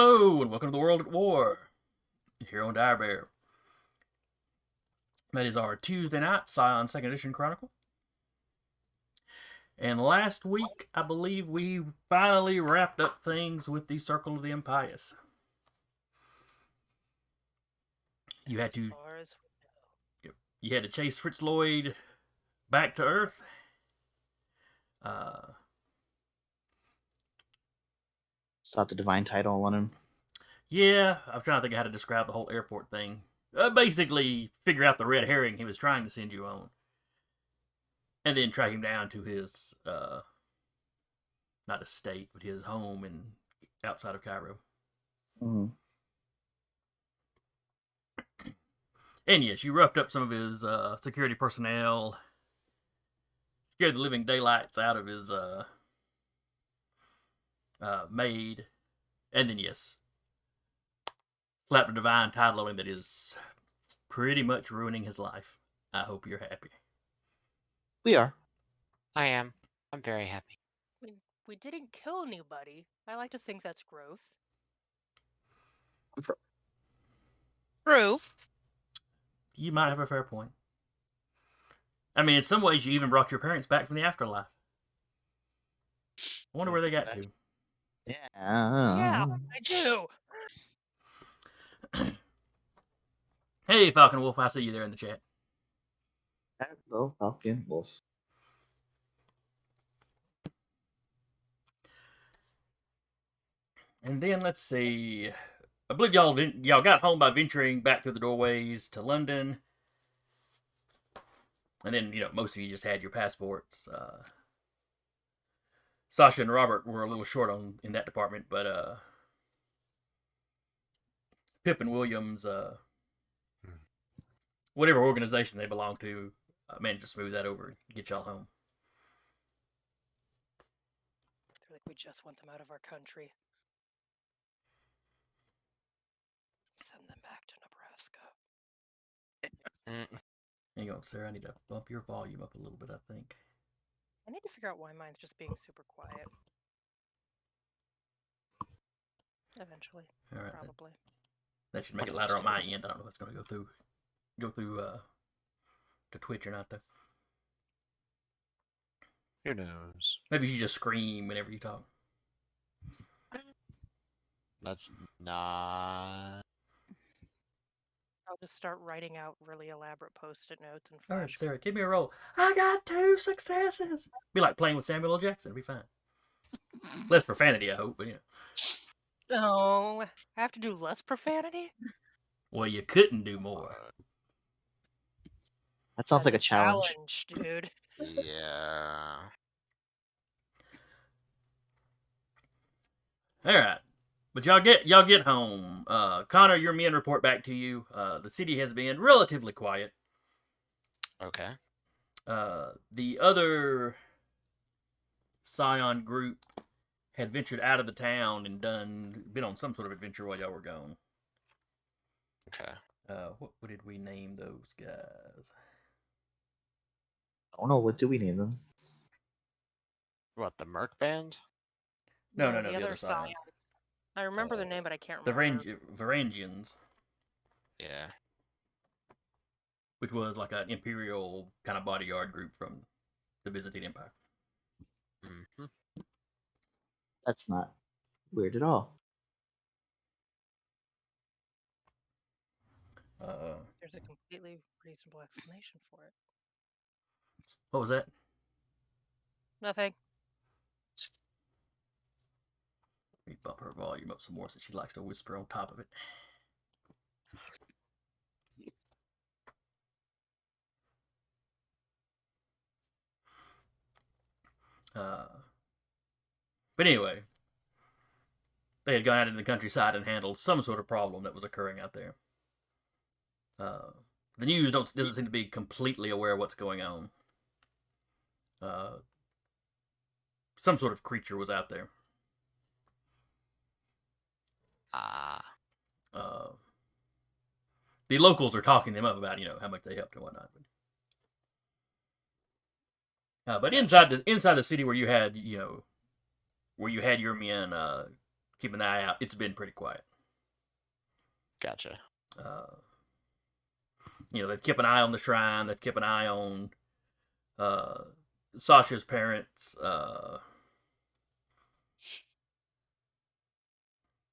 Hello, and welcome to the World at War, here on Dire Bear. That is our Tuesday night Scion 2nd Edition Chronicle. And last week, I believe we finally wrapped up things with the Circle of the Impious. You had to chase Fritz Lloyd back to Earth. Slap the divine title on him. Yeah, I'm trying to think of how to describe the whole airport thing. Basically, figure out the red herring he was trying to send you on. And then track him down to his, not estate, but his home outside of Cairo. Mm-hmm. And yes, you roughed up some of his security personnel, scared the living daylights out of his maid, and then yes, slapped a divine title on him that is pretty much ruining his life. I hope you're happy. We are. I am. I'm very happy. We didn't kill anybody. I like to think that's growth. True. You might have a fair point. I mean, in some ways, you even brought your parents back from the afterlife. I wonder where they got to. Yeah. Yeah, I do. Hey, Falcon Wolf, I see you there in the chat. Hello, Falcon Wolf. And then let's see. I believe y'all got home by venturing back through the doorways to London. And then, most of you just had your passports. Sasha and Robert were a little short in that department, but Pip and Williams, whatever organization they belong to, managed to smooth that over and get y'all home. They're like, we just want them out of our country. Send them back to Nebraska. Hang on, Sarah. I need to bump your volume up a little bit, I think. I need to figure out why mine's just being super quiet. Eventually. All right. Probably. That should make it louder on my end. I don't know if it's going to go through to Twitch or not, though. Who knows? Maybe you just scream whenever you talk. That's not... I'll just start writing out really elaborate post-it notes and All right, flash. Sarah, give me a roll. I got 2 successes. Be like playing with Samuel L. Jackson. It'll be fine. Less profanity, I hope, but yeah. Oh, I have to do less profanity? Well, you couldn't do more. That sounds like a challenge. Dude. Yeah. All right. But y'all get home. Connor, your men report back to you. The city has been relatively quiet. Okay. The other Scion group had ventured out of the town and been on some sort of adventure while y'all were gone. Okay. What did we name those guys? I don't know. What do we name them? What, the Merc Band? No, the the other Scions. I remember the name, but I can't remember. The Varangians. Yeah. Which was like an imperial kind of bodyguard group from the Byzantine Empire. Mm-hmm. That's not weird at all. There's a completely reasonable explanation for it. What was that? Nothing. Let me bump her volume up some more since she likes to whisper on top of it. But anyway, they had gone out into the countryside and handled some sort of problem that was occurring out there. The news doesn't seem to be completely aware of what's going on. Some sort of creature was out there. The locals are talking them up about, how much they helped and whatnot. But inside the city where you had your men keep an eye out. It's been pretty quiet. Gotcha. They've kept an eye on the shrine. They've kept an eye on Sasha's parents, or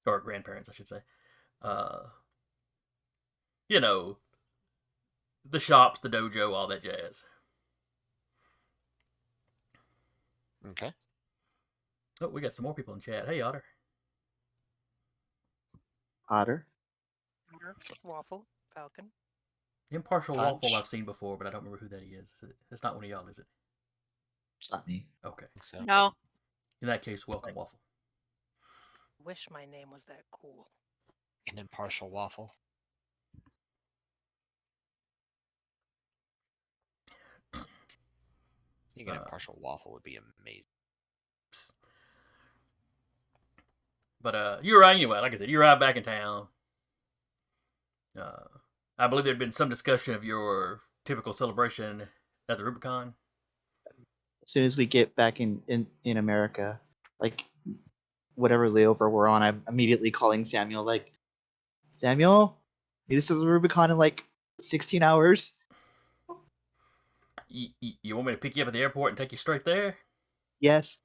grandparents, I should say. The shops, the dojo, all that jazz. Okay. Oh, we got some more people in chat. Hey, Otter. Otter. Waffle, Falcon. Impartial Punch. Waffle I've seen before, but I don't remember who that is. It's not one of y'all, is it? It's not me. Okay. So No. In that case, welcome, Waffle. Wish my name was that cool. an impartial waffle. I think an impartial waffle would be amazing. But you arrive anyway. Like I said, you arrive back in town. I believe there'd been some discussion of your typical celebration at the Rubicon. As soon as we get back in America, like whatever layover we're on, I'm immediately calling Samuel. Like, Samuel, meet us at the Rubicon in like 16 hours. You want me to pick you up at the airport and take you straight there? Yes.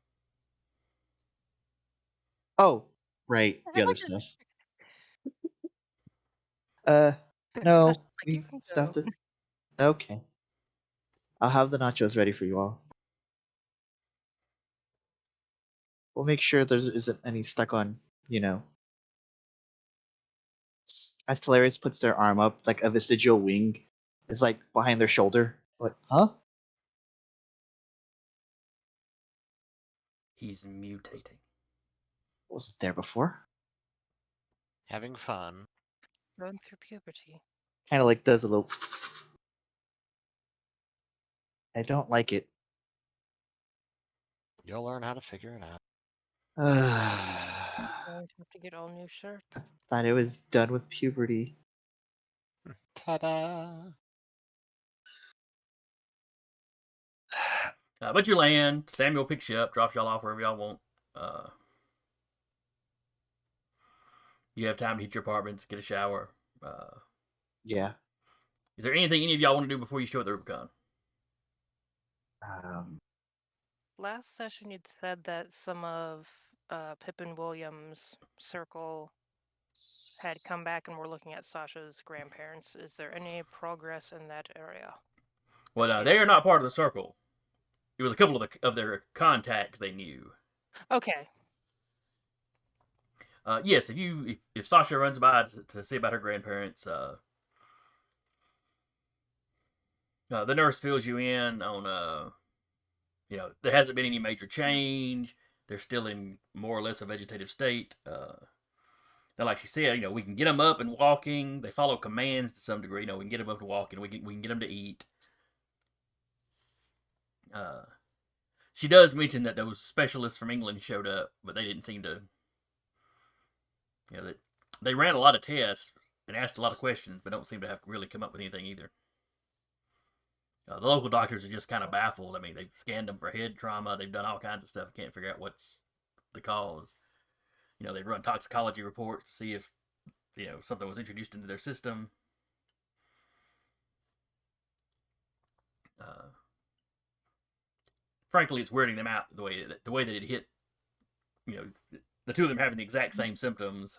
Oh, right. The other stuff. No. Like, you can Stuff go. to. Okay. I'll have the nachos ready for you all. We'll make sure there isn't any stuck on, As Teleris puts their arm up, like a vestigial wing is like behind their shoulder. Like, huh? He's mutating. Wasn't there before? Having fun. Going through puberty. Kind of like does a little. I don't like it. You'll learn how to figure it out. Going to have to get all new shirts. Thought it was done with puberty. Ta-da! But you land. Samuel picks you up, drops y'all off wherever y'all want. You have time to hit your apartments, get a shower. Yeah. Is there anything any of y'all want to do before you show at the Rubicon? Last session, you'd said that some of Pippin Williams' circle had come back and were looking at Sasha's grandparents. Is there any progress in that area? Well, they are not part of the circle. It was a couple of their contacts they knew. Okay. Yes, if Sasha runs by to see about her grandparents, the nurse fills you in on, there hasn't been any major change. They're still in more or less a vegetative state. Now, like she said, we can get them up and walking. They follow commands to some degree. We can get them up to walking. We can get them to eat. She does mention that those specialists from England showed up, but they didn't seem to. They ran a lot of tests and asked a lot of questions, but don't seem to have really come up with anything either. The local doctors are just kind of baffled. I mean, they've scanned them for head trauma. They've done all kinds of stuff. Can't figure out what's the cause. They've run toxicology reports to see if, something was introduced into their system. Frankly, it's weirding them out the way that it hit. The two of them having the exact same symptoms.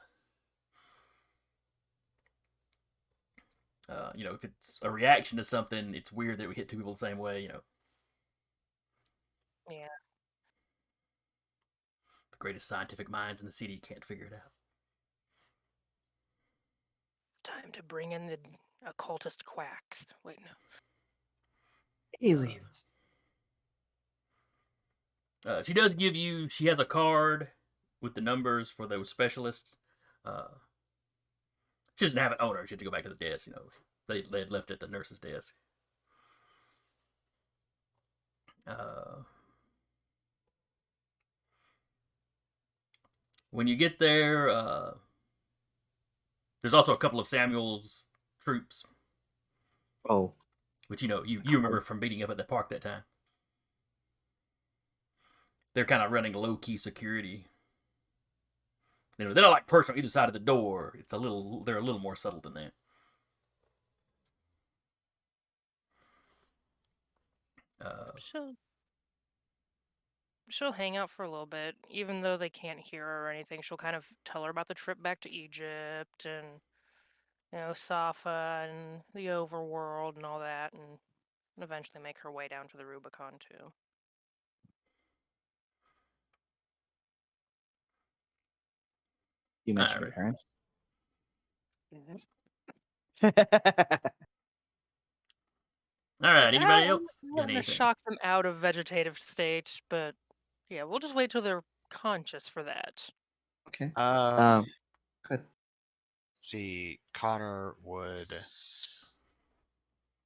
If it's a reaction to something, it's weird that we hit two people the same way. Yeah. The greatest scientific minds in the city can't figure it out. It's time to bring in the occultist quacks. Wait, no. Aliens. She does give you. She has a card with the numbers for those specialists. She doesn't have it on her. She had to go back to the desk. They had left it at the nurse's desk. When you get there, there's also a couple of Samuel's troops. Oh. Which, you remember from beating up at the park that time. They're kind of running low-key security. they're not like perched on either side of the door. They're a little more subtle than that. She'll hang out for a little bit, even though they can't hear her or anything. She'll kind of tell her about the trip back to Egypt and Safa and the overworld and all that, and eventually make her way down to the Rubicon too. You mentioned your Alright. parents. All right. Anybody I'm else got wanting to anything? shock them out of vegetative state, but yeah, we'll just wait till they're conscious for that. Okay. Um, Good. see, Connor would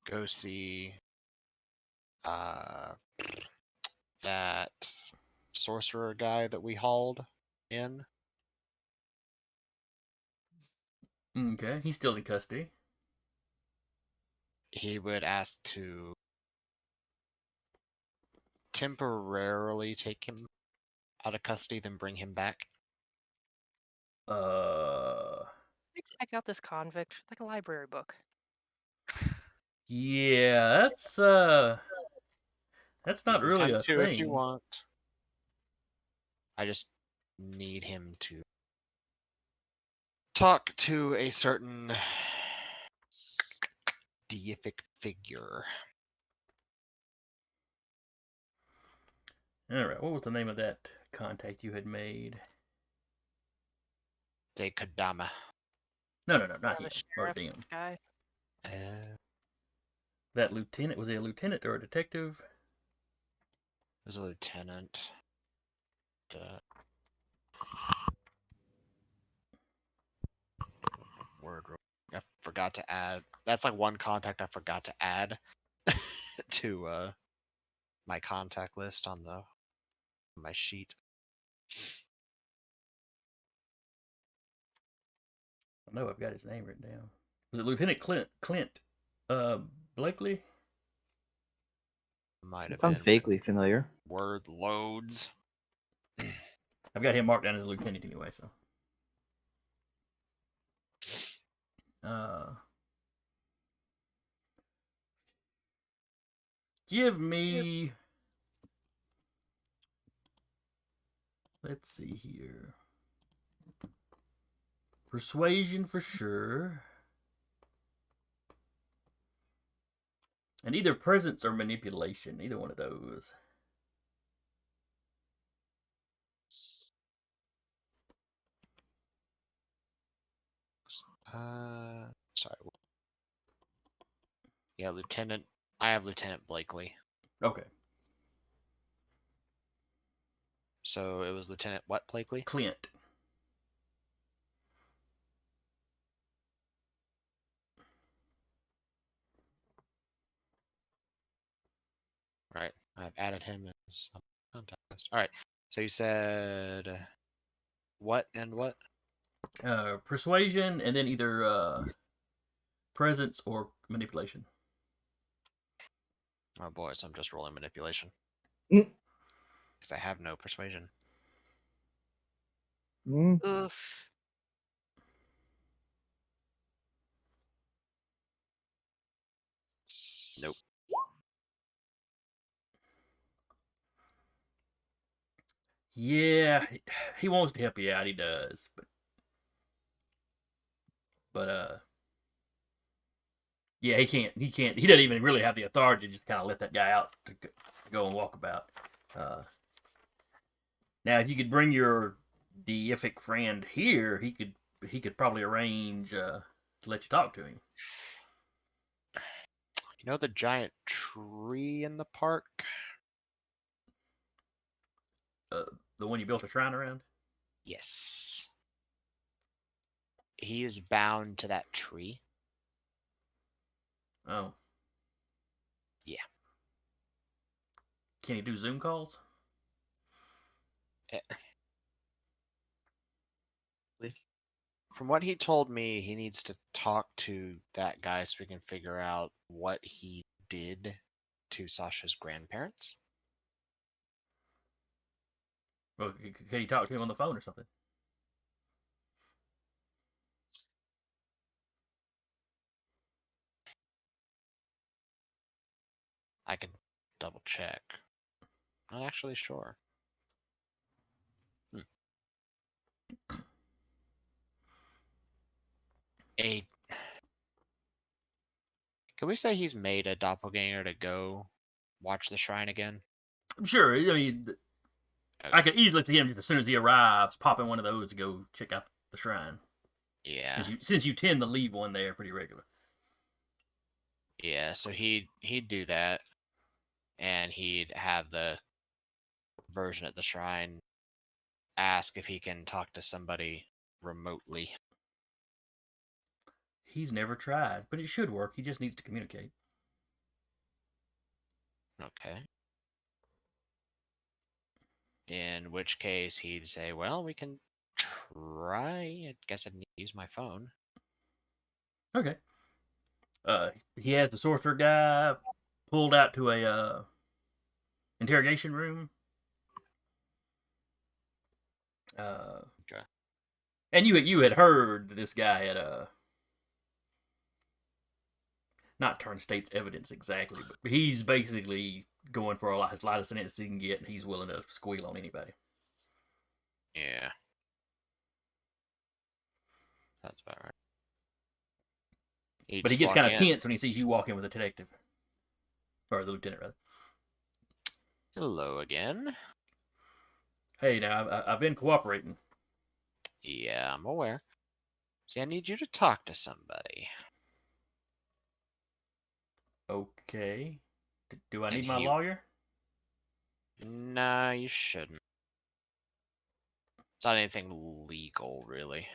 go see that sorcerer guy that we hauled in. Okay, he's still in custody. He would ask to temporarily take him out of custody, then bring him back. Check out this convict, like a library book. Yeah, that's not You can really come a too if you thing. want. I just need him to talk to a certain deific figure. All right, what was the name of that contact you had made? De Kadama. No, not The him. Or sheriff them. guy. That lieutenant, was he a lieutenant or a detective? Was a lieutenant. I forgot to add. That's like one contact I forgot to add to my contact list on my sheet. I know I've got his name written down. Was it Lieutenant Clint Blakely? Might It have sounds been vaguely familiar. word loads. I've got him marked down as a lieutenant anyway, so. Give me. Let's see here. Persuasion for sure. And either presence or manipulation. Either one of those. Sorry. Yeah, Lieutenant. I have Lieutenant Blakely. Okay. So it was Lieutenant what Blakely? Clint. Right. I've added him as a contact list. All right. So you said what and what? Persuasion and then either presence or manipulation. Oh boy, so I'm just rolling manipulation. Mm. Because I have no persuasion. Mm. Oof. Nope. Yeah, he wants to help you out. He does, but yeah, he can't. He can't. He doesn't even really have the authority to just kind of let that guy out to go and walk about. Now, if you could bring your deific friend here, he could probably arrange to let you talk to him. You know the giant tree in the park? The one you built a shrine around? Yes. He is bound to that tree. Oh. Yeah. Can he do Zoom calls? Please. From what he told me, he needs to talk to that guy so we can figure out what he did to Sasha's grandparents. Well, could he talk to him on the phone or something? I can double check. Not actually sure. A Can we say he's made a doppelganger to go watch the shrine again? Sure. I mean, I Okay. could easily see him just as soon as he arrives, popping one of those to go check out the shrine. Yeah. Since you tend to leave one there pretty regular. Yeah, so he'd do that, and he'd have the version at the shrine ask if he can talk to somebody remotely. He's never tried, but it should work. He just needs to communicate. Okay. In which case he'd say, "Well, we can try. I guess I need to use my phone." Okay. He has the sorcerer guy pulled out to a interrogation room. Okay. And you had heard that this guy had not turned state's evidence exactly, but he's basically going for as light a sentence he can get, and he's willing to squeal on anybody. Yeah. That's about right. He'd But he just gets walk kind of in. tense when he sees you walk in with a detective. Or the lieutenant, rather. Hello again. Hey, now, I've been cooperating. Yeah, I'm aware. See, I need you to talk to somebody. Okay. Do I And need my he- lawyer? Nah, you shouldn't. It's not anything legal, really.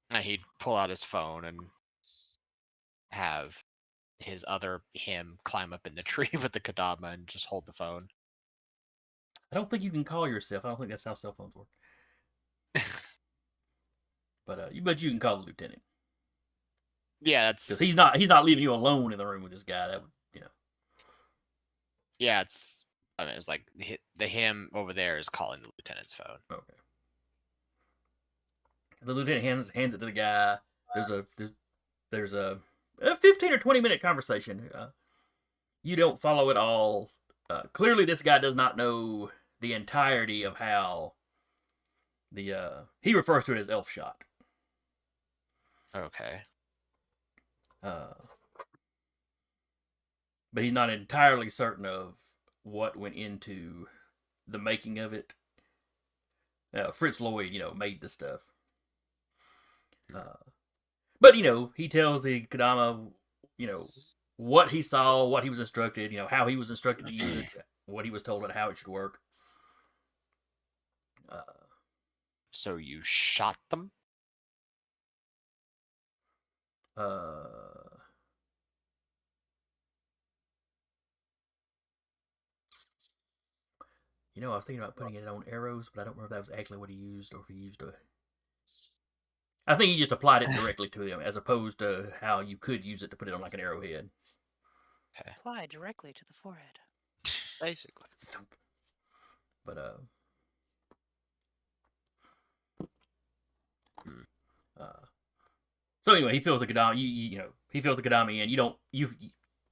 And he'd pull out his phone and have his other him climb up in the tree with the Kadama and just hold the phone. I don't think you can call yourself. I don't think that's how cell phones work. But you can call the lieutenant. Yeah, Because that's he's not leaving you alone in the room with this guy. That would, yeah, it's. I mean, it's like the him over there is calling the lieutenant's phone. Okay. The lieutenant hands it to the guy. There's a 15 or 20-minute conversation. You don't follow it all. Clearly, this guy does not know the entirety of how he refers to it as elf shot. Okay. But he's not entirely certain of what went into the making of it. Fritz Lloyd, made the stuff. But, he tells the Kadama, what he saw, what he was instructed, how he was instructed to use it, what he was told about how it should work. So you shot them? I was thinking about putting it on arrows, but I don't remember if that was actually what he used or if he used a. I think he just applied it directly to them, as opposed to how you could use it to put it on like an arrowhead. Okay. Apply directly to the forehead. Basically. But so anyway, he fills the Kadama. He fills the Kadama in.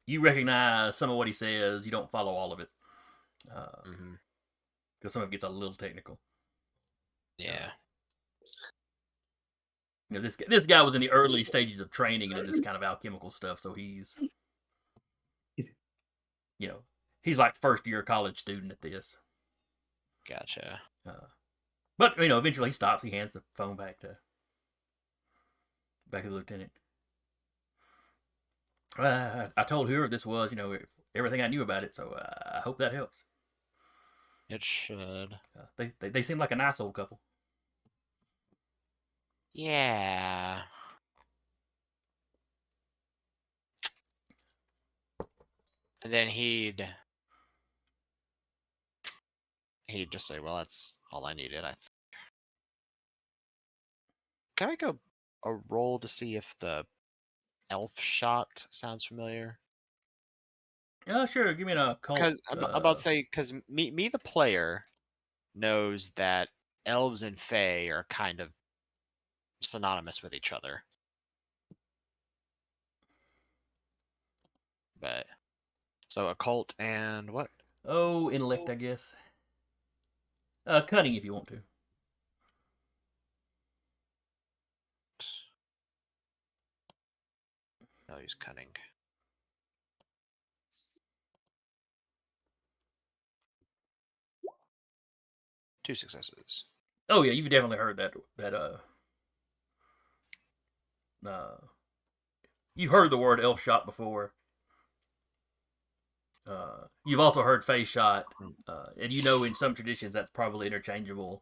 You recognize some of what he says. You don't follow all of it. Because some of it gets a little technical. Yeah. This guy was in the early stages of training into this kind of alchemical stuff, so he's he's like first year college student at this. Gotcha. But eventually he stops. He hands the phone back to the lieutenant. I told whoever this was, everything I knew about it, so I hope that helps. It should. They seem like a nice old couple. Yeah. And then he'd just say, "Well, that's all I needed." Can I go a roll to see if the elf shot sounds familiar? Oh, sure. Give me an occult. Because I'm about to say, because me the player knows that elves and fae are kind of synonymous with each other. But so occult and what? Oh, intellect, I guess. Cunning if you want to. I'll use cunning. Two successes. Oh yeah, you've definitely heard that you've heard the word elf shot before. You've also heard face shot, and you know in some traditions that's probably interchangeable.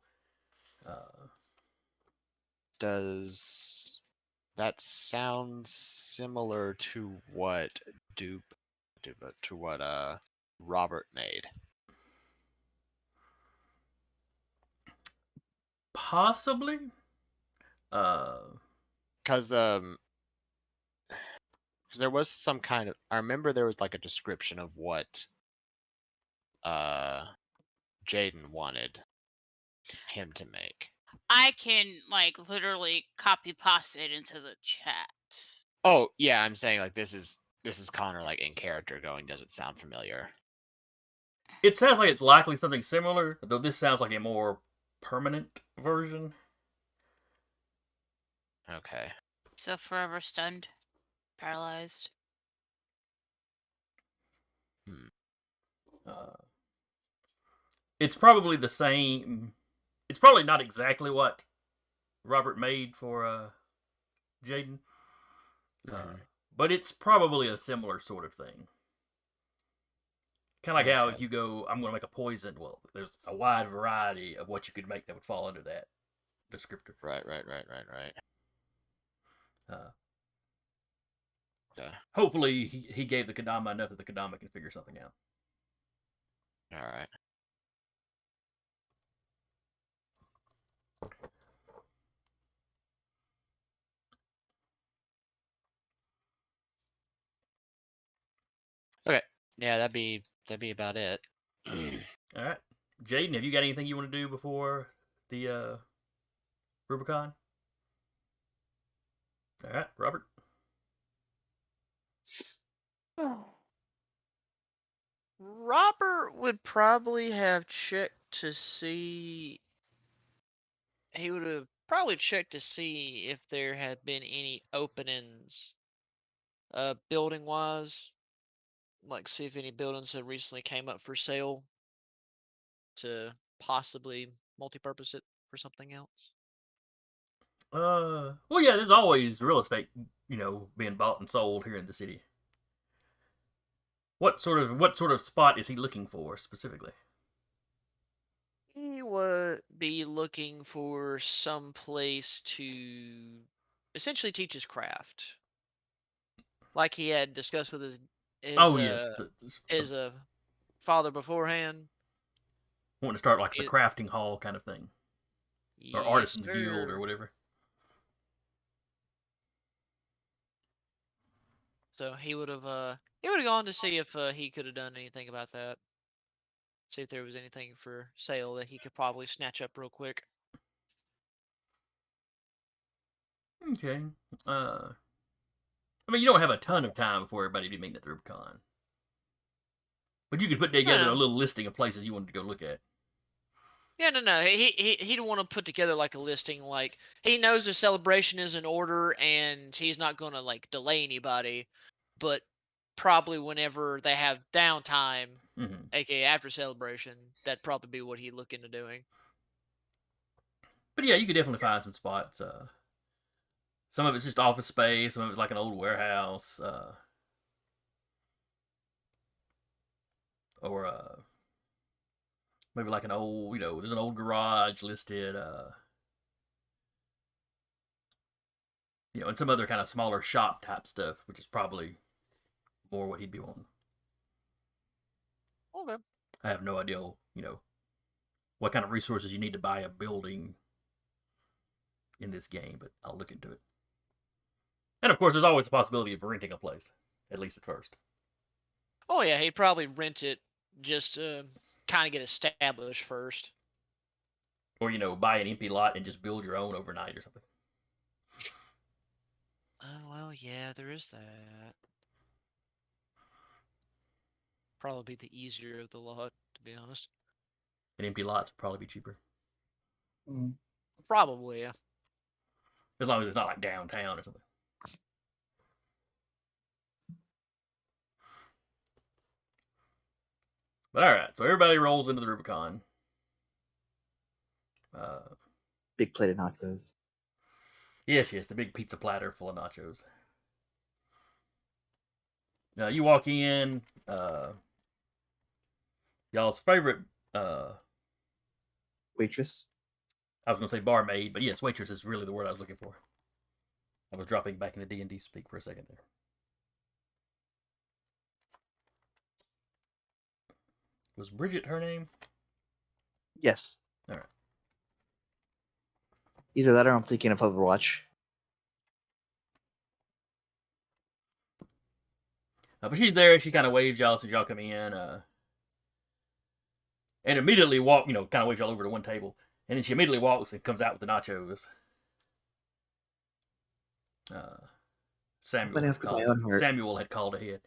Does that sound similar to what to what Robert made? Possibly. Because there was some kind of, I remember there was like a description of what Jaden wanted him to make. I can like literally copy paste it into the chat. Oh yeah, I'm saying like this is Connor like in character going, does it sound familiar? It sounds like it's likely something similar, though this sounds like a more permanent version. Okay. So forever stunned, paralyzed. It's probably the same. It's probably not exactly what Robert made for Jaden, but it's probably a similar sort of thing. Kind of like how if you go, I'm going to make a poison. Well, there's a wide variety of what you could make that would fall under that descriptor. Right. Hopefully, he gave the Kadama enough that the Kadama can figure something out. All right. Okay. Yeah, that'd be about it. All right, Jaden, have you got anything you want to do before the Rubicon? All right, Robert. Robert would probably have checked to see. He would have probably checked to see if there had been any openings, building wise. Like, see if any buildings had recently came up for sale to possibly multi-purpose it for something else. Well, yeah, there's always real estate, being bought and sold here in the city. What sort of spot is he looking for specifically? He would be looking for some place to essentially teach his craft, like he had discussed with his father beforehand. Wanting to start like the crafting hall kind of thing, or artisans sir. guild or whatever. So he would have gone to see if he could have done anything about that. See if there was anything for sale that he could probably snatch up real quick. Okay. I mean, you don't have a ton of time before everybody be meeting at the Rubicon, but you could put together a little listing of places you wanted to go look at. Yeah, no. He'd want to put together like a listing. Like, he knows the celebration is in order, and he's not going to like delay anybody. But probably whenever they have downtime, aka after celebration, that'd probably be what he'd look into doing. But yeah, you could definitely find some spots. Some of it's just office space. Some of it's like an old warehouse, or maybe like an old, there's an old garage listed. And some other kind of smaller shop type stuff, which is probably more what he'd be wanting. Okay. I have no idea, what kind of resources you need to buy a building in this game, but I'll look into it. And of course, there's always the possibility of renting a place, at least at first. Oh yeah, he'd probably rent it just to kind of get established first. Or, buy an empty lot and just build your own overnight or something. Oh, well, yeah, there is that. probably be the easier of the lot, to be honest. And empty lots would probably be cheaper. Mm. Probably, yeah. As long as it's not like downtown or something. But alright, so everybody rolls into the Rubicon. Big plate of nachos. Yes, the big pizza platter full of nachos. Now you walk in, y'all's favorite, Waitress. I was going to say barmaid, but yes, waitress is really the word I was looking for. I was dropping back into D&D speak for a second there. Was Bridget her name? Yes. All right. Either that or I'm thinking of Overwatch. But she's there. She kind of waves y'all as y'all come in, and immediately kind of waves y'all over to one table, and then she immediately walks and comes out with the nachos. Samuel had called ahead.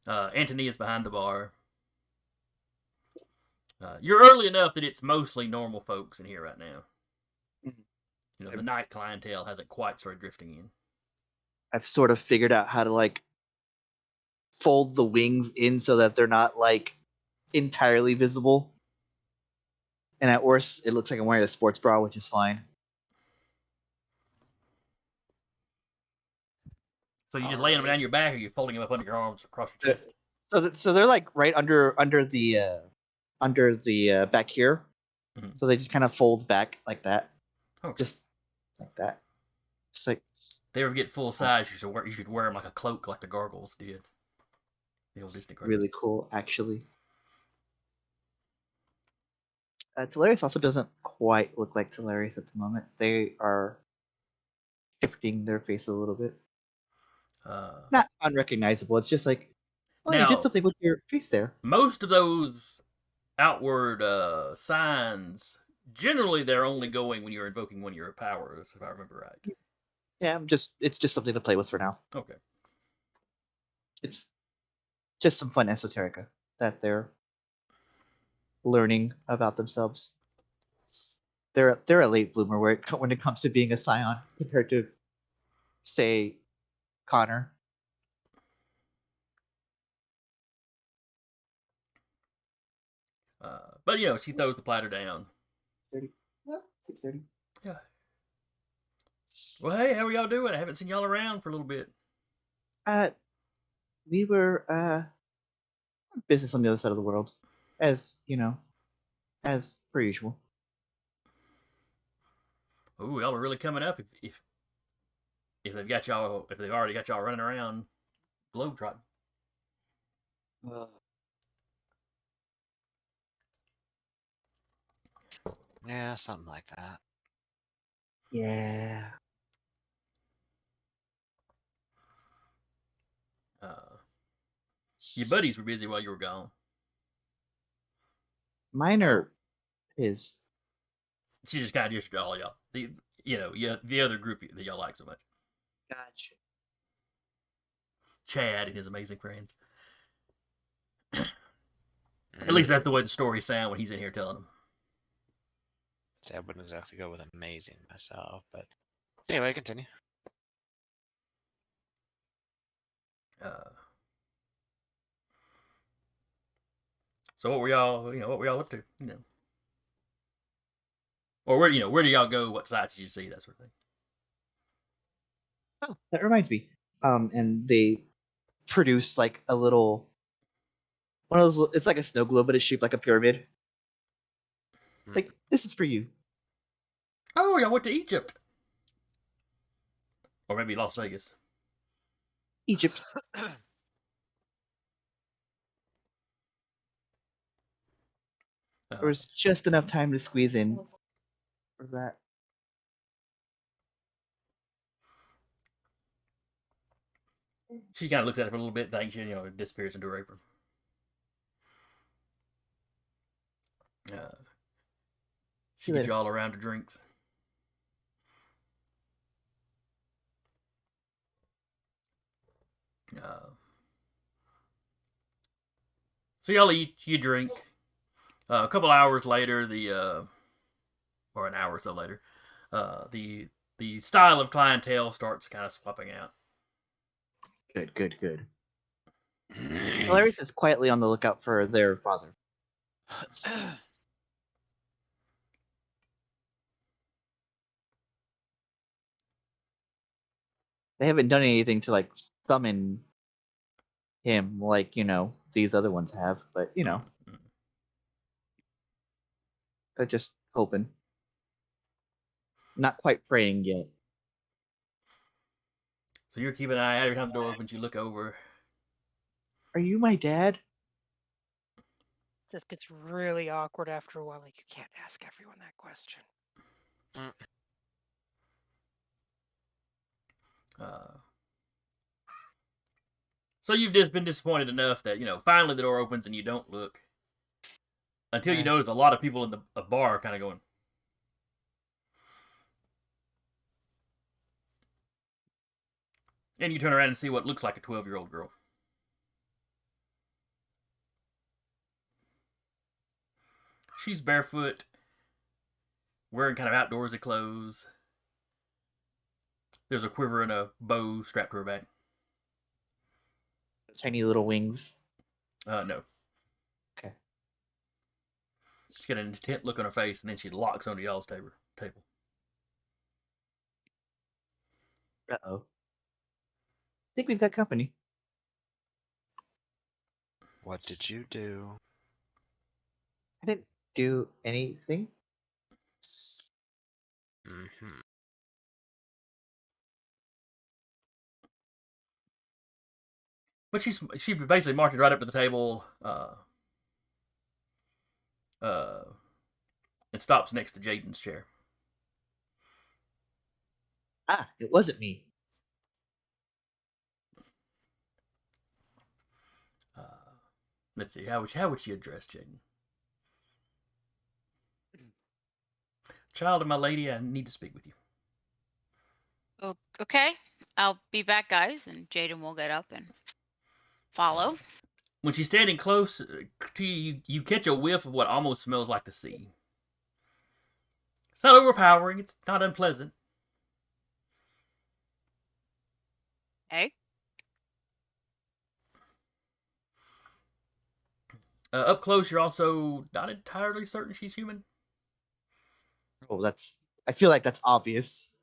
Anthony is behind the bar. You're early enough that it's mostly normal folks in here right now. Mm-hmm. The night clientele hasn't quite started drifting in. I've sort of figured out how to like fold the wings in so that they're not like entirely visible. And at worst, it looks like I'm wearing a sports bra, which is fine. So you just laying them down your back, or you folding them up under your arms across your chest? So they're like right under the back here. Mm-hmm. So they just kind of fold back like that. Okay. Just like that. Just like. If they ever get full size, you should wear them like a cloak, like the Gargoyles did. The old Disney cartoon. Really cool, actually. Telarius also doesn't quite look like Telarius at the moment. They are shifting their face a little bit. Not unrecognizable. It's just like, oh, you did something with your face there. Most of those outward signs, generally, they're only going when you're invoking one of your powers, if I remember right. Yeah, it's just something to play with for now. Okay. It's just some fun esoterica that they're learning about themselves. They're a late bloomer when it comes to being a scion compared to, say, Connor. But she throws the platter down. 6:30. Yeah. Well, hey, how are y'all doing? I haven't seen y'all around for a little bit. We were business on the other side of the world, as per usual. Ooh, y'all are really coming up if they've already got y'all running around globetrotting. Yeah, something like that. Yeah. Your buddies were busy while you were gone. Mine are his. She just kind of just all y'all. The other group that y'all like so much. Gotcha. Chad and his amazing friends. At least that's the way the stories sound when he's in here telling them. I wouldn't exactly go with amazing myself, but anyway, continue. So what were y'all up to? Or where do y'all go? What sites did you see? That sort of thing. Oh, that reminds me. And they produce like a little one of those. It's like a snow globe, but it's shaped like a pyramid. Like, this is for you. Oh, y'all went to Egypt. Or maybe Las Vegas. Egypt. There was just enough time to squeeze in for that. She kind of looks at it for a little bit, thanks you, disappears into her apron. She gets you all around to drinks. So y'all eat, you drink. A couple hours later, or an hour or so later, the style of clientele starts kind of swapping out. Good, good, good. Hilarious is quietly on the lookout for their father. They haven't done anything to like summon him like, these other ones have, but they're just hoping. Not quite praying yet. So you're keeping an eye out every time the door opens. You look over. Are you my dad? Just gets really awkward after a while. Like, you can't ask everyone that question. So you've just been disappointed enough that finally the door opens and you don't look until you notice a lot of people in the bar kind of going. And you turn around and see what looks like a 12-year-old girl. She's barefoot, wearing kind of outdoorsy clothes. There's a quiver and a bow strapped to her back. Tiny little wings. No. Okay. She's got an intent look on her face, and then she locks onto y'all's table. Uh-oh. I think we've got company. What did you do? I didn't do anything. Mm-hmm. But she basically marches right up to the table, and stops next to Jaden's chair. Ah, it wasn't me. Let's see, how would she address Jaden? Child of my lady, I need to speak with you. Okay, I'll be back, guys, and Jaden will get up and follow. When she's standing close to you, you catch a whiff of what almost smells like the sea. It's not overpowering. It's not unpleasant. Hey, Up close, you're also not entirely certain she's human. Oh, I feel like that's obvious.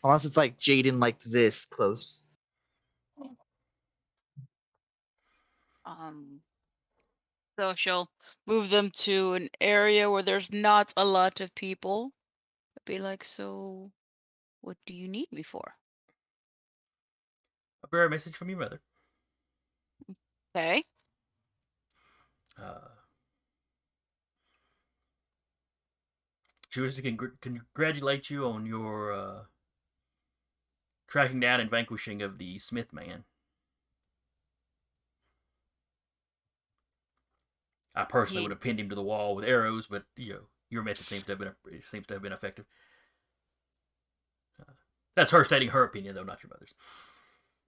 Unless it's like Jaden like this close. So she'll move them to an area where there's not a lot of people. Be like, so what do you need me for? I bear a message from your mother. Okay. She wishes to congratulate you on your tracking down and vanquishing of the Smith man. I personally would have pinned him to the wall with arrows, but your method seems to have been effective. That's her stating her opinion, though, not your mother's.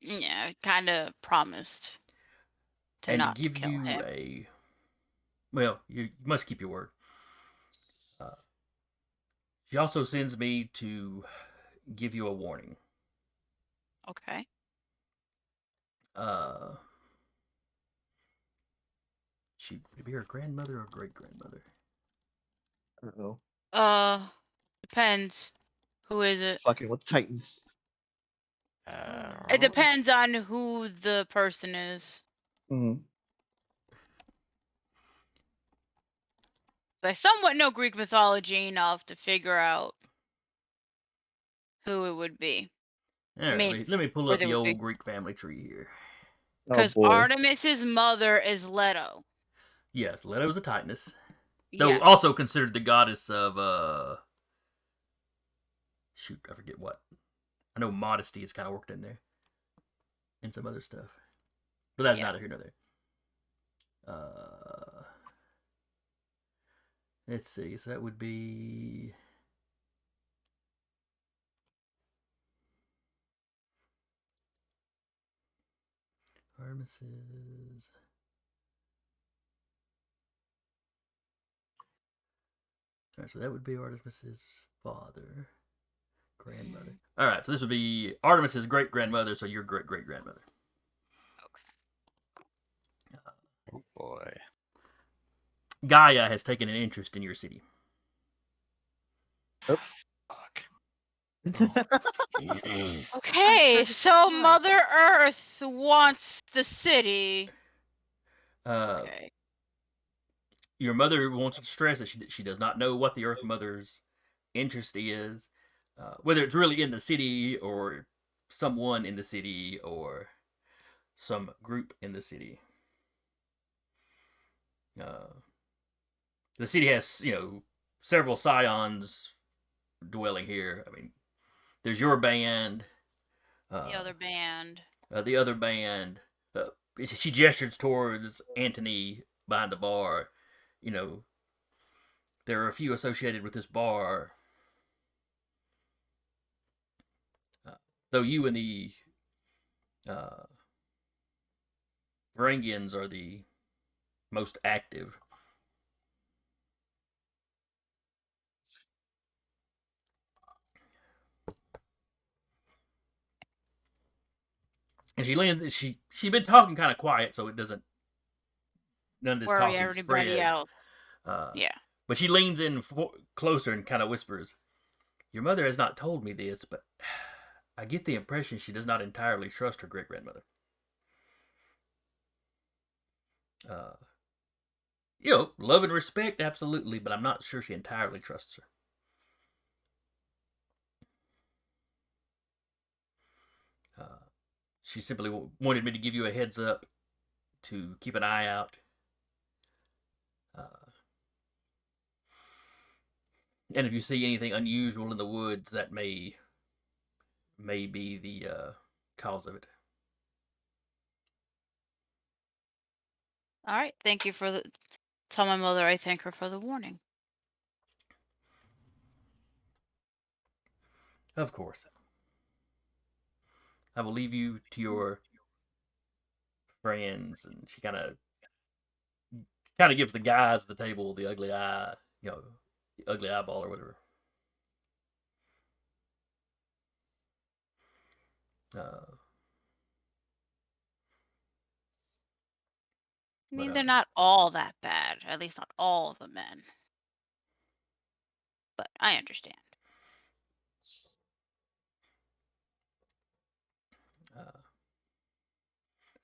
Yeah, kind of promised to and not to give kill you him. well, you must keep your word. She also sends me to give you a warning. Okay. She would it be her grandmother or great grandmother? Uh-oh. Depends. Who is it? Fucking with the Titans. It depends on who the person is. Mm-hmm. I somewhat know Greek mythology enough to figure out who it would be. All right, let me pull up the old Greek family tree here. Because Artemis's mother is Leto. Yes, Leto is a Titaness. Yes. Though also considered the goddess of shoot, I forget what. I know modesty is kind of worked in there. And some other stuff. But that's neither here nor there. Let's see, so that would be Artemis's Alright, so that would be Artemis's father. Grandmother. Alright, so this would be Artemis's great grandmother, so your great great grandmother. Oh boy. Gaia has taken an interest in your city. Fuck. Okay, this so is right. Mother Earth wants the city. Uh, Okay. Your mother wants to stress that she does not know what the Earth Mother's interest is, whether it's really in the city or someone in the city or some group in the city. The city has, several scions dwelling here. I mean, there's your band. The other band. The other band. She gestures towards Antony behind the bar. There are a few associated with this bar. Though you and the Varangians are the most active. And she leans. She's been talking kind of quiet, so it doesn't. None of this Worry talking everybody spreads. else. Uh, Yeah. But she leans in closer and kind of whispers, "Your mother has not told me this, but I get the impression she does not entirely trust her great grandmother. Love and respect, absolutely, but I'm not sure she entirely trusts her. She simply wanted me to give you a heads up to keep an eye out. And if you see anything unusual in the woods, that may be the cause of it." All right. Thank you for the. Tell my mother I thank her for the warning. Of course. I will leave you to your friends. And she kind of gives the guys at the table the ugly eye, the ugly eyeball or whatever. I mean, But, they're not all that bad. At least not all of the men. But I understand.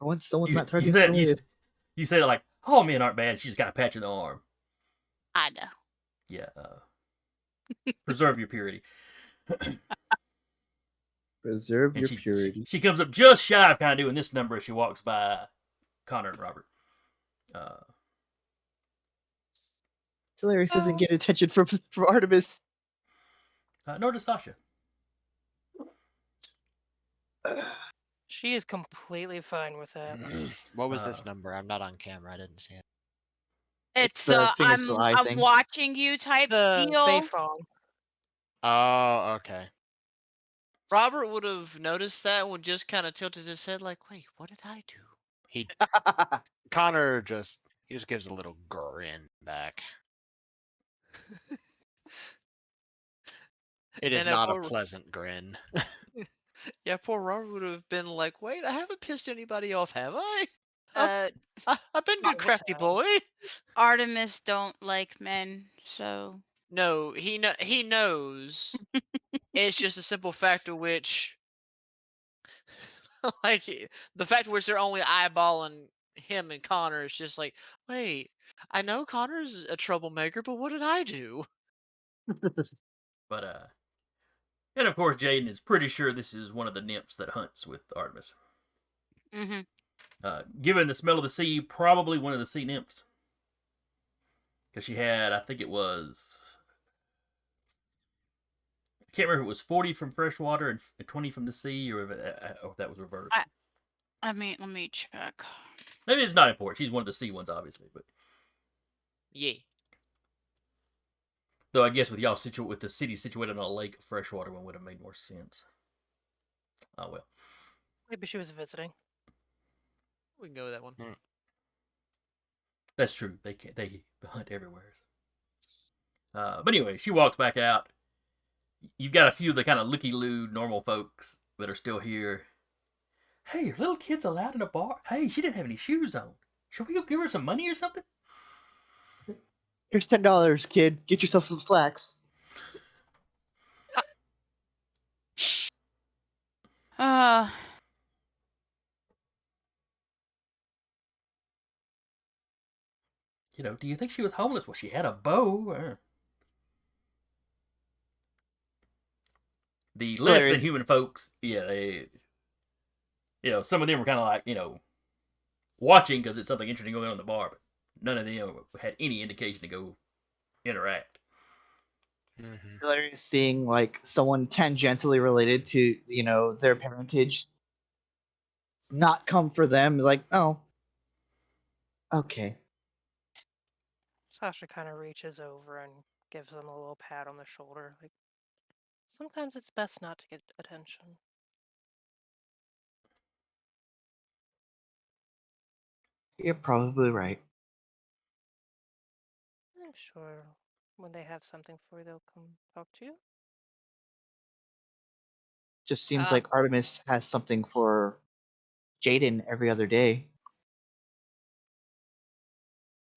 Once someone's you, not talking said, serious. you say like, "Oh, men aren't bad." She just got a patch in the arm. I know. Yeah. Preserve your purity. Preserve And your purity. She comes up just shy of kind of doing this number as she walks by Connor and Robert. Hilarious doesn't get attention from Artemis. Nor does Sasha. She is completely fine with that. What was this number? I'm not on camera. I didn't see it. It's the thing that's the eye I'm thing. watching you type The deal. Bayfong. Oh, okay. Robert would have noticed that and would just kind of tilted his head like, wait, what did I do? Connor just gives a little grin back. It is And not a pleasant grin. Yeah, poor Robert would have been like, wait, I haven't pissed anybody off, have I? I've been not good, the crafty time. boy. Artemis don't like men, so No, he knows. It's just a simple fact of which, like, the fact of which they're only eyeballing him and Connor is just like, wait, I know Connor's a troublemaker, but what did I do? But and of course Jaden is pretty sure this is one of the nymphs that hunts with Artemis. Given the smell of the sea, probably one of the sea nymphs. Because she had, I think it was, I can't remember if it was 40 from freshwater and 20 from the sea, or if that was reversed. I mean, let me check. Maybe it's not important. She's one of the sea ones, obviously, but Yeah. though I guess with y'all with the city situated on a lake, a freshwater one would have made more sense. Oh well. Maybe she was visiting. We can go with that one. That's true. They hunt everywhere. But anyway, she walks back out. You've got a few of the kind of looky-loo normal folks that are still here. Hey, are little kids allowed in a bar? Hey, she didn't have any shoes on. Should we go give her some money or something? Here's $10, kid. Get yourself some slacks. Uh, You know, do you think she was homeless? Well, she had a bow. The less Hilarious. than human folks, yeah, some of them were kind of like, watching because it's something interesting going on in the bar, but none of them had any indication to go interact. Mm-hmm. Hilarious seeing like someone tangentially related to their parentage not come for them. Like, oh, okay. Sasha kind of reaches over and gives them a little pat on the shoulder. Like, sometimes it's best not to get attention. You're probably right. I'm sure when they have something for you, they'll come talk to you. Just seems Uh. like Artemis has something for Jaden every other day.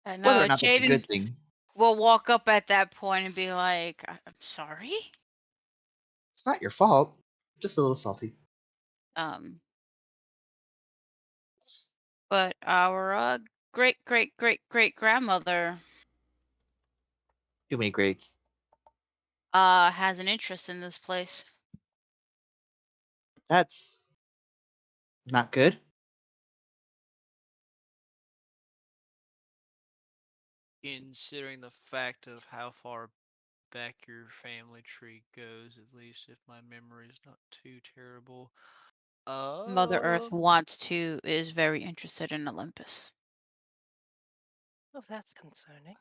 And Whether or not that's a Jaden good thing, will walk up at that point and be like, I'm sorry? it's not your fault. Just a little salty. But our great great great great grandmother Too many grades. has an interest in this place. That's not good. Considering the fact of how far back your family tree goes, at least if my memory is not too terrible. Mother Earth is very interested in Olympus. Oh, that's concerning.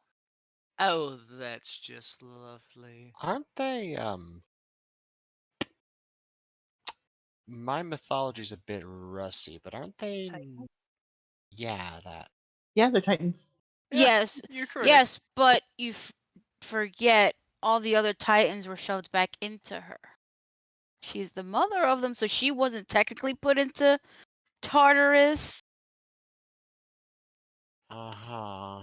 Oh, that's just lovely. Aren't they, my mythology's a bit rusty, but aren't they? Titans? Yeah, that. Yeah, they're Titans. Yeah, Yes, you're correct. yes, but you forget all the other Titans were shoved back into her. She's the mother of them, so she wasn't technically put into Tartarus. Uh-huh.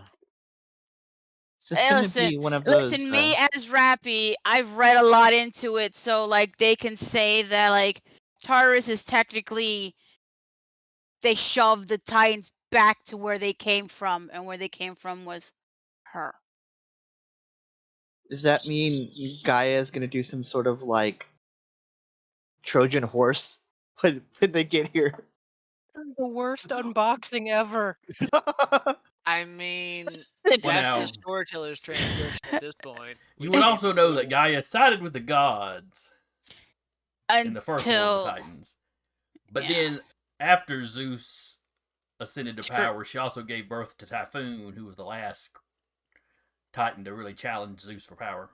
Is this Hey, gonna listen, be one of those? me as Rappy, I've read a lot into it, so like they can say that like Tartarus is technically they shoved the Titans back to where they came from, and where they came from was her. Does that mean Gaia is gonna do some sort of like Trojan horse when they get here? The worst unboxing ever. I mean, Well, that's now, the storyteller's transgression at this point. you We would can't also know that control. Gaia sided with the gods in the first war of the Until Titans. But yeah. then, after Zeus ascended to Screw- power, she also gave birth to Typhoon, who was the last Titan to really challenge Zeus for power.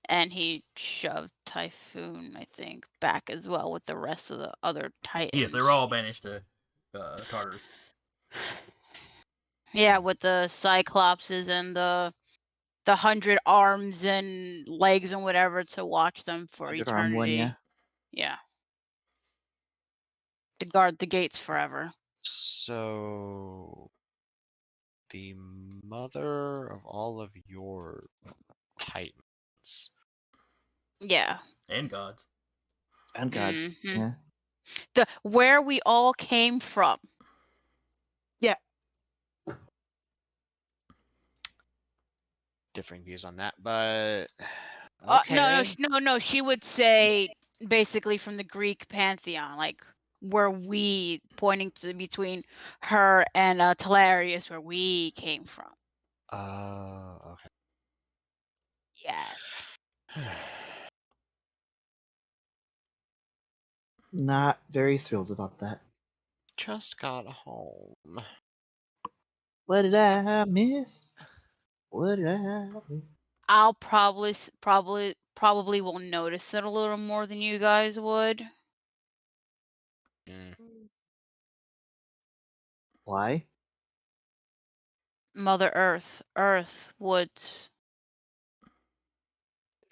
and he shoved Typhoon, I think, back as well with the rest of the other Titans. Yes, they were all banished to Tartarus. Yeah, with the Cyclopses and the 100 arms and legs and whatever to watch them for 100-arm one, eternity. yeah. Yeah. To guard the gates forever. So, the mother of all of your Titans. Yeah. And gods. And gods. Mhm. Yeah. Where we all came from. Differing views on that, but okay. No. She would say basically from the Greek pantheon, like where we pointing to between her and Talarius, where we came from. Okay. Yes. Not very thrilled about that. Just got home. What did I miss? What did I miss? I'll probably will notice it a little more than you guys would. Mm. Why? Mother Earth would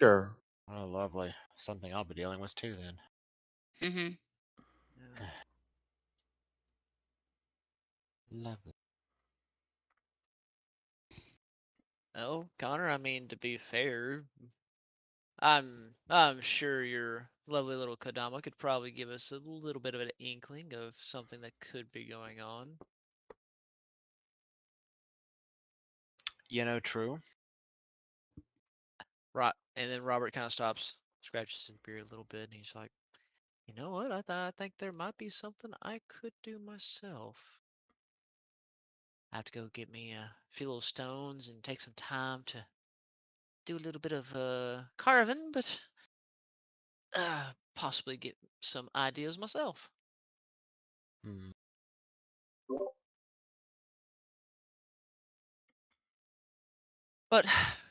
Sure. Oh, lovely. Something I'll be dealing with too then. Mm-hmm. Yeah. Lovely. Well, Connor, I mean, to be fair, I'm sure your lovely little Kodama could probably give us a little bit of an inkling of something that could be going on. True. Right, and then Robert kind of stops, scratches his beard a little bit, and he's like, "You know what? I think there might be something I could do myself. I have to go get me a few little stones and take some time to do a little bit of carving, but possibly get some ideas myself." Hmm. But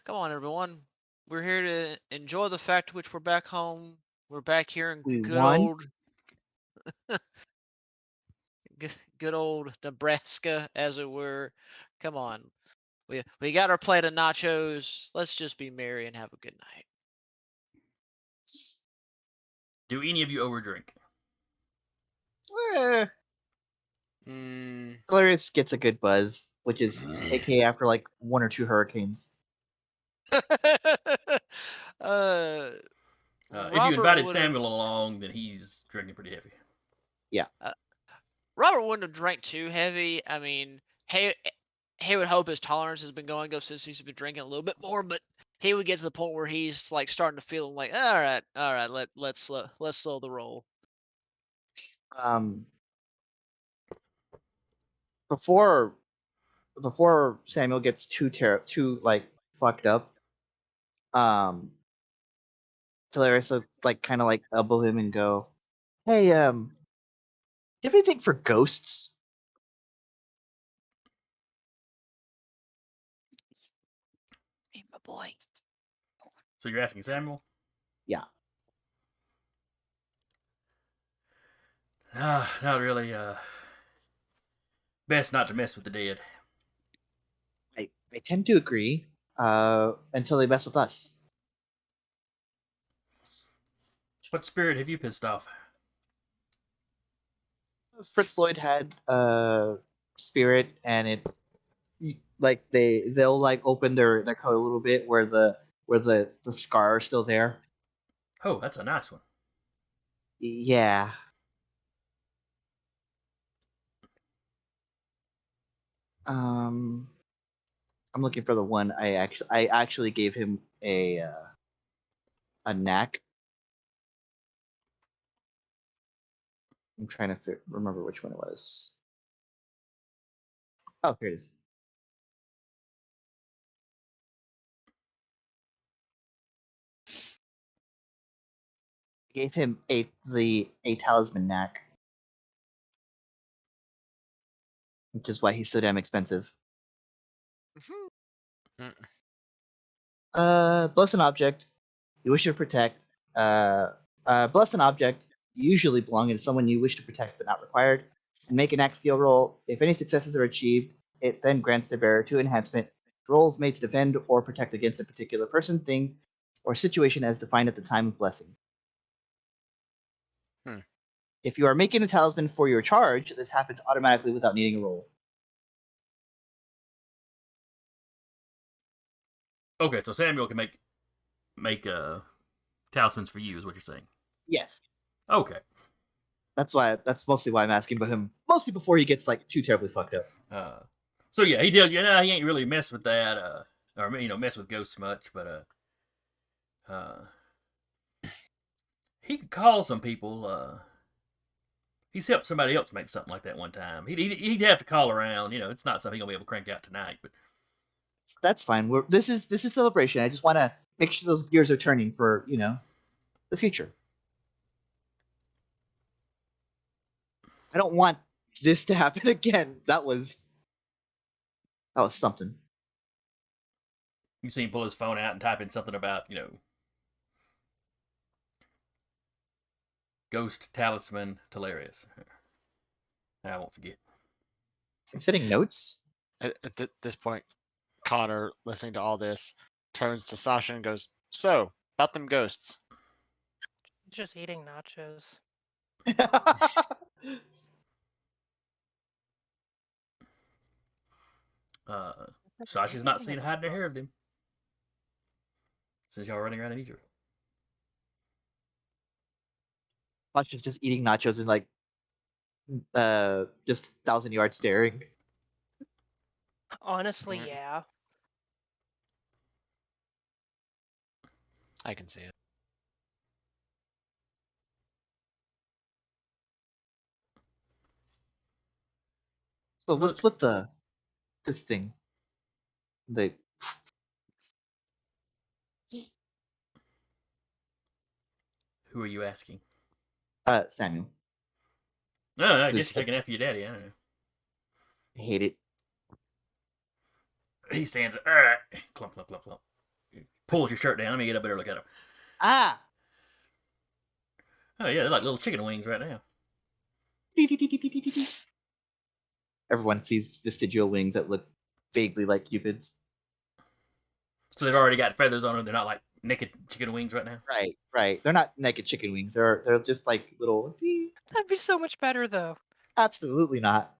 come on, everyone. We're here to enjoy the fact which we're back home. We're back here in We good won. old, good old Nebraska, as it were. Come on, we got our plate of nachos. Let's just be merry and have a good night. Do any of you overdrink? Mm, Hilarious gets a good buzz, which is aka after like 1 or 2 hurricanes. uh, If you Robert invited would have. Samuel along, then he's drinking pretty heavy. Robert wouldn't have drank too heavy. I mean, he would hope his tolerance has been going up since he's been drinking a little bit more, but he would get to the point where he's like starting to feel like, all right, let's slow the roll. Um, before Samuel gets too like fucked up, Hilarious will like kind of like elbow him and go, "Hey, do you have anything for ghosts?" Hey, my boy. So you're asking Samuel? Yeah. Not really. Best not to mess with the dead. I tend to agree. Until they mess with us. What spirit have you pissed off? Fritz Lloyd had spirit, and it like they'll like open their coat a little bit where the scar is still there. Oh, that's a nice one. Yeah. I'm looking for the one I actually gave him a knack. I'm trying to remember which one it was. Oh, here it is. I gave him a talisman knack, which is why he's so damn expensive. Bless an object you wish to protect. Bless an object usually belonging to someone you wish to protect but not required, and make an axe deal roll. If any successes are achieved, it then grants the bearer 2 enhancement. Rolls made to defend or protect against a particular person, thing, or situation as defined at the time of blessing. Hmm. If you are making a talisman for your charge, this happens automatically without needing a roll. Okay, so Samuel can make talismans for you, is what you're saying. Yes. Okay. That's mostly why I'm asking about him. Mostly before he gets like too terribly fucked up. So yeah, he does. He ain't really messed with that, or mess with ghosts much, but he could call some people. He's helped somebody else make something like that one time. He'd have to call around. It's not something he'll be able to crank out tonight, but That's fine. This is celebration. I just want to make sure those gears are turning for the future. I don't want this to happen again. That was something. you see him pull his phone out and type in something about ghost talisman hilarious. I won't forget. I'm setting notes. At this point, Connor, listening to all this, turns to Sasha and goes, "So, About them ghosts. Just eating nachos. Sasha's not seen hiding her hair of them since y'all running around in Egypt. Sasha's just eating nachos and like just 1,000 yard staring. Honestly, Mm. yeah. I can see it. So what's Look. with this thing? The Who are you asking? Samuel. No, I Who's guess you're taking after your daddy. I don't know. I hate it. He stands up. All right. Clump, clump, clump, clump. Pulls your shirt down. Let me get a better look at him. Ah. Oh, yeah, they're like little chicken wings right now. Everyone sees vestigial wings that look vaguely like cupids. So they've already got feathers on them. They're not like naked chicken wings right now. Right. They're not naked chicken wings. They're just like little. That'd be so much better, though. Absolutely not.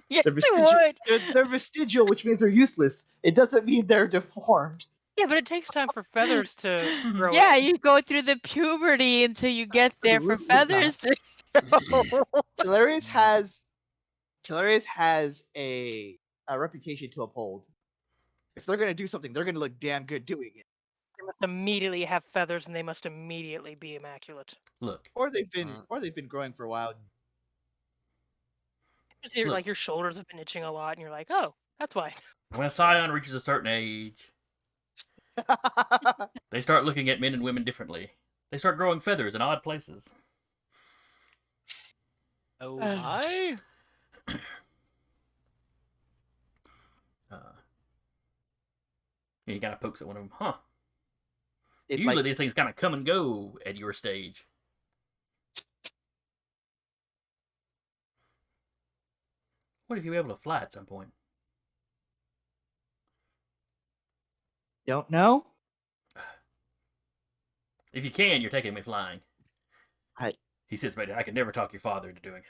Yes, They're they vestigial. would. They're vestigial, which means they're useless. It doesn't mean they're deformed. Yeah, but it takes time for feathers to grow. Yeah, in. you go through the puberty until you get there for Absolutely feathers to grow. Telarius has a reputation to uphold. If they're gonna do something, they're gonna look damn good doing it. They must immediately have feathers, and they must immediately be immaculate. Look. Or they've been growing for a while. Just your, Look. like your shoulders have been itching a lot, and you're like, oh, that's why. When a scion reaches a certain age, they start looking at men and women differently. They start growing feathers in odd places. Oh my! He kind of pokes at one of them. Huh. It, Usually like, these things kind of come and go at your stage. What if you were able to fly at some point? don't know. If you can, you're taking me flying. I- He sits back down. I could never talk your father into doing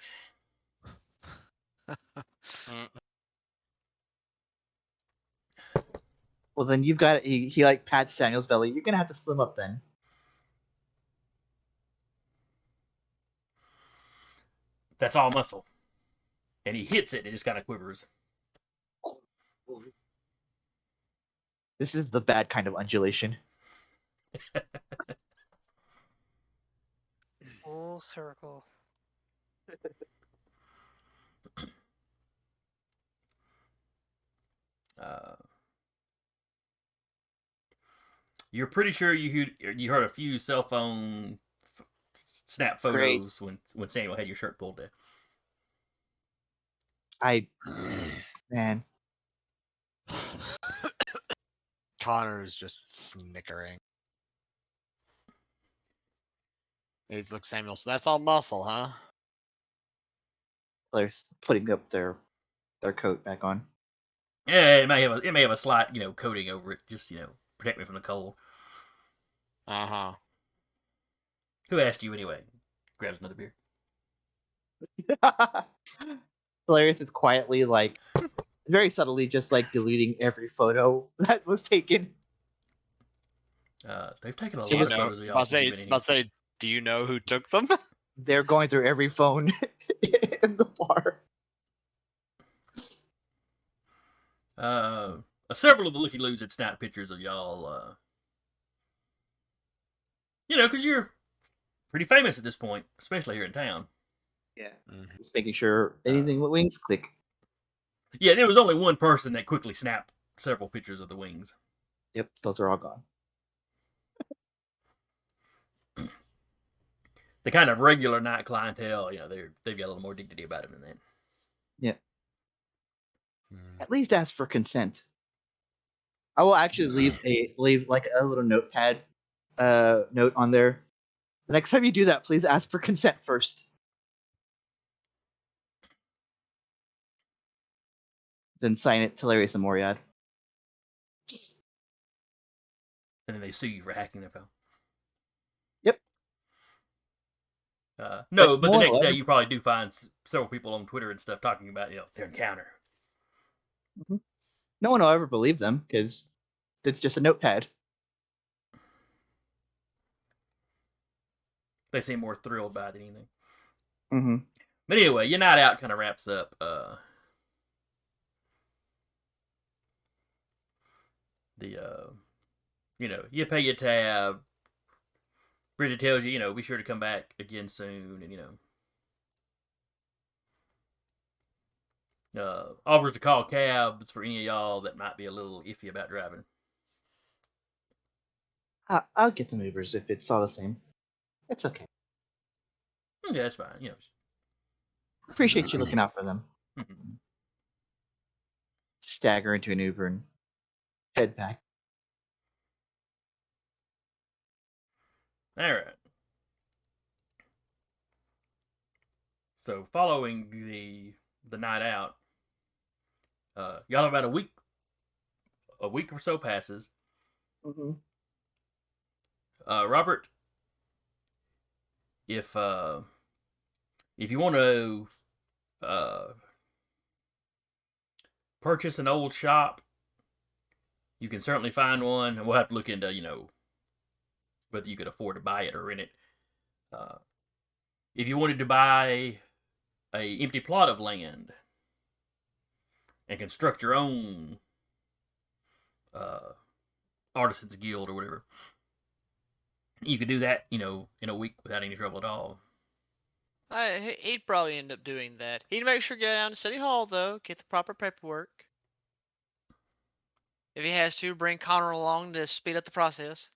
it. Well, then you've got he like pats Samuel's belly. You're gonna have to slim up then. That's all muscle. And he hits it, and it just kind of quivers. This is the bad kind of undulation. Full circle. You're pretty sure you heard a few cell phone snap photos when Samuel had your shirt pulled down. Man. Connor is just snickering. He's look Samuel. So that's all muscle, huh? They're putting up their coat back on. Yeah, it may have a slight coating over it, just protect me from the cold. Uh huh. Who asked you anyway? Grabs another beer. Hilarious is quietly like very subtly just like deleting every photo that was taken. They've taken a Do lot you of know? photos of y'all. I'll say. Do you know who took them? They're going through every phone in the bar. Several of the Looky Loos had snapped pictures of y'all. Because you're pretty famous at this point, especially here in town. Yeah. Just making sure anything with wings click. Yeah, there was only one person that quickly snapped several pictures of the wings. Yep, those are all gone. The kind of regular night clientele, they've got a little more dignity about it than that. Yeah. At least ask for consent. I will actually leave like a little notepad note on there. The next time you do that, please ask for consent first. Then sign it to Hilarious and Moriad. And then they sue you for hacking their phone. No, but the no one next will day ever- you probably do find several people on Twitter and stuff talking about their encounter. no one will ever believe them because it's just a notepad. They seem more thrilled by it than anything. Mm-hmm. But anyway, your night out kind of wraps up. You pay your tab. Bridget tells you, be sure to come back again soon, and offers to call cabs for any of y'all that might be a little iffy about driving. I'll get the Ubers if it's all the same. It's okay. Yeah, that's fine. Appreciate you looking out for them. Mhm. Stagger into an Uber and head back. All right. So following the night out, y'all have about a week or so passes. Mm-hmm. Robert, if you want to purchase an old shop, you can certainly find one, and we'll have to look into whether you could afford to buy it or rent it. If you wanted to buy a empty plot of land and construct your own artisans guild or whatever, you could do that, in a week without any trouble at all. He'd probably end up doing that. He'd make sure to go down to City Hall, though, get the proper paperwork. If he has to, bring Connor along to speed up the process.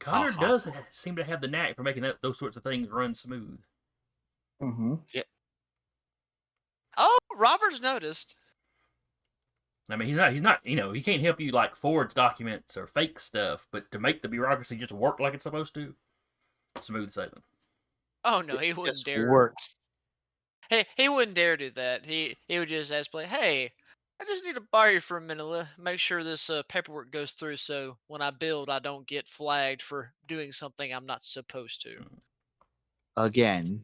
Connor Uh-huh. does seem to have the knack for making those sorts of things run smooth. Mm-hmm. Oh, Robert's noticed. I mean, he's not, he can't help you like forge documents or fake stuff, but to make the bureaucracy just work like it's supposed to, smooth sailing. Oh no, he wouldn't Just dare. works. Hey, he wouldn't dare do that. He would just ask, play, hey, I just need to borrow you for a minute. Make sure this paperwork goes through, so when I build, I don't get flagged for doing something I'm not supposed to. Again.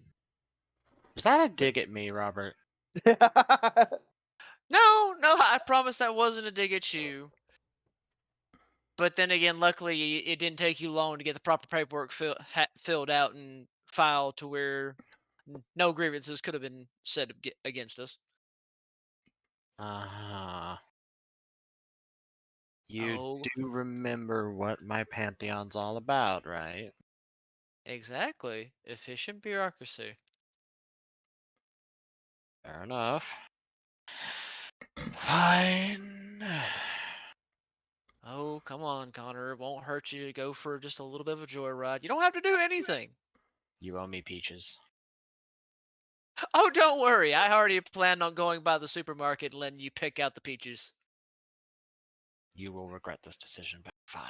Was that a dig at me, Robert? No, I promise that wasn't a dig at you. But then again, luckily, it didn't take you long to get the proper paperwork filled out and filed to where no grievances could have been said against us. You Oh. do remember what my pantheon's all about, right? Exactly. Efficient bureaucracy. Fair enough. Fine. Oh, come on, Connor. It won't hurt you to go for just a little bit of a joyride. You don't have to do anything. You owe me peaches. Oh, don't worry. I already planned on going by the supermarket and letting you pick out the peaches. You will regret this decision, but fine.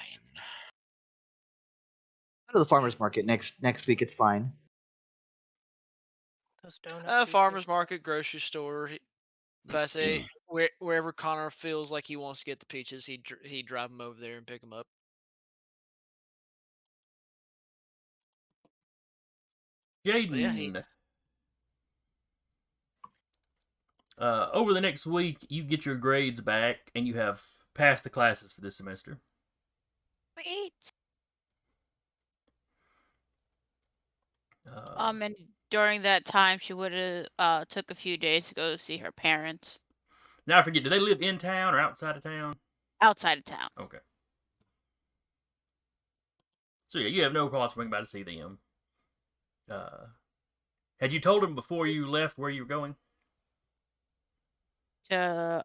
Go to the farmer's market next week. It's fine. Those donut Farmer's peaches. market, grocery store. But I say wherever Connor feels like he wants to get the peaches, he'd drive them over there and pick them up. Jaden, Yeah, over the next week, you get your grades back, and you have passed the classes for this semester. Wait. Uh, And during that time, she would have took a few days to go see her parents Now I forget, do they live in town or outside of town? outside of town. Okay. So yeah, you have no problem swinging by to see them. Had you told them before you left where you were going? No,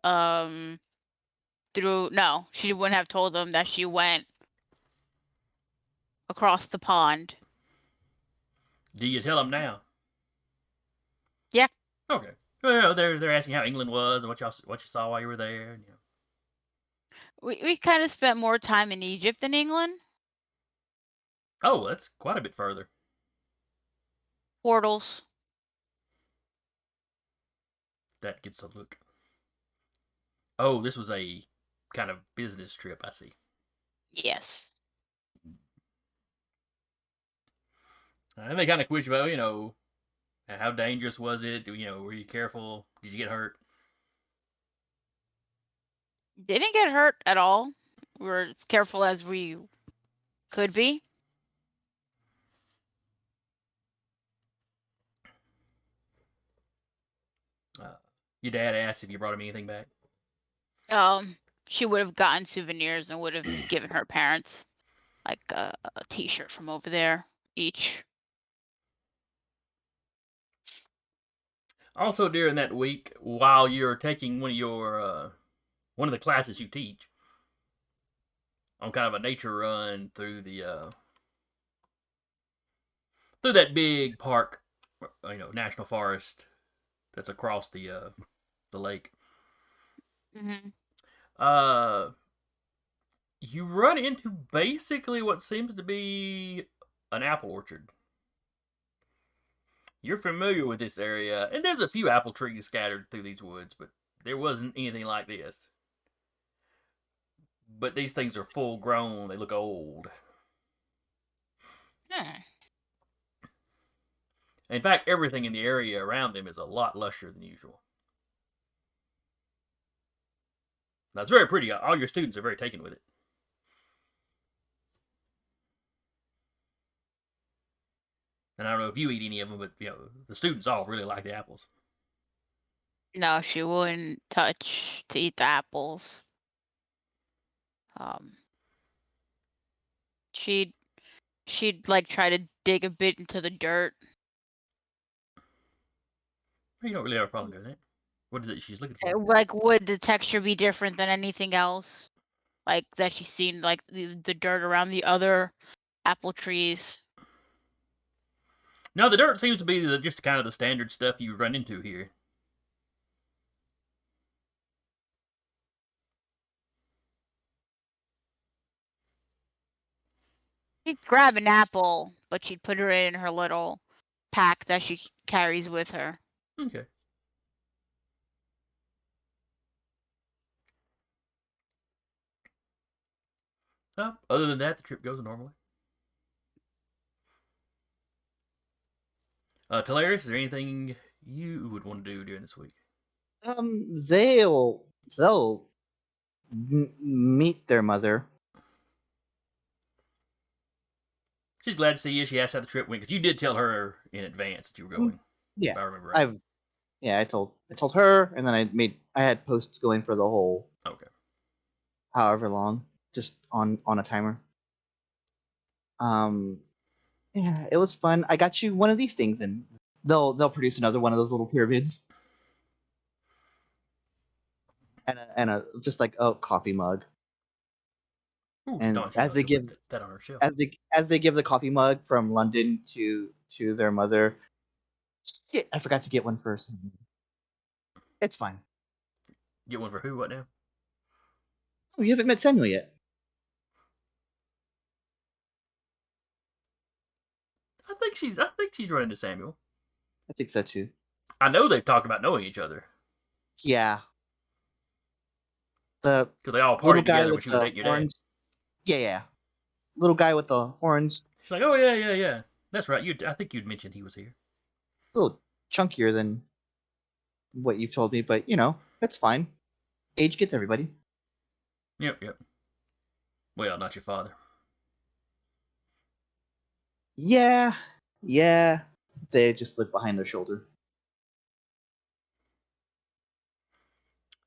she wouldn't have told them that she went across the pond. Do you tell them now? Yeah. Okay. Well, they're asking how England was and what you saw while you were there. And, We kind of spent more time in Egypt than England. Oh, that's quite a bit further. Portals. That gets a look. Oh, this was a kind of business trip, I see. Yes. And they kind of quiz you about, how dangerous was it? Were you careful? Did you get hurt? Didn't get hurt at all. We were as careful as we could be. Your dad asked if you brought him anything back. She would have gotten souvenirs and would have given her parents like a T-shirt from over there each. Also, during that week, while you're taking one of the classes you teach, on kind of a nature run through through that big park, national forest that's across the lake. Mm-hmm. You run into basically what seems to be an apple orchard. You're familiar with this area, and there's a few apple trees scattered through these woods, but there wasn't anything like this. But these things are full grown, they look old. In fact, everything in the area around them is a lot lusher than usual. Now, it's very pretty. All your students are very taken with it. And I don't know if you eat any of them, but the students all really like the apples. No, she wouldn't touch to eat the apples. She'd like try to dig a bit into the dirt. You don't really have a problem with that. What is it she's looking for? Like, would the texture be different than anything else? Like that she's seen, like the dirt around the other apple trees. No, the dirt seems to be just kind of the standard stuff you run into here. She'd grab an apple, but she'd put her in her little pack that she carries with her. Okay. Other than that, the trip goes normally. Talaris, is there anything you would want to do during this week? They'll meet their mother. She's glad to see you. She asked how the trip went because you did tell her in advance that you were going. Yeah, if I remember right. I told her, and then I had posts going for the whole however long, just on a timer. Yeah, it was fun. I got you one of these things, and they'll produce another one of those little pyramids, and a just like a coffee mug. Ooh, And as they give that on her shelf. as they give the coffee mug from London to their mother, shit, I forgot to get one first. It's fine. Get one for who? What now? Oh, you haven't met Samuel yet. I think she's running to Samuel. I think so too. I know they've talked about knowing each other. Yeah. The because they all little partied guy together when with she was the dating your dad. horns. Yeah. Little guy with the horns. She's like, oh yeah. That's right. I think you'd mentioned he was here. A little chunkier than what you've told me, but that's fine. Age gets everybody. Yep. Well, not your father. Yeah. They just look behind their shoulder.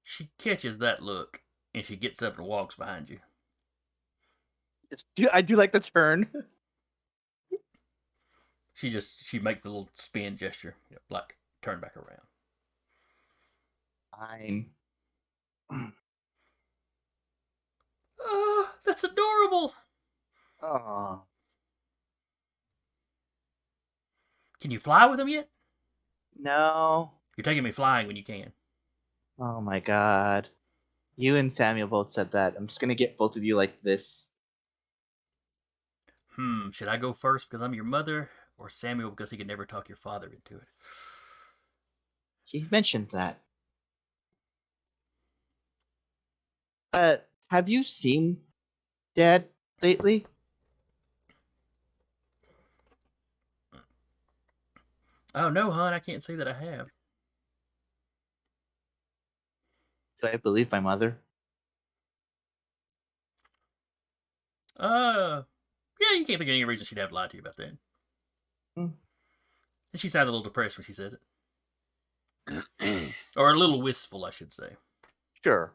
She catches that look, and she gets up and walks behind you. I do like the turn. She makes the little spin gesture, like turn back around. Fine. Oh, that's adorable. Oh. Can you fly with him yet? No. You're taking me flying when you can. Oh my god. You and Samuel both said that. I'm just gonna get both of you like this. Should I go first because I'm your mother, or Samuel because he could never talk your father into it? He's mentioned that. Have you seen Dad lately? Oh no, hon, I can't say that I have. Do I believe my mother? Yeah, you can't think of any reason she'd have to lie to you about that. Hmm. And she sounds a little depressed when she says it, or a little wistful, I should say. Sure.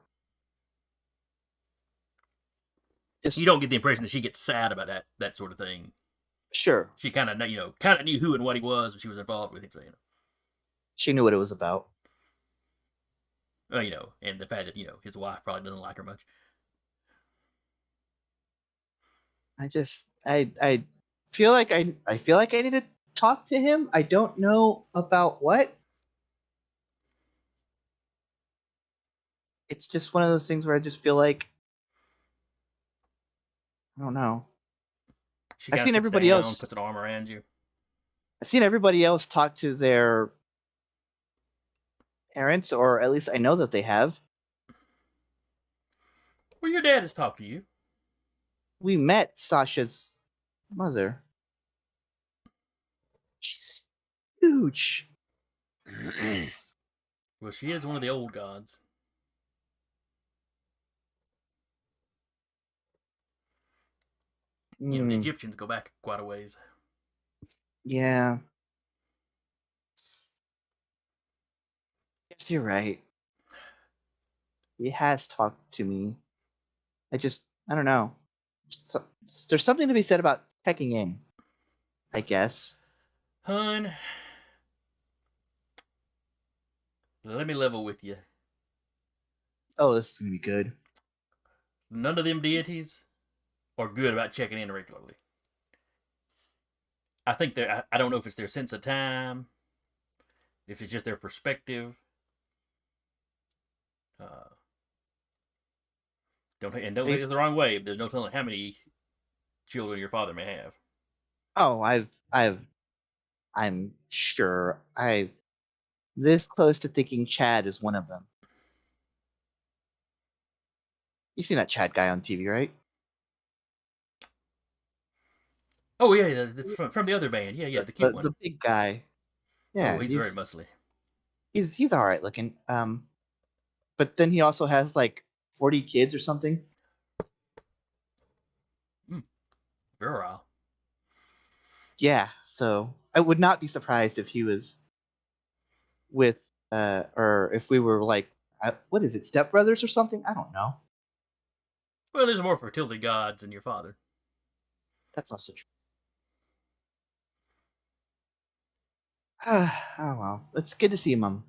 Just You don't get the impression that she gets sad about that sort of thing. sure. She kind of knew who and what he was when she was involved with him. So She knew what it was about. and the fact that his wife probably doesn't like her much. I feel like I feel like I need to talk to him. I don't know about what. It's just one of those things where I just feel like I don't know. She I've kind of seen sits everybody down, else. puts an arm around you. I've seen everybody else talk to their parents, or at least I know that they have. Well, your dad has talked to you. We met Sasha's mother. She's huge. Well, she is one of the old gods. The Mm, Egyptians go back quite a ways. yeah. Yes, you're right. He has talked to me. I don't know. So, there's something to be said about checking in, I guess. Hun, let me level with you. Oh, this is gonna be good. None of them deities are good about checking in regularly. I think I don't know if it's their sense of time, if it's just their perspective. Uh, don't take it the wrong way. There's no telling how many children your father may have. Oh, I'm sure I this close to thinking Chad is one of them. You've seen that Chad guy on TV, right? Oh yeah, from the other band. Yeah, the cute The one. big guy. Oh, Yeah, he's very muscly. he's all right looking. But then he also has like 40 kids or something. Virile. Yeah, so I would not be surprised if he was with or if we were like what is it, stepbrothers or something? I don't know. Well, there's more fertility gods than your father. That's also true. Oh well, it's good to see you, Mom.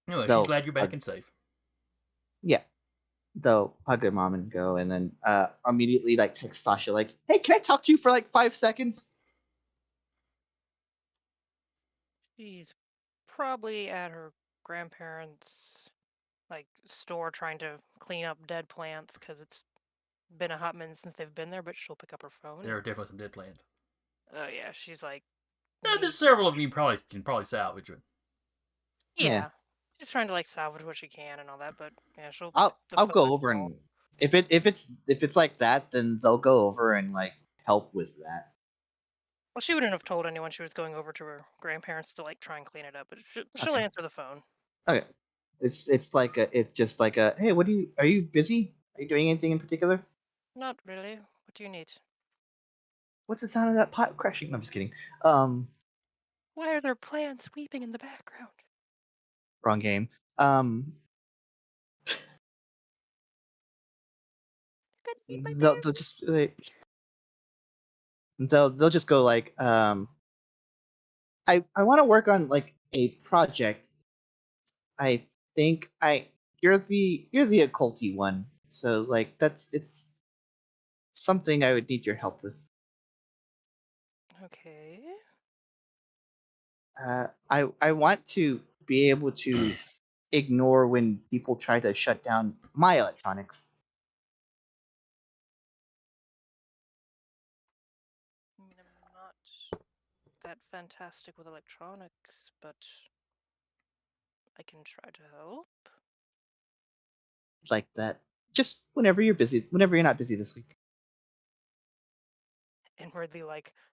Anyway, she's They'll glad you're back hug, and safe. yeah, they'll hug their mom and go, and then immediately like text Sasha like, "Hey, can I talk to you for like 5 seconds?" She's probably at her grandparents' store trying to clean up dead plants because it's been a hot minute since they've been there. But she'll pick up her phone. There are definitely some dead plants. Oh yeah, she's like, There's several of them you can probably salvage. yeah, she's trying to salvage what she can and all that. But yeah, she'll. I'll the I'll phone go and over call. and if it's like that, then they'll go over and like help with that. Well, she wouldn't have told anyone she was going over to her grandparents to try and clean it up. But she'll Okay. answer the phone. Okay. It's just like a hey, are you busy? Are you doing anything in particular? Not really. What do you need? What's the sound of that pot crashing? No, I'm just kidding. Why are there plants weeping in the background? Wrong game. Um, Gonna eat my they'll just they'll just go like I want to work on like a project. I think you're the occulty one, so like it's something I would need your help with. Okay. I want to be able to ignore when people try to shut down my electronics. I mean, I'm not that fantastic with electronics, but I can try to help. Like that. Just whenever you're busy, whenever you're not busy this week. Inwardly,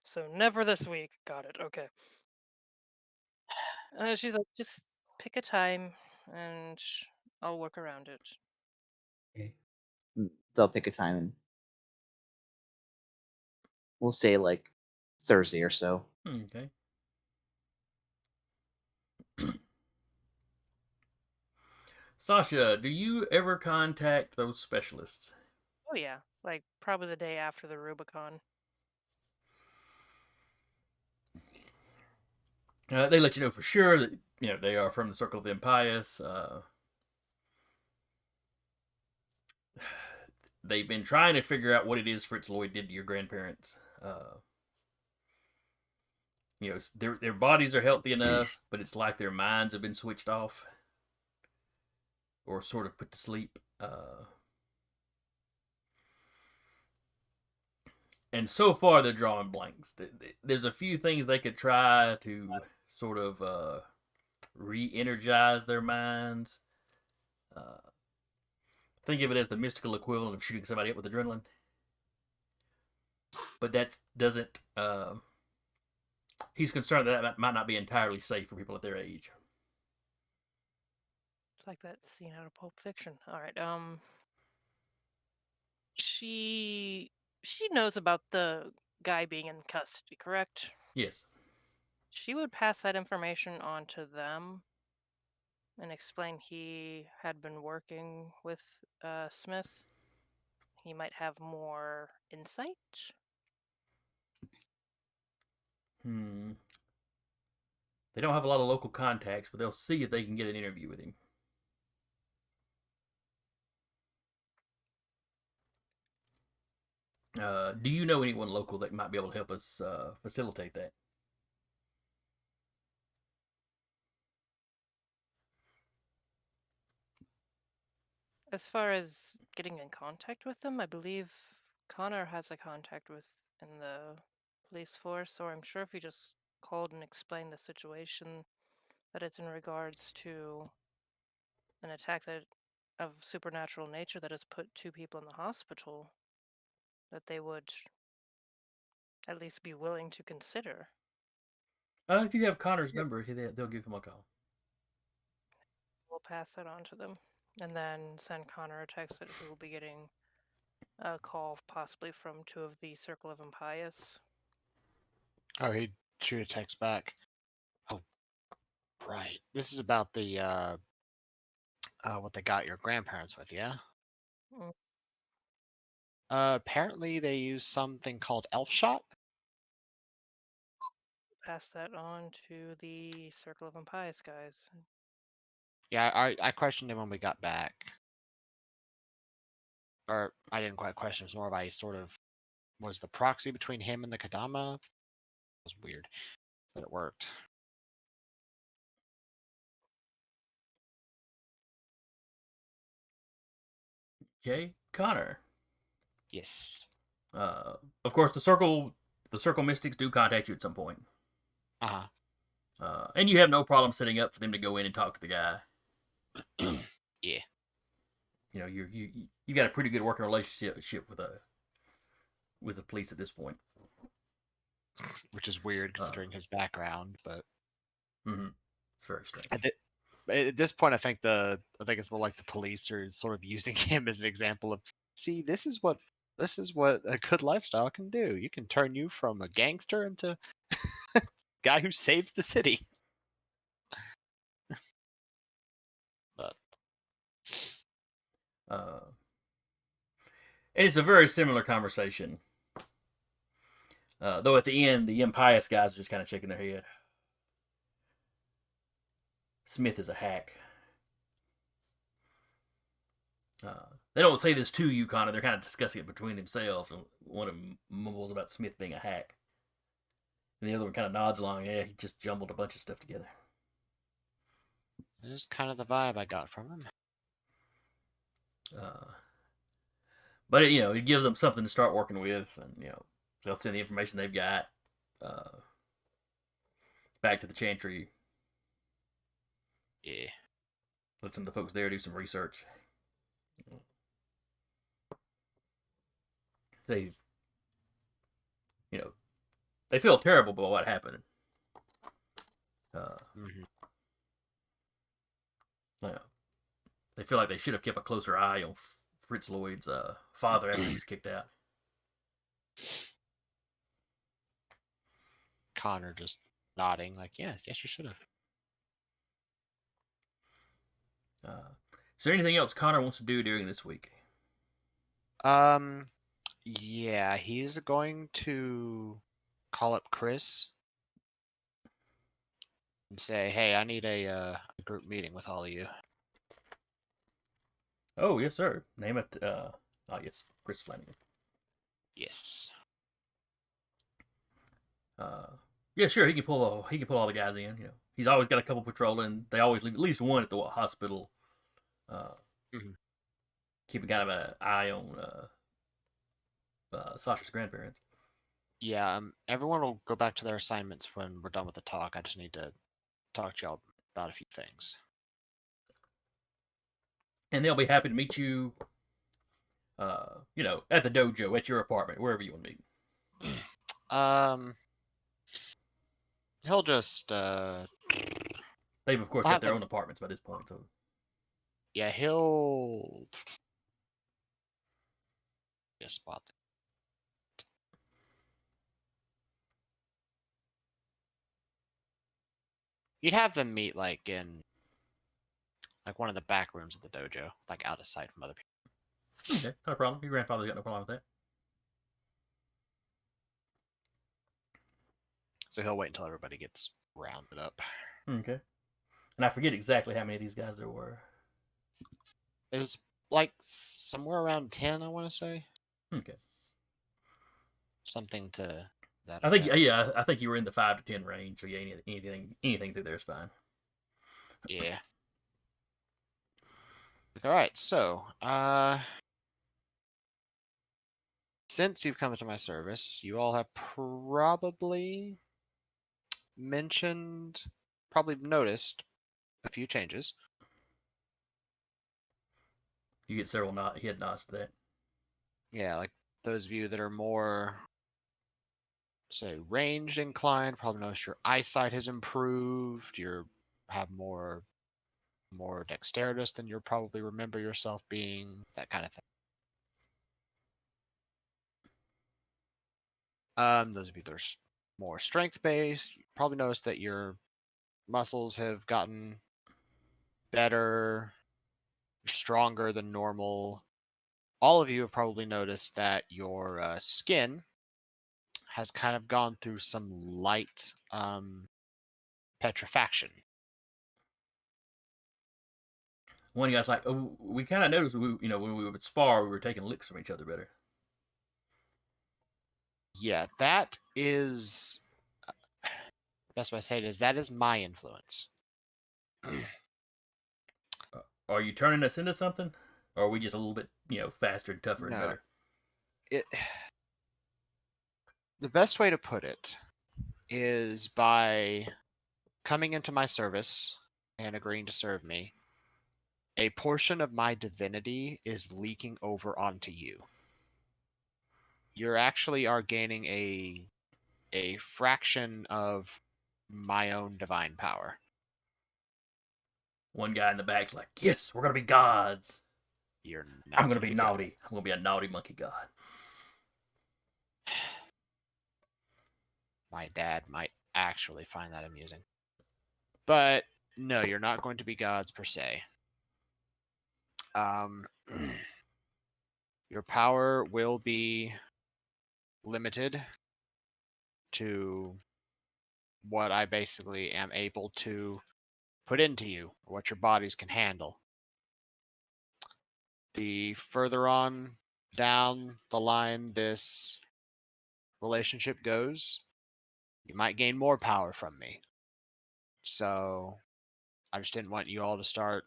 so never this week. Got it. Okay. She's like, just pick a time, and I'll work around it. Okay. They'll pick a time, and we'll say like Thursday or so. Okay. Sasha, do you ever contact those specialists? Oh yeah, like probably the day after the Rubicon. They let you know for sure that they are from the Circle of the Impious. They've been trying to figure out what it is Fritz Lloyd did to your grandparents. Their bodies are healthy enough, but it's like their minds have been switched off or sort of put to sleep. And so far, they're drawing blanks. There's a few things they could try to sort of re-energize their minds. Think of it as the mystical equivalent of shooting somebody up with adrenaline. But that doesn't. He's concerned that might not be entirely safe for people at their age. It's like that scene out of Pulp Fiction. All right. She knows about the guy being in custody, correct? Yes. She would pass that information on to them and explain he had been working with Smith. He might have more insight. They don't have a lot of local contacts, but they'll see if they can get an interview with him. Do you know anyone local that might be able to help us facilitate that? As far as getting in contact with them, I believe Connor has a contact with in the police force, or I'm sure if he just called and explained the situation, that it's in regards to an attack that of supernatural nature that has put 2 people in the hospital, that they would at least be willing to consider. If you have Connor's number, they'll give him a call. We'll pass that on to them, and then send Connor a text that he will be getting a call possibly from 2 of the Circle of Impious. Oh, he'd shoot a text back. Oh, right. This is about the what they got your grandparents with, yeah? Mm. Apparently they use something called Elf Shot. Pass that on to the Circle of Impious guys. Yeah, I questioned him when we got back. Or I didn't quite question, it was more about he sort of was the proxy between him and the Kadama. It was weird, but it worked. Okay, Connor. Yes. Of course, the circle mystics do contact you at some point. Uh-huh. And you have no problem setting up for them to go in and talk to the guy. Yeah. You got a pretty good working relationship with the police at this point. Which is weird considering his background, but it's very strange. At this point, I think it's more like the police are sort of using him as an example of, see, this is what a good lifestyle can do. You can turn you from a gangster into a guy who saves the city. But and it's a very similar conversation. Though at the end, the Impious guys are just kind of shaking their head. Smith is a hack. They don't say this to you, Connor. They're kind of discussing it between themselves. And one of them mumbles about Smith being a hack. And the other one kind of nods along. Yeah, he just jumbled a bunch of stuff together. this is kind of the vibe I got from him. But it gives them something to start working with, and they'll send the information they've got back to the Chantry. Yeah. Let some of the folks there do some research. They feel terrible about what happened. Well, they feel like they should have kept a closer eye on Fritz Lloyd's father after he was kicked out. Connor just nodding, like, yes, you should have. Is there anything else Connor wants to do during this week? Yeah, he's going to call up Chris and say, "Hey, I need a group meeting with all of you." Oh, yes, sir. Name it. Yes, Chris Flanagan. Yes. Yeah, sure. He can pull all the guys in. You know, he's always got a couple patrolling. They always leave at least one at the hospital. Mhm. Keeping kind of an eye on Sasha's grandparents. Yeah, everyone will go back to their assignments when we're done with the talk. I just need to talk to y'all about a few things. And they'll be happy to meet you, you know, at the dojo, at your apartment, wherever you want to meet. He'll just They've, of course, I'll got have their them- own apartments by this point, so. yeah, he'll just spot that. You'd have them meet like in like one of the back rooms of the dojo, like out of sight from other people. Okay, not a problem. Your grandfather's got no problem with that. So he'll wait until everybody gets rounded up. Okay. And I forget exactly how many of these guys there were. It was like somewhere around 10, I want to say. Okay. Something to that I think, effect. yeah, I think you were in the 5 to 10 range, so yeah, anything through there is fine. Yeah. All right, so since you've come into my service, you all have probably noticed a few changes. You get several head nods to that. Yeah, like those of you that are more, say, ranged inclined, probably notice your eyesight has improved. You have more dexterous than you probably remember yourself being. That kind of thing. Those of you that are more strength based, you probably notice that your muscles have gotten better, stronger than normal. All of you have probably noticed that your skin has kind of gone through some light petrifaction. One guy's like, "Oh, we kind of noticed, when we would spar, we were taking licks from each other better." Yeah, that is best way to say it is that is my influence. Are you turning us into something, or are we just a little bit, faster and tougher and No. better? The best way to put it is by coming into my service and agreeing to serve me. A portion of my divinity is leaking over onto you. You actually are gaining a fraction of my own divine power. One guy in the back's like, "Yes, we're gonna be gods. You're not I'm gonna be naughty. gods. I'm gonna be a naughty monkey god." My dad might actually find that amusing. But no, you're not going to be gods per se. Your power will be limited to what I basically am able to put into you, or what your bodies can handle. The further on down the line this relationship goes, you might gain more power from me. So I just didn't want you all to start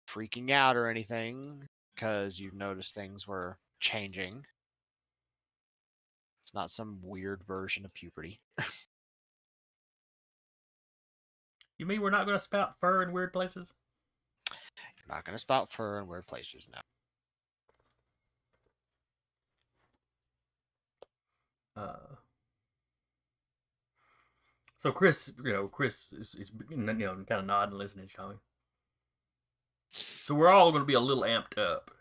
freaking out or anything because you noticed things were changing. It's not some weird version of puberty. You mean we're not gonna spout fur in weird places? You're not going to spout fur in weird places now. So Chris is kind of nodding, listening, showing. So we're all going to be a little amped up,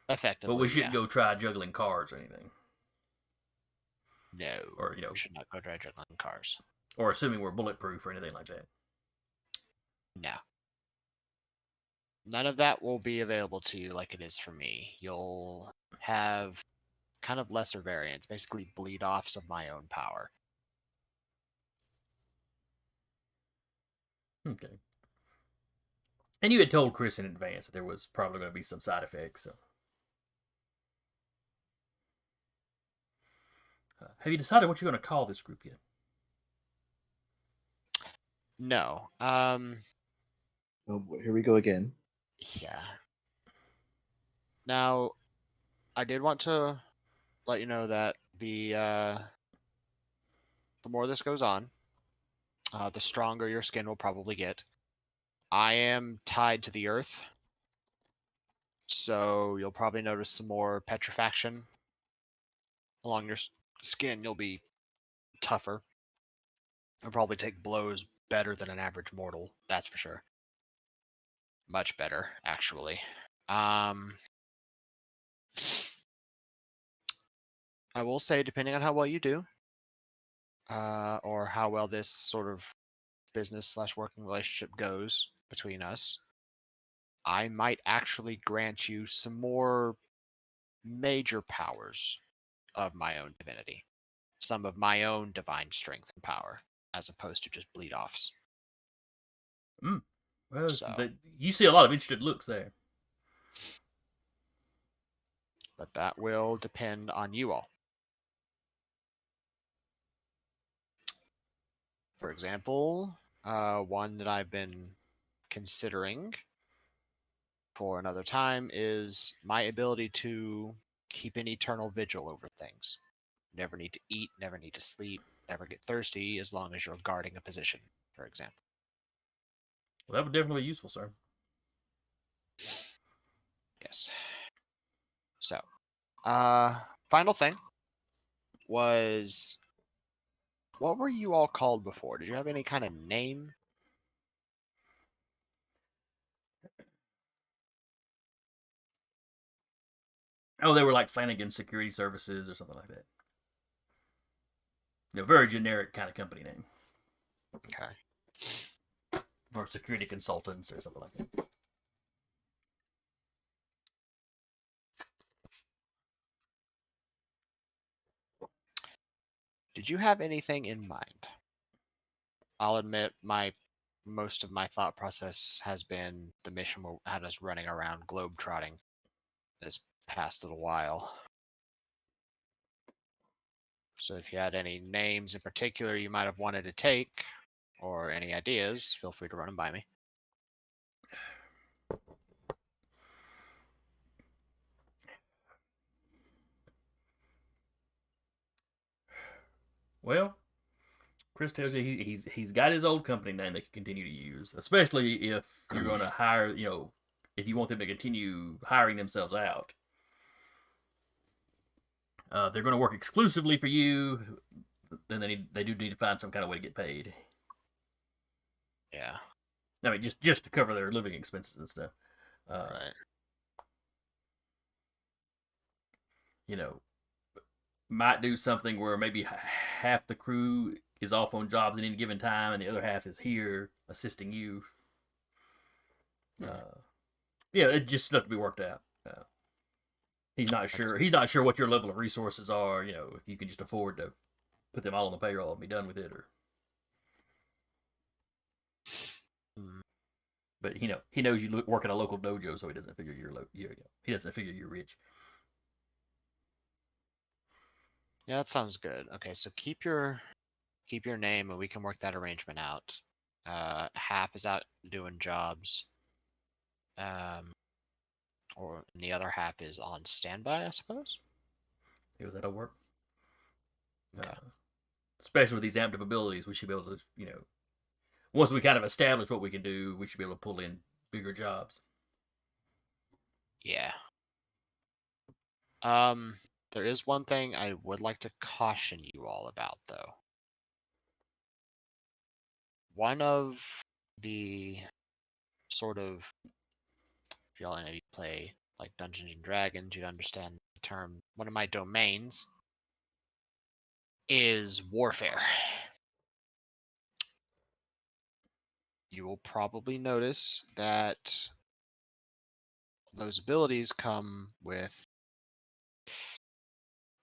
Effectively, but we shouldn't yeah. go try juggling cars or anything, No, or should not go dry juggling cars. or assuming we're bulletproof or anything like that. No. None of that will be available to you like it is for me. You'll have kind of lesser variants, basically bleed offs of my own power. Okay. And you had told Chris in advance that there was probably going to be some side effects. So, have you decided what you're going to call this group yet? No. Oh boy, here we go again. Yeah. Now, I did want to let you know that the more this goes on, the stronger your skin will probably get. I am tied to the earth, so you'll probably notice some more petrifaction along your skin. You'll be tougher. You'll probably take blows better than an average mortal, that's for sure. Much better, actually. I will say, depending on how well you do, or how well this sort of business/working relationship goes between us, I might actually grant you some more major powers of my own divinity, some of my own divine strength and power, as opposed to just bleed offs. Well, So. you see a lot of interested looks there. But that will depend on you all. For example, one that I've been considering for another time is my ability to keep an eternal vigil over things. Never need to eat, never need to sleep, never get thirsty, as long as you're guarding a position, for example. Well, that would definitely be useful, sir. Yes. So, final thing was, what were you all called before? Did you have any kind of name? Oh, they were like Flanagan Security Services or something like that. Very generic kind of company name. Okay. Or security consultants or something like that. Did you have anything in mind? I'll admit most of my thought process has been the mission had us running around globetrotting this past little while. So if you had any names in particular you might have wanted to take, or any ideas, feel free to run them by me. Well, Chris tells you he's got his old company name they can continue to use, especially if you're going to hire, if you want them to continue hiring themselves out. They're going to work exclusively for you. Then they do need to find some kind of way to get paid. Yeah. I mean, just to cover their living expenses and stuff. Right. Might do something where maybe half the crew is off on jobs at any given time, and the other half is here assisting you. It's just stuff to be worked out. He's not sure. He's not sure what your level of resources are. If you can just afford to put them all on the payroll and be done with it, or. But he knows you work at a local dojo, so he doesn't figure he doesn't figure you're rich. Yeah, that sounds good. Okay, so keep your name, and we can work that arrangement out. Half is out doing jobs, or the other half is on standby, I suppose. That'll work. Okay. Especially with these amped up abilities, we should be able to, once we kind of establish what we can do, we should be able to pull in bigger jobs. Yeah. There is one thing I would like to caution you all about, though. One of the sort of, if y'all any of you play like Dungeons and Dragons, you'd understand the term. One of my domains is warfare. You will probably notice that those abilities come with.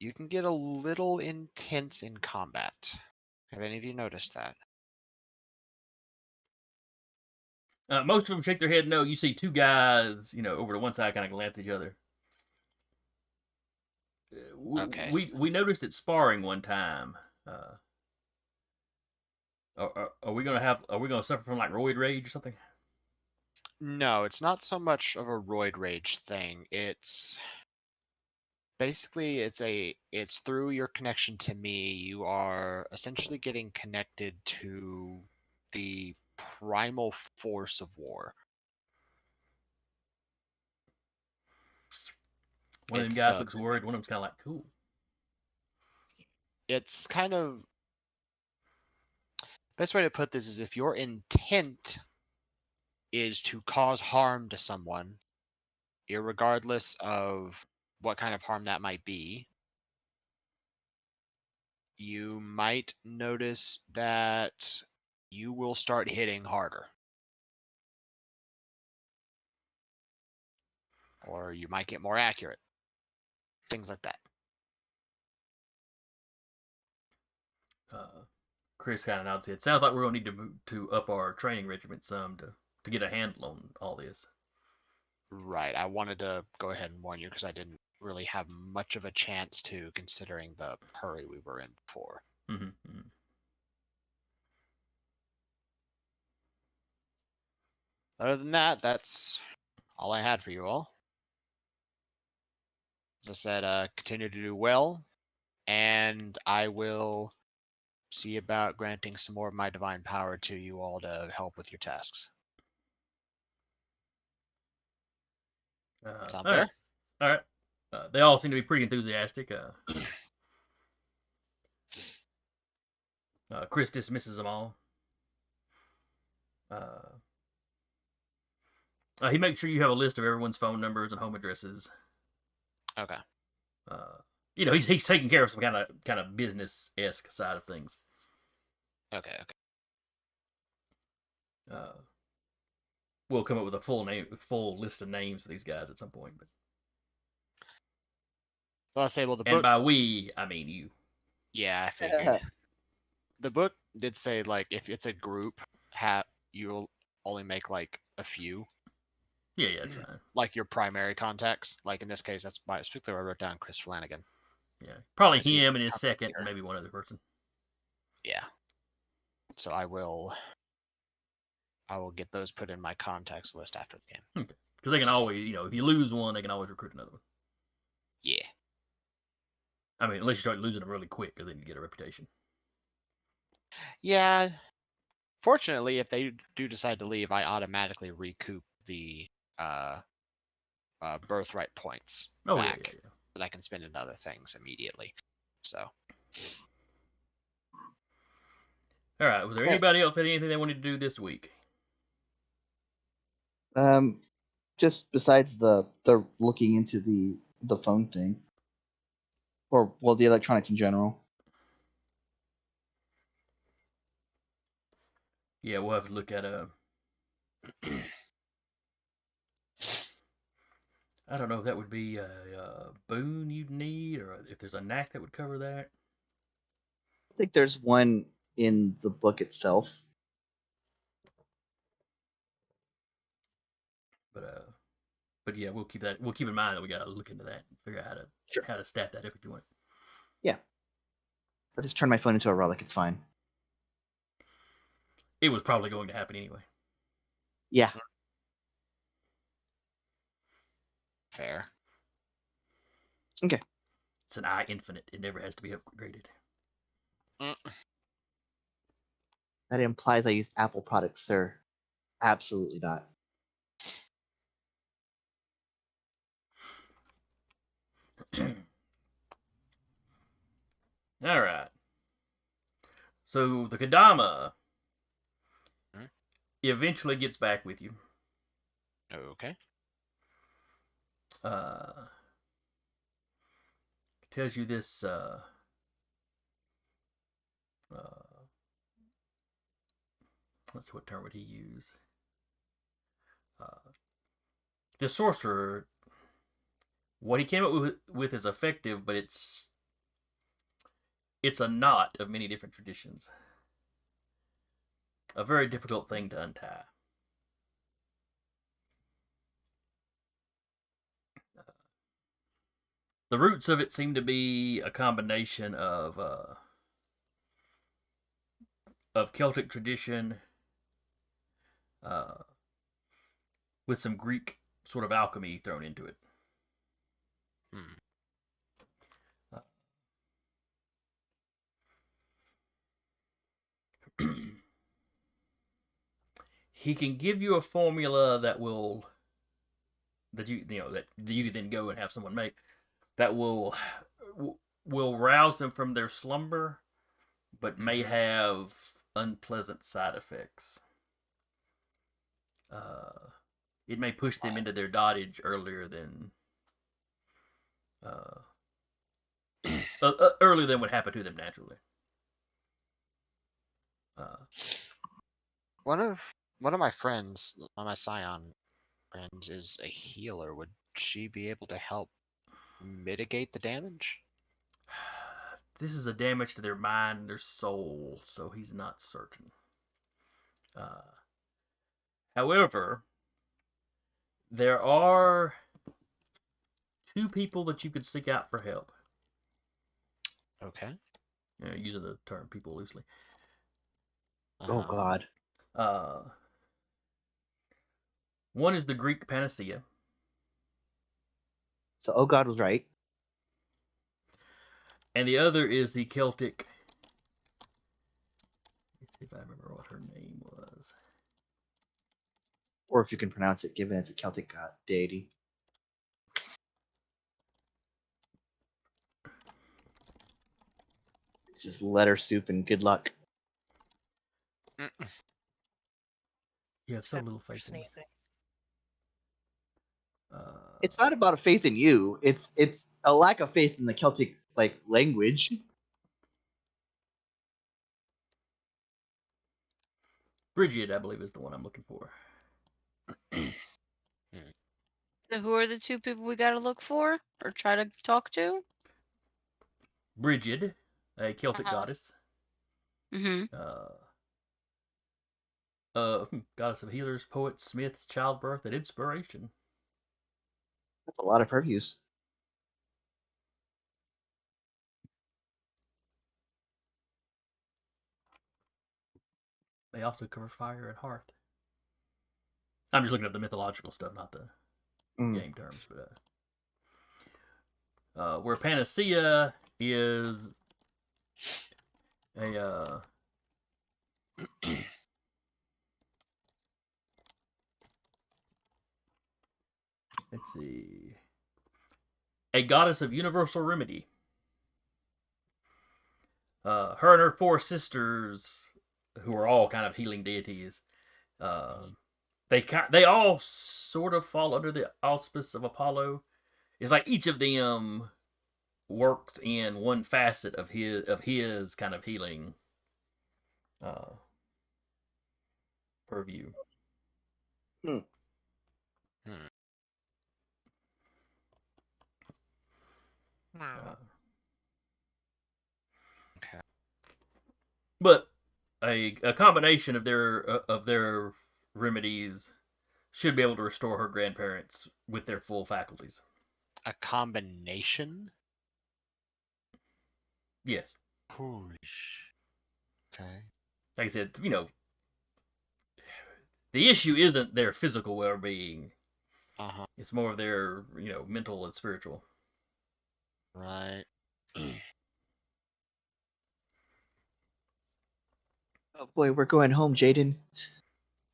You can get a little intense in combat. Have any of you noticed that? Most of them shake their head no. You see two guys, over to one side, kind of glance at each other. Okay, We noticed it sparring one time. Are we gonna suffer from like roid rage or something? No, it's not so much of a roid rage thing. It's basically it's through your connection to me. You are essentially getting connected to the primal force of war. One of them It's, guys looks worried. One of them's kind of like, cool. It's kind of best way to put this is if your intent is to cause harm to someone, irregardless of what kind of harm that might be, you might notice that you will start hitting harder. Or you might get more accurate. Things like that. Chris kind of nods his head. Sounds like we're gonna need to up our training regiment some to get a handle on all this. Right. I wanted to go ahead and warn you because I didn't really have much of a chance to, considering the hurry we were in before. Mm-hmm, mm-hmm. Other than that, that's all I had for you all. As I said, continue to do well, and I will see about granting some more of my divine power to you all to help with your tasks. Sound fair? All right. They all seem to be pretty enthusiastic. Chris dismisses them all. He makes sure you have a list of everyone's phone numbers and home addresses. Okay. He's taking care of some kind of business-esque side of things. Okay. We'll come up with a full list of names for these guys at some point. But Well, I'll say, the book. And by we, I mean you. Yeah, I figured. The book did say, like, if it's a group, you'll only make, like, a few. Yeah, that's fine. Like, your primary contacts. Like, in this case, that's specifically where I wrote down Chris Flanagan. Yeah. Probably Because he's him the and his company second, leader. and maybe one other person. Yeah. So I will get those put in my contacts list after the game. Okay. Because they can always, if you lose one, they can always recruit another one. Yeah. I mean, unless you start losing them really quick, then you get a reputation. Yeah. Fortunately, if they do decide to leave, I automatically recoup the birthright points back Yeah. that I can spend in other things immediately. So. All right. Was there anybody else that had anything they wanted to do this week? Just besides the looking into the phone thing, or the electronics in general. Yeah, we'll have to look at I don't know if that would be a boon you'd need, or if there's a knack that would cover that. I think there's one in the book itself. But yeah, we'll keep in mind that we gotta look into that and figure out how to stat that up if you want. Yeah. I'll just turn my phone into a relic, it's fine. It was probably going to happen anyway. Yeah. Fair. Okay. It's an infinite. It never has to be upgraded. That implies I use Apple products, sir. Absolutely not. All right. So the Kadama eventually gets back with you. Okay. Tells you this. Let's see, what term would he use? The sorcerer. What he came up with is effective, but it's a knot of many different traditions. A very difficult thing to untie. The roots of it seem to be a combination of Celtic tradition with some Greek sort of alchemy thrown into it. He can give you a formula that you can then go and have someone make, that will rouse them from their slumber, but may have unpleasant side effects. It may push them into their dotage earlier than would happen to them naturally. One of my friends, one of my Scion friends, is a healer. Would she be able to help mitigate the damage? This is a damage to their mind and their soul, so he's not certain. However, there are 2 people that you could seek out for help. Okay. Using the term people loosely. Oh God. One is the Greek panacea. So oh God was right. And the other is the Celtic. Let's see if I remember what her name was. Or if you can pronounce it, given it's a Celtic god deity. This is letter soup and good luck. You have so Except little for faith in me. sneezing. It's not about a faith in you. It's a lack of faith in the Celtic language. Bridget, I believe, is the one I'm looking for. So who are the 2 people we gotta look for or try to talk to? Bridget, a Celtic goddess. Mm-hmm. Goddess of healers, poets, smiths, childbirth, and inspiration. That's a lot of purviews. They also cover fire and hearth. I'm just looking at the mythological stuff, not the game terms. But where panacea is a let's see, a goddess of universal remedy. Her and her 4 sisters, who are all kind of healing deities, they all sort of fall under the auspice of Apollo. It's like each of them works in one facet of his kind of healing purview. Okay. But a combination of their remedies should be able to restore her grandparents with their full faculties. A combination? Yes. Holy Okay. Like I said, the issue isn't their physical well-being. It's more of their, mental and spiritual. Right. Oh boy, we're going home, Jaden.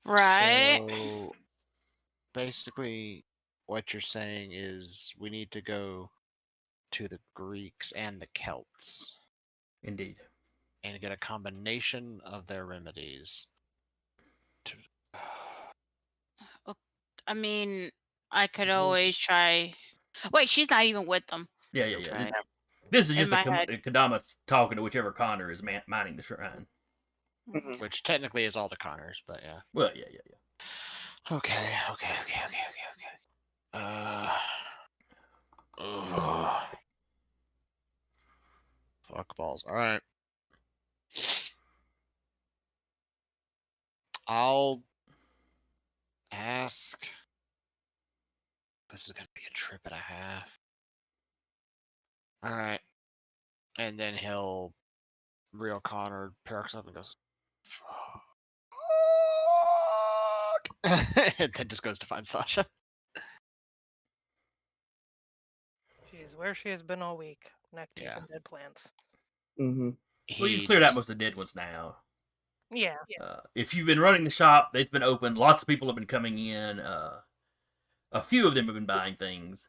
Right. So basically, what you're saying is we need to go to the Greeks and the Celts Indeed. and get a combination of their remedies. I mean, I could Yes. always try. Wait, she's not even with them. Yeah. Trying This is in just my head. Kadama talking to whichever Connor is mining the shrine. Mhm. Which technically is all the Connors, but yeah. Well, yeah. Okay. Ugh. Fuck balls. All right. I'll ask. This is gonna be a trip and a half. All right, and then he'll real Connor perks up and goes, "Fuck," and then just goes to find Sasha. She's where she has been all week, neck deep Yeah. in dead plants. Mhm. Well, He you've cleared out just- most of the dead ones now. Yeah. If you've been running the shop, it's been open. Lots of people have been coming in. A few of them have been buying things.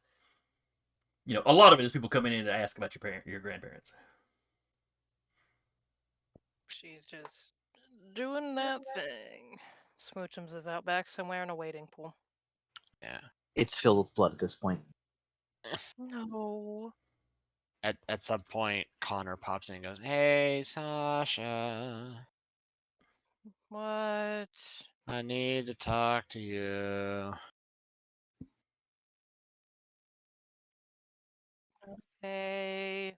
You know, a lot of it is people coming in to ask about your grandparents. She's just doing that thing. Smoochums is out back somewhere in a wading pool. Yeah. It's filled with blood at this point. No. At some point, Connor pops in and goes, "Hey, Sasha, What? I need to talk to you." Hey.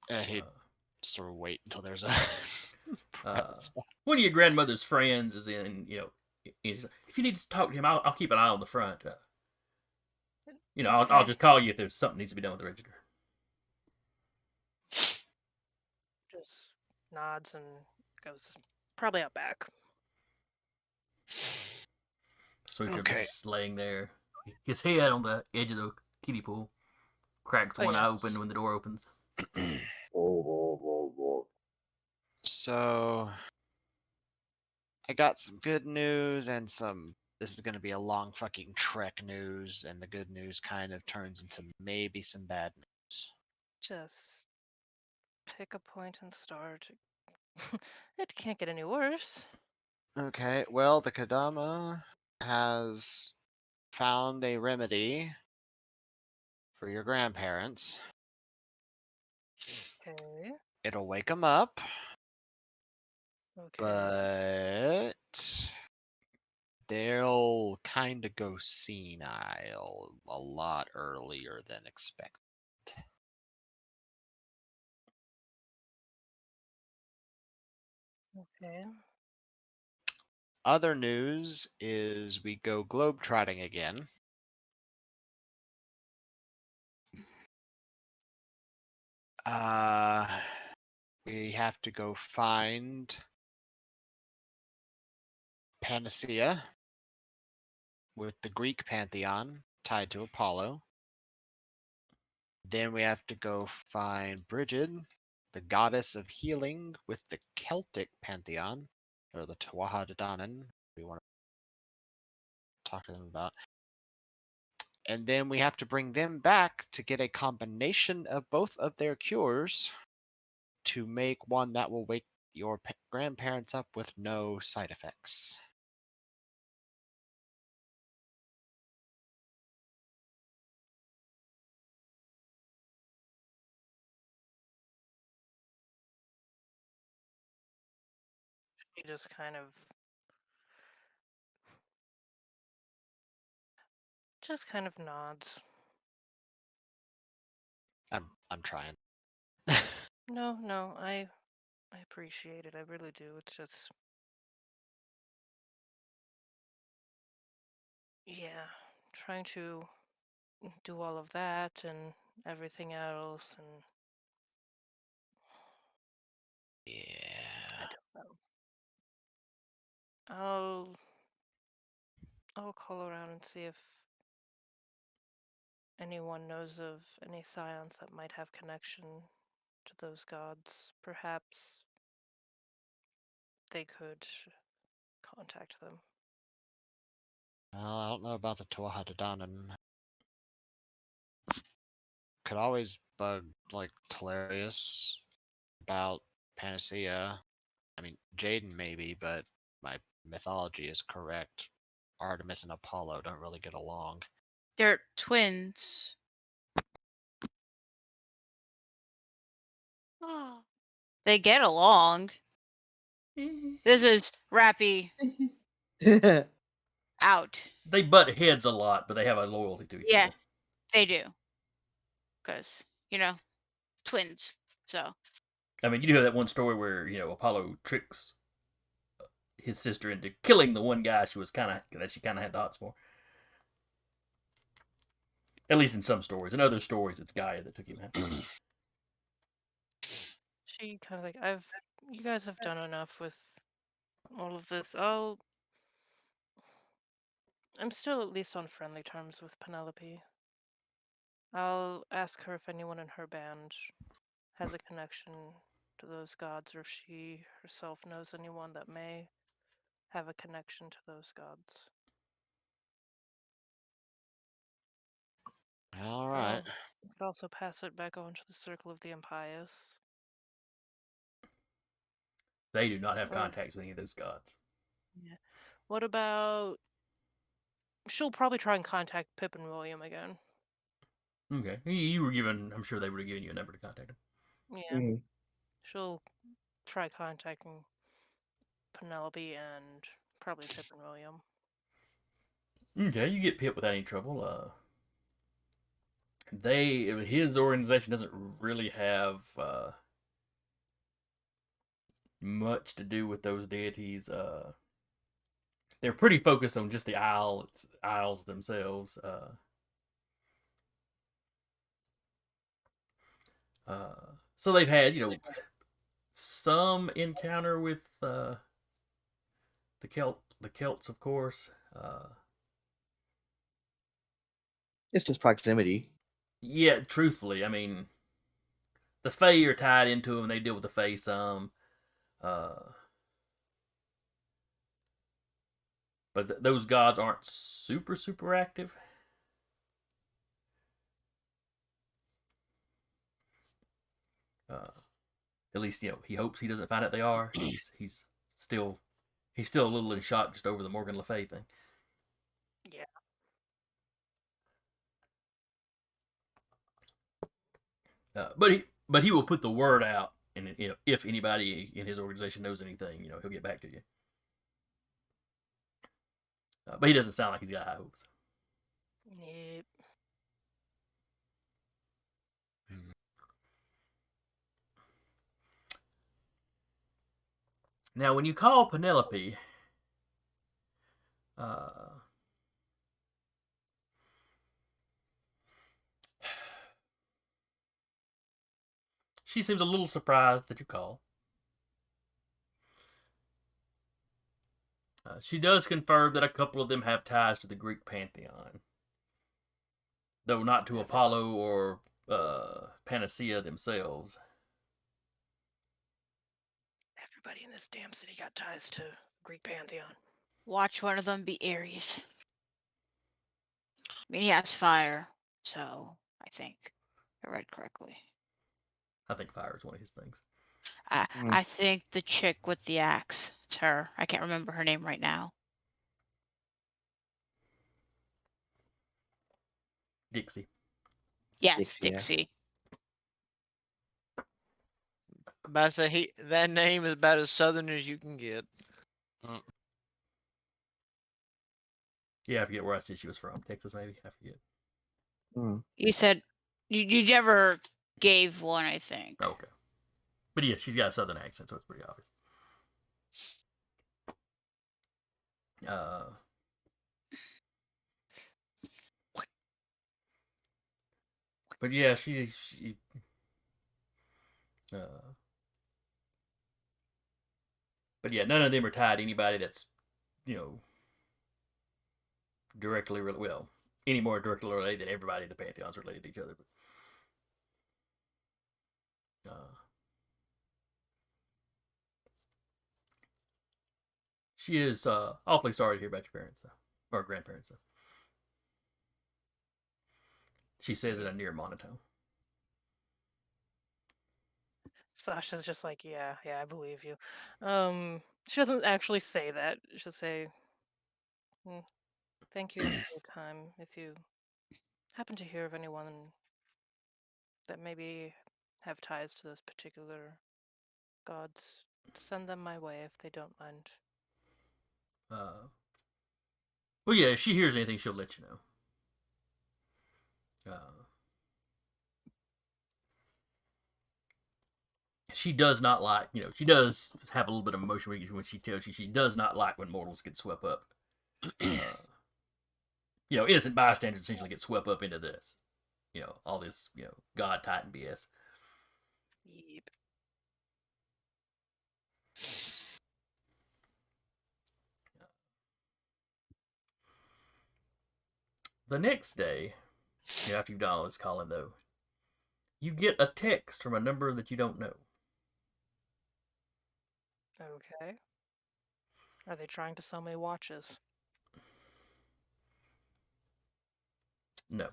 And he'd Uh, sort of wait until there's a uh, private spot. one of your grandmother's friends is in. You know, if you need to talk to him, I'll keep an eye on the front. You know, I'll Okay. just call you if there's something needs to be done with the register. Just nods and goes probably out back. Switcher Okay. just laying there, his head on the edge of the kiddie pool, cracks one eye open when the door opens. So, I got some good news and some. This is going to be a long fucking trek news, and the good news kind of turns into maybe some bad news. Just pick a point and start. It can't get any worse. Okay, well, the Kadama has found a remedy for your grandparents. Okay. It'll wake them up, Okay. but they'll kind of go senile a lot earlier than expected. Okay. Other news is we go globetrotting again. We have to go find Panacea with the Greek pantheon tied to Apollo. Then we have to go find Brigid, the goddess of healing with the Celtic pantheon, or the Tuatha De Danann, we want to talk to them about. And then we have to bring them back to get a combination of both of their cures to make one that will wake your grandparents up with no side effects. She just kind of nods. I'm trying. No, I appreciate it. I really do. It's just yeah, trying to do all of that and everything else and I Yeah. don't know. I'll call around and see if anyone knows of any scions that might have connection to those gods. Perhaps they could contact them. Well, I don't know about the Tuatha De Danann. Could always bug like Telarius about Panacea. I mean, Jaden maybe, but my mythology is correct, Artemis and Apollo don't really get along. They're twins. They get along. This is Rappy out. They butt heads a lot, but they have a loyalty to each Yeah. other. They do. Because, twins. So, I mean, you do have that one story where Apollo tricks his sister into killing the one guy she kind of had the hots for. At least in some stories. In other stories, it's Gaia that took him out. She kind of like, you guys have done enough with all of this. I'm still at least on friendly terms with Penelope. I'll ask her if anyone in her band has a connection to those gods, or if she herself knows anyone that may have a connection to those gods. All right. I could also pass it back on to the Circle of the Impious. They do not have Or- contacts with any of those gods. Yeah. What about... She'll probably try and contact Pip and William again. Okay. You were given, I'm sure they would have given you a number to contact them. Yeah. Mhm. She'll try contacting Penelope and probably Pip and William. Okay, you get Pip without any trouble. His organization doesn't really have much to do with those deities. They're pretty focused on just the isles themselves. So they've had, some encounter with the Celts, of course. It's just proximity. Yeah, truthfully, I mean, the Fae are tied into them. They deal with the Fae some. But those gods aren't super, super active. At least, he hopes he doesn't find out they are. He's still a little in shock just over the Morgan Le Fay thing. Yeah. But he will put the word out, and if anybody in his organization knows anything, he'll get back to you. But he doesn't sound like he's got high hopes. Yep. Now, when you call Penelope, she seems a little surprised that you call. She does confirm that a couple of them have ties to the Greek pantheon, though not to Apollo or Panacea themselves. Everybody in this damn city got ties to Greek pantheon. watch one of them be Ares. I mean, he has fire, so I think I read correctly. I think fire is one of his things. I think the chick with the axe, it's her. I can't remember her name right now. Dixie. Yes, Dixie, yeah. Dixie. About to say that name is about as southern as you can get. Yeah, I forget where I said she was from. Texas, maybe? I forget. You said you never gave one, I think. Okay. But yeah, she's got a southern accent, so it's pretty obvious. But yeah, she but yeah, none of them are tied to anybody that's, directly any more directly related than everybody in the Pantheon's related to each other. But, she is awfully sorry to hear about your parents, though, or grandparents, though. She says in a near monotone. Sasha's just like, yeah, I believe you. She doesn't actually say that. She'll say, "Thank you for your time. If you happen to hear of anyone that maybe have ties to those particular gods, send them my way if they don't mind." Well, yeah, if she hears anything, she'll let you know. She does not like, she does have a little bit of emotion when she tells you she does not like when mortals get swept up. Innocent bystanders essentially get swept up into this. All this, God Titan BS. Yep. The next day, after you've done all this calling, though, you get a text from a number that you don't know. Okay. Are they trying to sell me watches? No.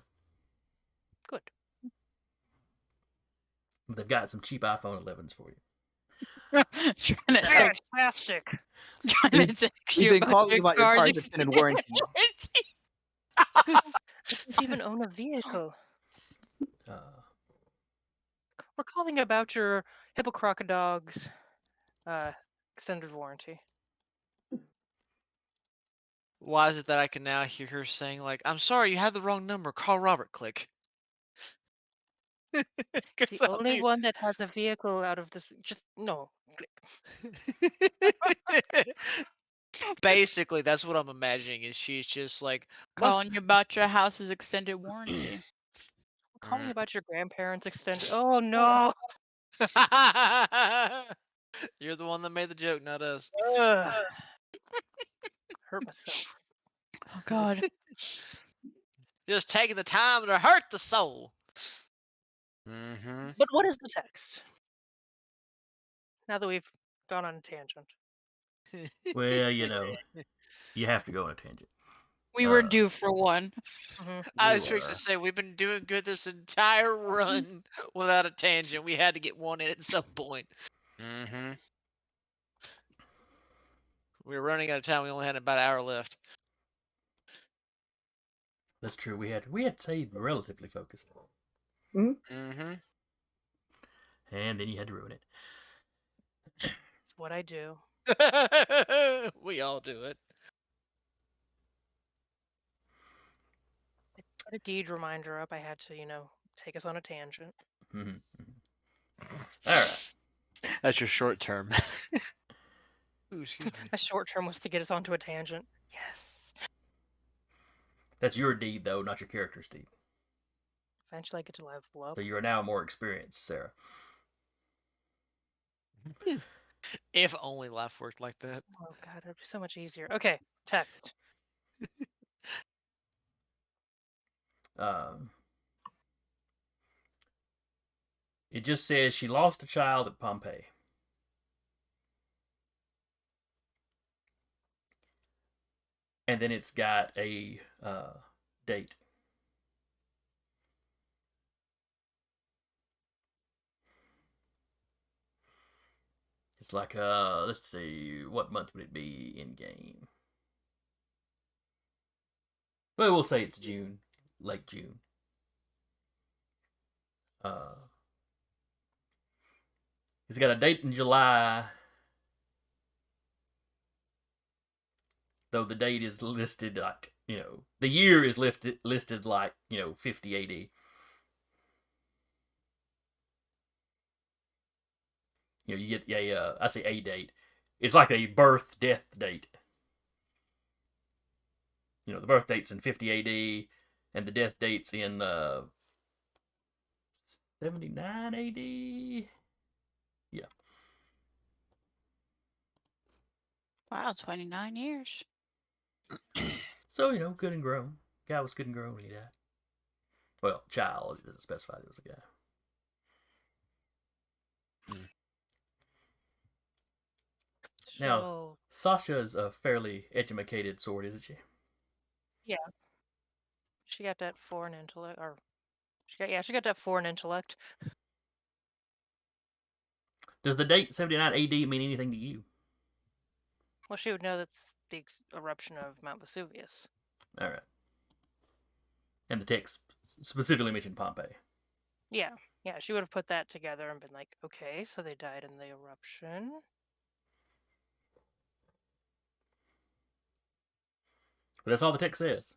Good. They've got some cheap iPhone 11s for you. Trying to Fantastic. trying to text We've you been about calling your about your car's extended warranty. I don't even own a vehicle. We're calling about your Hippocrocodog's extended warranty. Why is it that I can now hear her saying, like, "I'm sorry, you had the wrong number. Call Robert." Click. It's the only one that has a vehicle out of this. Just no. Basically, that's what I'm imagining. Is she's just like, calling you about your house's extended warranty. We're calling about your grandparents' extended. Oh no! You're the one that made the joke, not us. Hurt myself. Oh God. Just taking the time to hurt the soul. Mm-hmm. But what is the text? Now that we've gone on a tangent. Well, you have to go on a tangent. We were due for one. I was fixing to say, we've been doing good this entire run without a tangent. We had to get one in at some point. Mm-hmm. We were running out of time. We only had about an hour left. That's true. We had stayed relatively focused. Mm-hmm. And then you had to ruin it. It's what I do. We all do it. I put a deed reminder up. I had to, take us on a tangent. Mm-hmm. All right. That's your short term. Ooh, excuse me. My short term was to get us onto a tangent. Yes. That's your deed, though, not your character's deed. Eventually I get to level up. So you are now more experienced, Sarah. If only life worked like that. Oh God, it'd be so much easier. Okay, text. It just says she lost a child at Pompeii. And then it's got a date. It's like, let's see, what month would it be in game? But we'll say it's June, late June. It's got a date in July, though the date is listed like, the year is listed like, 50 AD. You get I say a date. It's like a birth-death date. The birth date's in 50 AD, and the death date's in 79 AD. Yeah. Wow, 29 years. So, good and grown. Guy was good and grown when he died. Well, child, it doesn't specify it was a guy. Now, Sasha's a fairly educated sword, isn't she? Yeah. She got that 4 in intellect, or she got that 4 in intellect. Does the date 79 AD mean anything to you? Well, she would know that's the eruption of Mount Vesuvius. All right. And the text specifically mentioned Pompeii. Yeah, she would have put that together and been like, okay, so they died in the eruption. But that's all the text says.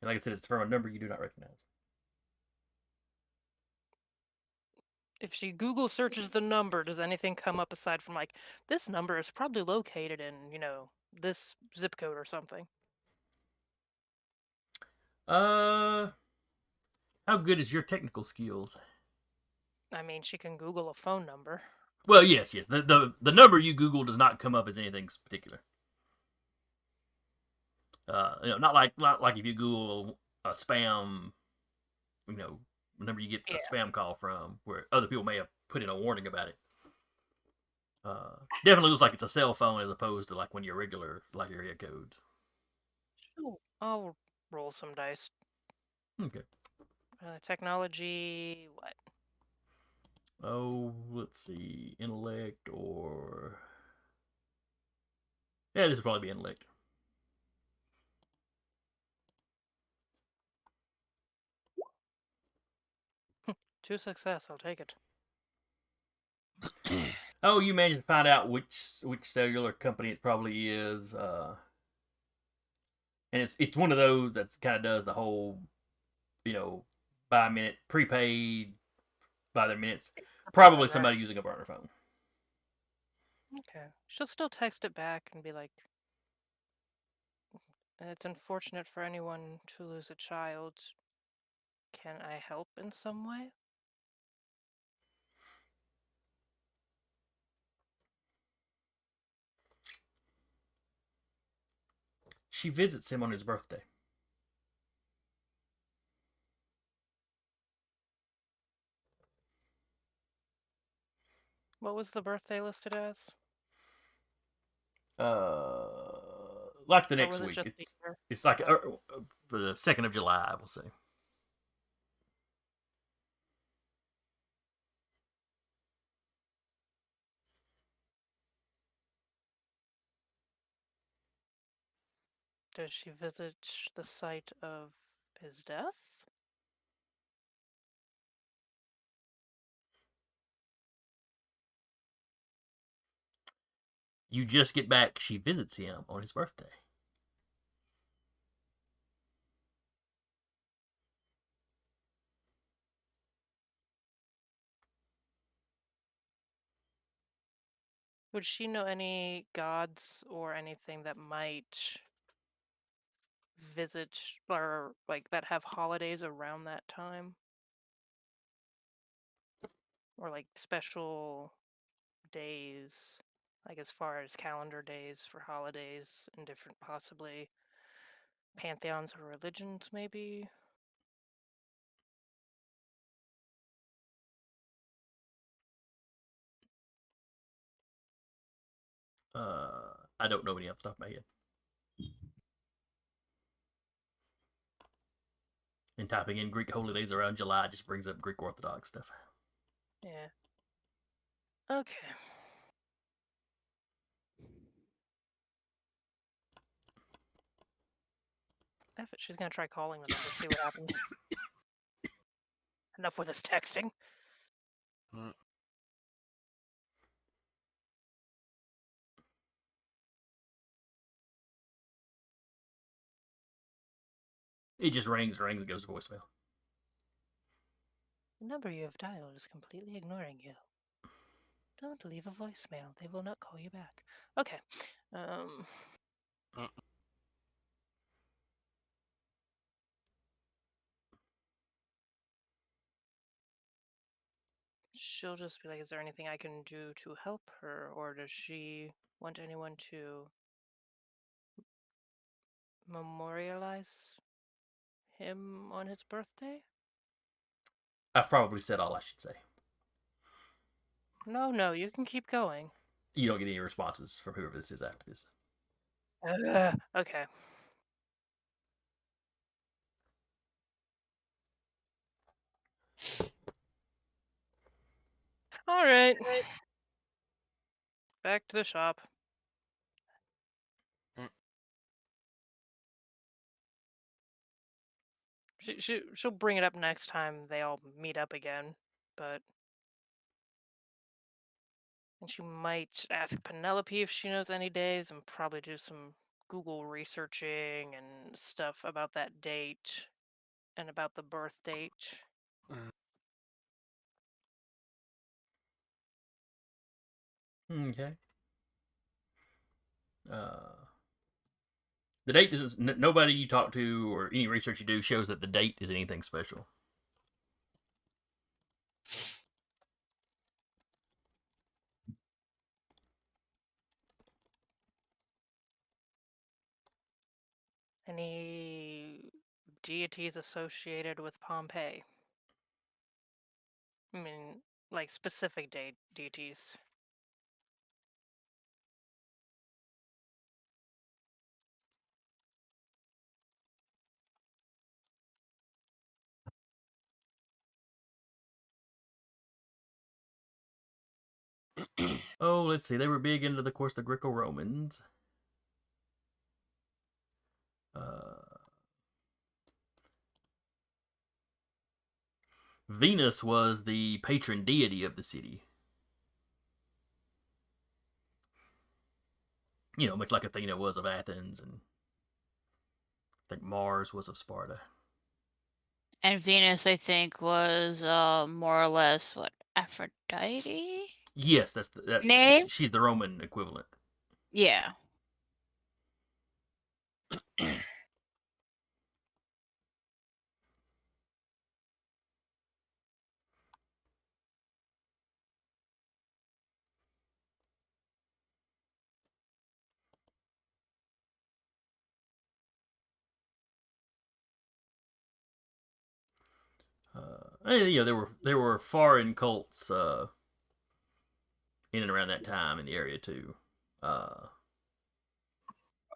And like I said, it's from a number you do not recognize. If she Google searches the number, does anything come up aside from like, this number is probably located in, this zip code or something? How good is your technical skills? I mean, she can Google a phone number. Well, yes. The number you Google does not come up as anything particular. Not like if you Google a spam, whenever you get a spam call from where other people may have put in a warning about it. Definitely looks like it's a cell phone as opposed to like one of your regular like area codes. I'll roll some dice. Okay. Technology, what? Oh, let's see, intellect or this would probably be intellect. Two success, I'll take it. Oh, you managed to find out which cellular company it probably is, and it's one of those that kind of does the whole, by a minute, prepaid, by their minutes. Probably somebody using a burner phone. Okay, she'll still text it back and be like, "It's unfortunate for anyone to lose a child. Can I help in some way?" She visits him on his birthday. What was the birthday listed as? Like the Or next was it week. just the year? It's like for the 2nd of July, we'll say. Did she visit the site of his death? You just get back, she visits him on his birthday. Would she know any gods or anything that might visit or like that have holidays around that time? Or like special days, like as far as calendar days for holidays and different possibly pantheons or religions, maybe? I don't know any off the top of my head. And typing in Greek holidays around July just brings up Greek Orthodox stuff. Yeah. Okay. F it, she's gonna try calling the number, see what happens. Enough with this texting. It just rings and goes to voicemail. The number you have dialed is completely ignoring you. Don't leave a voicemail. They will not call you back. Okay. She'll just be like, is there anything I can do to help her? Or does she want anyone to memorialize him on his birthday? I've probably said all I should say. No, you can keep going. You don't get any responses from whoever this is after this. Okay. All right. Back to the shop. Mm. She'll bring it up next time they all meet up again, but and she might ask Penelope if she knows any days, and probably do some Google researching and stuff about that date and about the birth date. Okay. The date is nobody you talk to or any research you do shows that the date is anything special. Any deities associated with Pompeii? I mean, like specific deities. Oh, let's see. They were big into, of course, the Greco-Romans. Venus was the patron deity of the city. Much like Athena was of Athens, and I think Mars was of Sparta. And Venus, I think, was more or less what, Aphrodite? Yes, Name? she's the Roman equivalent. Yeah. And, there were foreign cults in and around that time in the area too.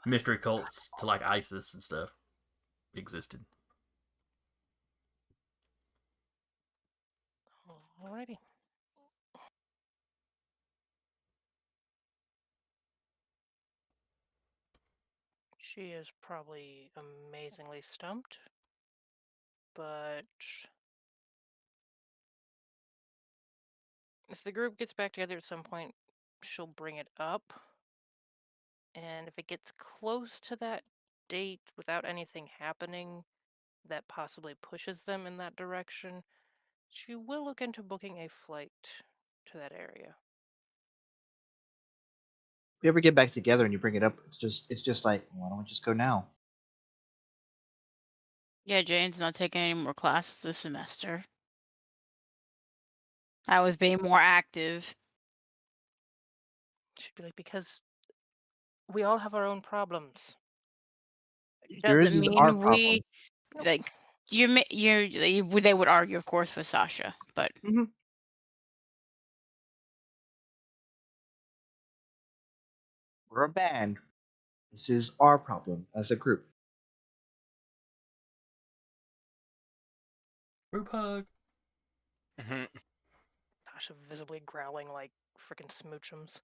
Mystery cults to like ISIS and stuff existed. Alrighty. She is probably amazingly stumped, but if the group gets back together at some point, she'll bring it up. And if it gets close to that date without anything happening that possibly pushes them in that direction, she will look into booking a flight to that area. If you ever get back together and you bring it up, it's just like, why don't we just go now? Yeah, Jane's not taking any more classes this semester. I was being more active. She'd be like, because we all have our own problems. Yours Doesn't is our mean problem. we like they would argue, of course, with Sasha, but We're a band. This is our problem as a group. Group hug. Sasha visibly growling like freaking smoochums.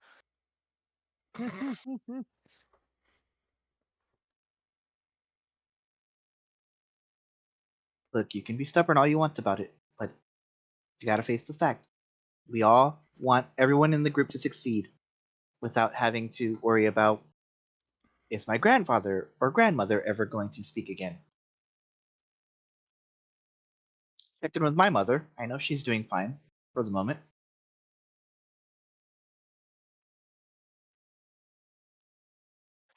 Look, you can be stubborn all you want about it, but you gotta face the fact. We all want everyone in the group to succeed without having to worry about, is my grandfather or grandmother ever going to speak again? Checked in with my mother. I know she's doing fine for the moment.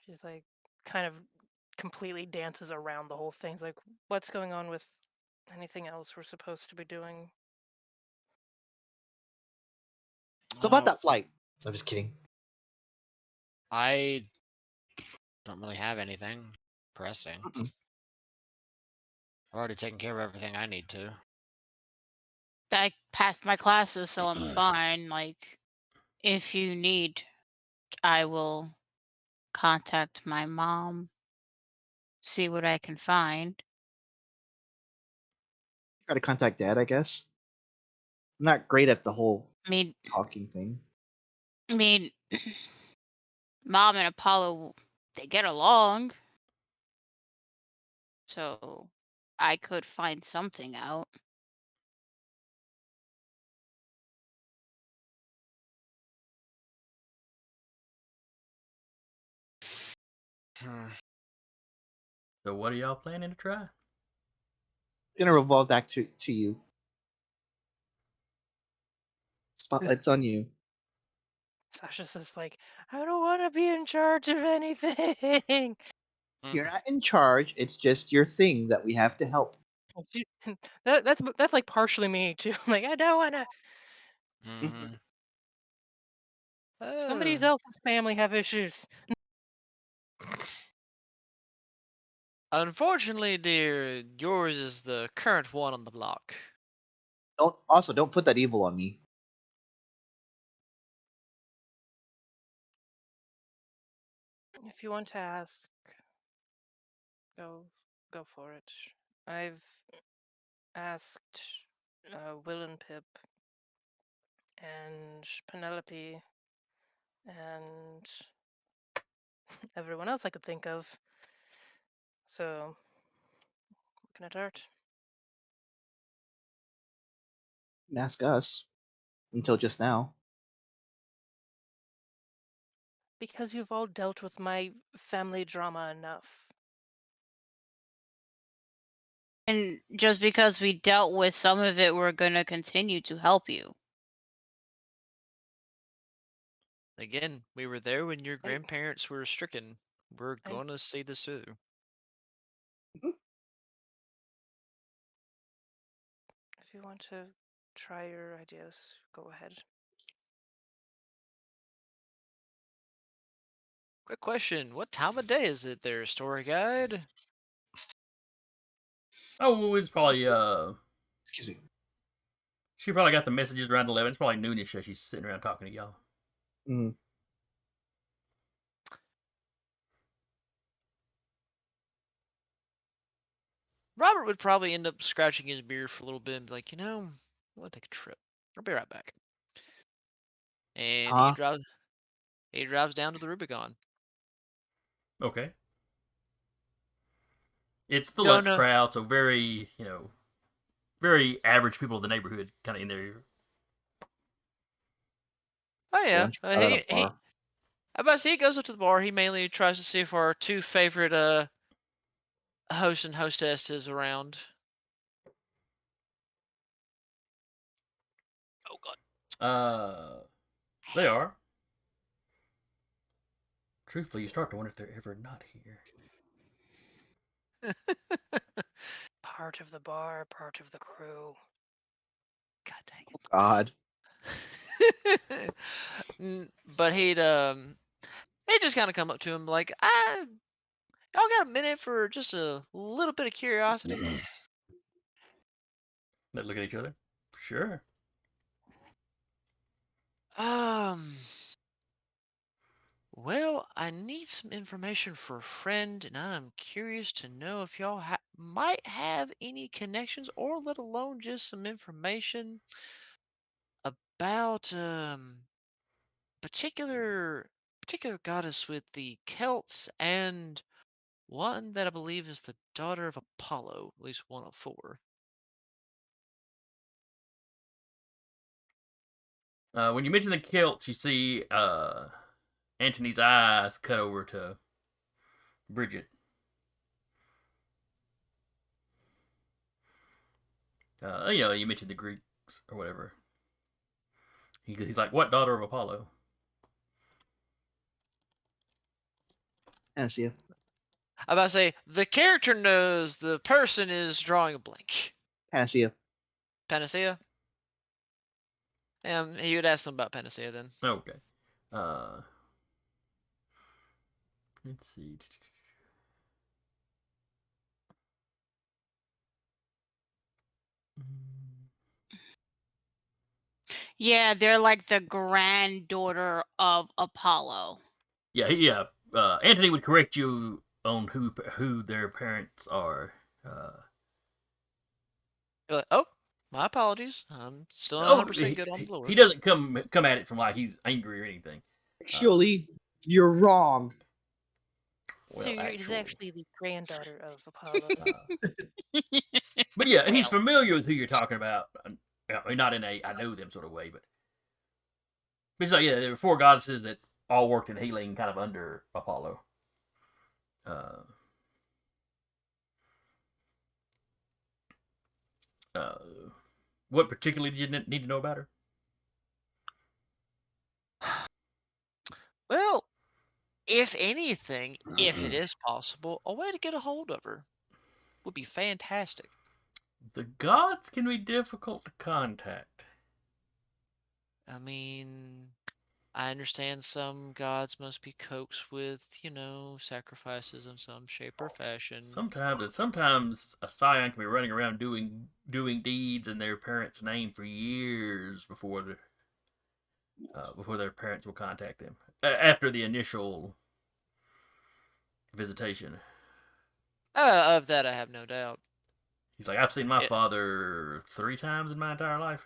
She's like, kind of completely dances around the whole thing. It's like, what's going on with anything else we're supposed to be doing? So about that flight. I'm just kidding. I don't really have anything pressing. Mm-mm. I've already taken care of everything I need to. I passed my classes, so I'm fine. Like, if you need, I will contact my mom, see what I can find. Try to contact Dad, I guess. I'm not great at the whole I mean, talking thing. I mean, Mom and Apollo, they get along, so I could find something out. Hmm. So what are y'all planning to try? Gonna revolve back to you. Spotlight's on you. Sasha's just like, I don't want to be in charge of anything. You're not in charge. It's just your thing that we have to help. That's like partially me too. I'm like, I don't want to. Mhm. Somebody Uh, else's family have issues. Unfortunately, dear, yours is the current one on the block. Don't put that evil on me. If you want to ask, go for it. I've asked Will and Pip and Penelope and everyone else I could think of. So, what can it hurt? And ask us. Until just now. Because you've all dealt with my family drama enough. And just because we dealt with some of it, we're gonna continue to help you. Again, we were there when your I- grandparents were stricken. We're I- gonna see this through. If you want to try your ideas, go ahead. Quick question: what time of day is it there, story guide? Oh, it's probably Excuse me. she probably got the messages around 11. It's probably noonish as she's sitting around talking to y'all. Mm. Robert would probably end up scratching his beard for a little bit and be like, I want to take a trip. I'll be right back. And Huh? he drives down to the Rubicon. Okay. It's the Don't lunch know. crowd, so very, very average people of the neighborhood kind of in there. Oh yeah, Lunch crowd at a he bar. I about to say he goes up to the bar. He mainly tries to see if our two favorite host and hostesses around. Oh god. They are. Truthfully, you start to wonder if they're ever not here. Part of the bar, part of the crew. God dang it. God. But he'd just kind of come up to him like, y'all got a minute for just a little bit of curiosity? They look at each other. Sure. Um, well, I need some information for a friend, and I'm curious to know if y'all might have any connections, or let alone just some information about particular goddess with the Celts, and one that I believe is the daughter of Apollo, at least one of four. When you mention the Celts, you see Antony's eyes cut over to Bridget. You mentioned the Greeks or whatever. He's like, what daughter of Apollo? Panacea. I'm about to say the character knows, the person is drawing a blank. Panacea. Panacea. He would ask them about Panacea then. Okay. Let's see. Yeah, they're like the granddaughter of Apollo. Yeah. Antony would correct you on who their parents are. You're like, oh, My apologies. I'm still not Oh, 100% good on the lore. he doesn't come at it from like he's angry or anything. Actually, you're wrong. Well, So he's actually the granddaughter of Apollo. But yeah, he's Well. familiar with who you're talking about. I mean, not in a I know them sort of way, but it's like, yeah, there were 4 goddesses that all worked in healing kind of under Apollo. What particularly did you need to know about her? Well, if anything, if it is possible, a way to get a hold of her would be fantastic. The gods can be difficult to contact. I mean, I understand some gods must be coaxed with, sacrifices in some shape or fashion. Sometimes a scion can be running around doing deeds in their parents' name for years before their parents will contact them after the initial visitation. Of that, I have no doubt. He's like, I've seen my father 3 times in my entire life.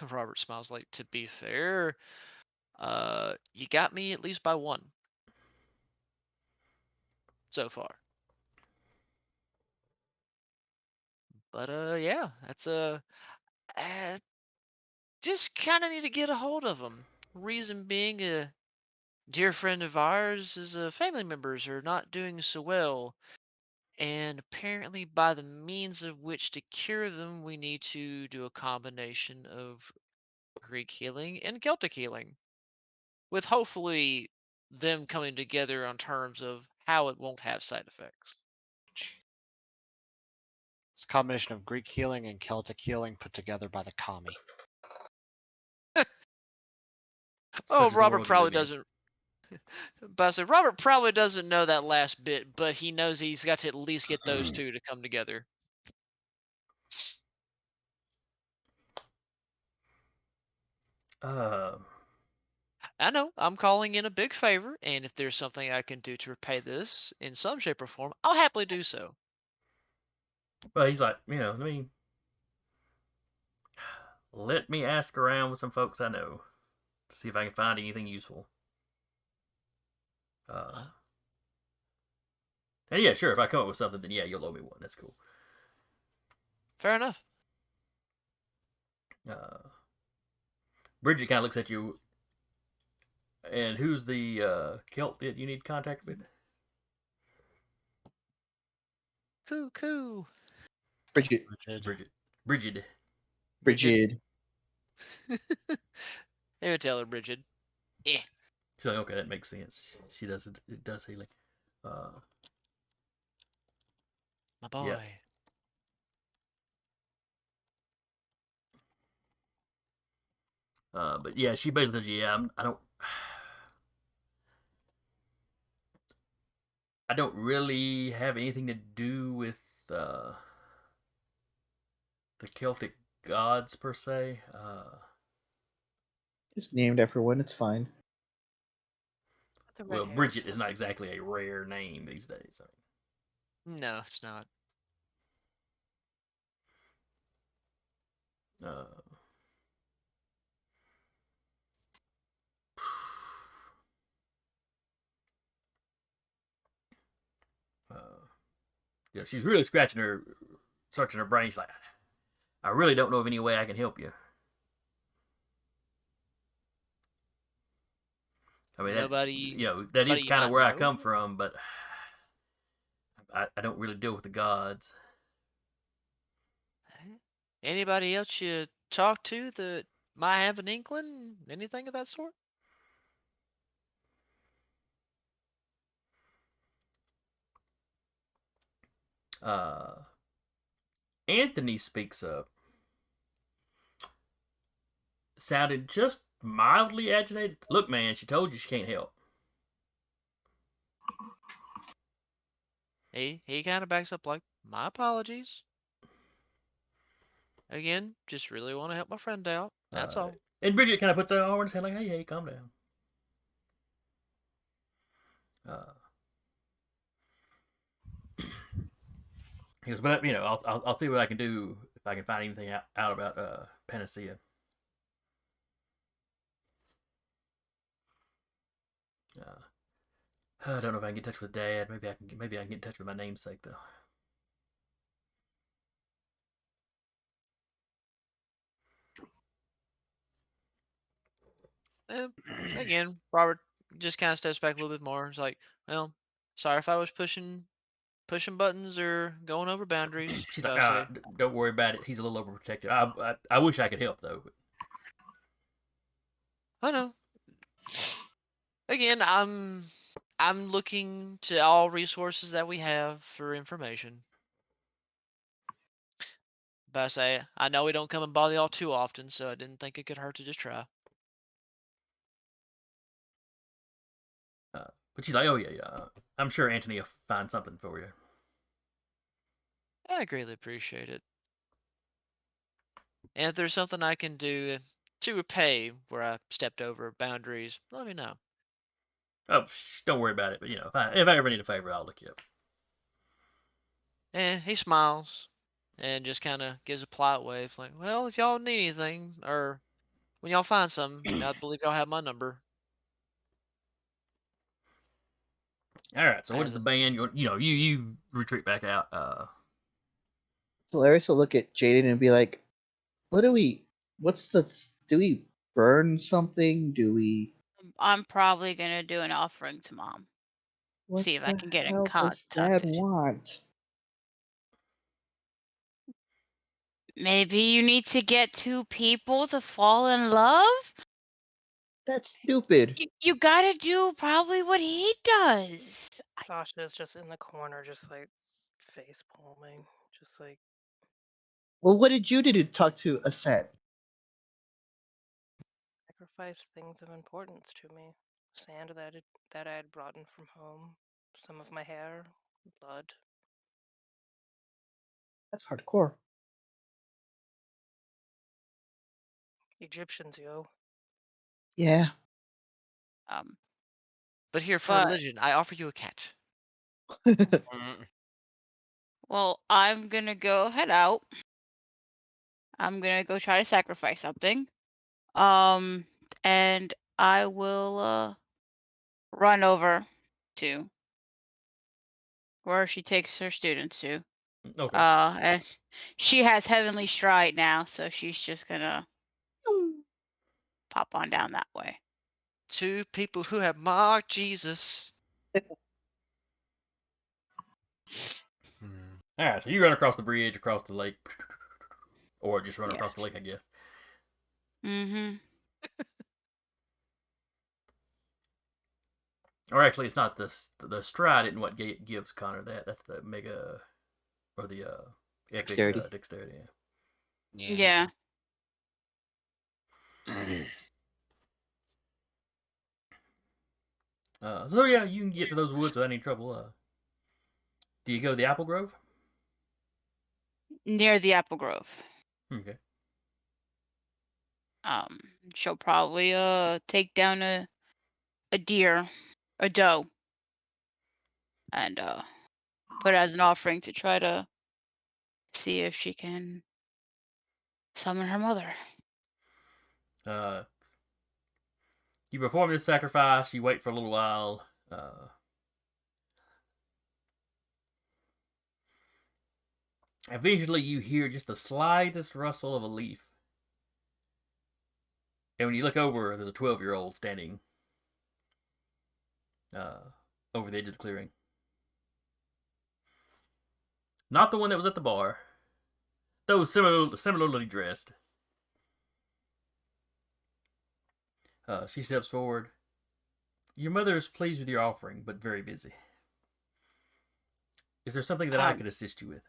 Robert smiles like, to be fair, you got me at least by 1 so far. But yeah, that's just kind of need to get a hold of him. Reason being, a dear friend of ours, his family members are not doing so well, and apparently by the means of which to cure them, we need to do a combination of Greek healing and Celtic healing, with hopefully them coming together on terms of how it won't have side effects. It's a combination of Greek healing and Celtic healing put together by the kami. Oh, Such is the Robert world you probably live in. doesn't. But I said Robert probably doesn't know that last bit, but he knows he's got to at least get those 2 to come together. I know I'm calling in a big favor, and if there's something I can do to repay this in some shape or form, I'll happily do so. But he's like, let me ask around with some folks I know to see if I can find anything useful. And yeah, sure, if I come up with something, then yeah, you'll owe me 1. That's cool. Fair enough. Bridget kind of looks at you. And who's the Celt that you need contact with? Coo. Bridget. Bridget. Hey, tell her, Bridget. Yeah. She's like, okay, that makes sense. She does it. It does healing. My boy. Yeah. But yeah, she basically says, yeah, I don't really have anything to do with the Celtic gods per se. Just named after one. It's fine. Well, Bridget is not exactly a rare name these days. No, it's not. Yeah, she's really searching her brain. She's like, I really don't know of any way I can help you. I mean, that is kind of where I come from, but I don't really deal with the gods. Anybody else you talk to that might have an inkling? Anything of that sort? Anthony speaks up. Sounded just mildly agitated. Look, man, she told you she can't help. He kind of backs up like, my apologies. Again, just really want to help my friend out. That's all. And Bridget kind of puts her arm in his hand like, hey, calm down. He goes, but I'll see what I can do if I can find anything out about Panacea. I don't know if I can get in touch with Dad. Maybe I can get in touch with my namesake though. Again, Robert just kind of steps back a little bit more. It's like, well, sorry if I was pushing buttons or going over boundaries. She's But like, I say, don't worry about it. He's a little overprotective. I wish I could help though. I know. Again, I'm looking to all resources that we have for information. But I say, I know we don't come and bother y'all too often, so I didn't think it could hurt to just try. But she's like, oh yeah. I'm sure Anthony will find something for you. I greatly appreciate it. And if there's something I can do to repay where I stepped over boundaries, let me know. Oh, don't worry about it. But if I ever need a favor, I'll look you up. And he smiles and just kind of gives a polite wave, like, well, if y'all need anything, or when y'all find something, I believe y'all have my number. All right. So what is And the band? You retreat back out. Solaris will look at Jaden and be like, do we burn something? Do we, I'm probably gonna do an offering to Mom. what See if I the can get in hell does Dad contact. want? Maybe you need to get two people to fall in love? That's stupid. You gotta do probably what he does. Sasha's just in the corner, just like face palming, just like Well, what did you do to talk to a set? sacrifice things of importance to me. Sand that I had brought in from home, some of my hair, blood. That's hardcore. Egyptians, yo. Yeah. but here for But religion, I offer you a cat. well, I'm gonna go head out. I'm gonna go try to sacrifice something. And I will run over to where she takes her students to. Okay. And she has Heavenly Stride now, so she's just gonna pop on down that way. Two people who have mocked Jesus. All right. So you run across the bridge, across the lake, or just run across Yes. the lake, I guess. Mm-hmm. Or actually, it's not the stride. Isn't what gives Connor that? That's the mega or the epic Dexterity. dexterity. Yeah. So yeah, you can get to those woods without any trouble. Do you go to the apple grove? Near the apple grove. Okay. She'll probably take down a deer, a doe, and put it as an offering to try to see if she can summon her mother. You perform this sacrifice. You wait for a little while. Eventually, you hear just the slightest rustle of a leaf. And when you look over, there's a 12-year-old standing over the edge of the clearing. Not the one that was at the bar. Though similarly dressed. She steps forward. Your mother is pleased with your offering, but very busy. Is there something that I could assist you with?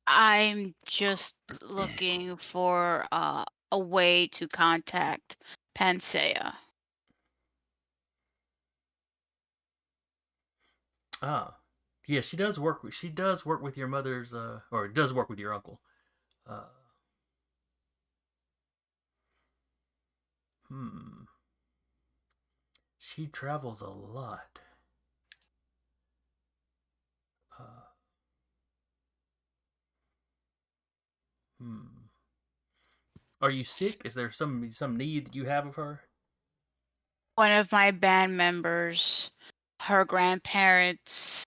I'm just looking for a way to contact Panacea. Ah, yeah, she does work with your mother's or does work with your uncle. She travels a lot. Are you sick? Is there some need that you have of her? One of my band members, her grandparents,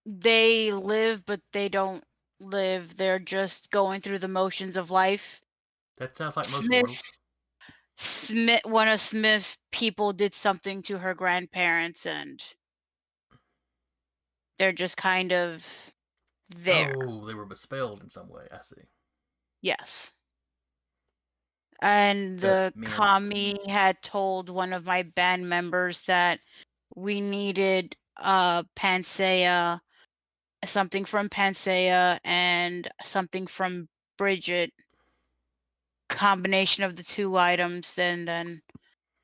they live, but they don't live. They're just going through the motions of life. That sounds like most mortals. One of Smith's people did something to her grandparents, and they're just kind of there. Oh, they were bespelled in some way. I see. Yes. And But the men- commie had told one of my band members that we needed Panacea, something from Panacea and something from Bridget. Combination of the two items, then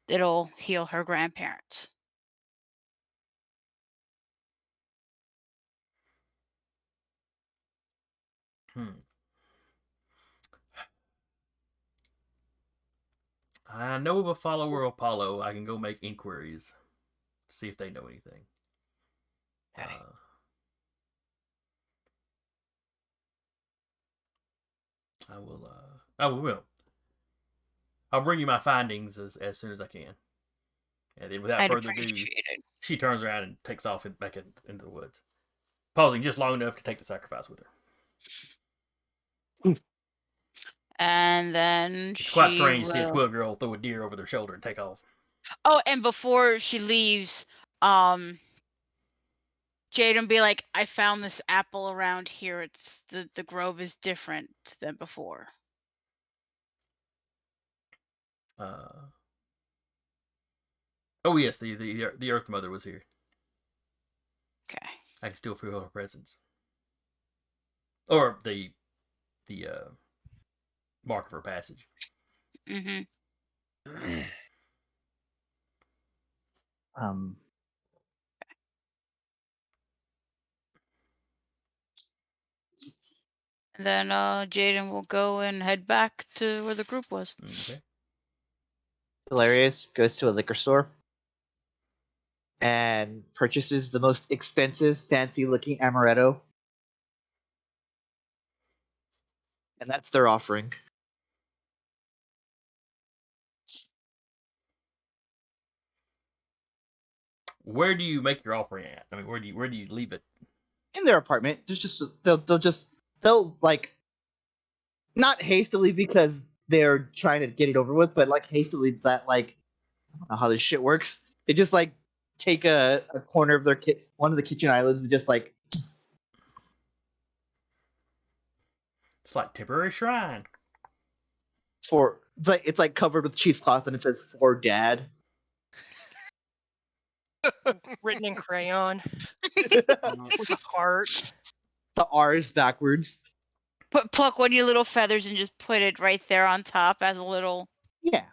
it'll heal her grandparents. I know of a follower of Apollo. I can go make inquiries, see if they know anything. I will. I will. I'll bring you my findings as soon as I can. And then, without I'd further ado, appreciate it. she turns around and takes off back into the woods, pausing just long enough to take the sacrifice with her. And then It's quite strange to see a will... 12-year-old throw a deer over their shoulder and take off. Oh, and before she leaves, Jaden be like, I found this apple around here. It's the grove is different than before. Oh yes, the Earth Mother was here. Okay. I can still feel her presence. Or the mark of her passage. Mm-hmm. And then Jaden will go and head back to where the group was. Okay. Hilarious goes to a liquor store and purchases the most expensive, fancy-looking amaretto. And that's their offering. Where do you make your offering at? I mean, where do you leave it? In their apartment. They'll like not hastily because they're trying to get it over with, but like hastily that like I don't know how this shit works. They just like take a corner of their one of the kitchen islands and just like It's like temporary shrine. it's like covered with cheesecloth and it says for dad. Written in crayon with a heart. The R is backwards. Pluck one of your little feathers and just put it right there on top as a little. Yeah.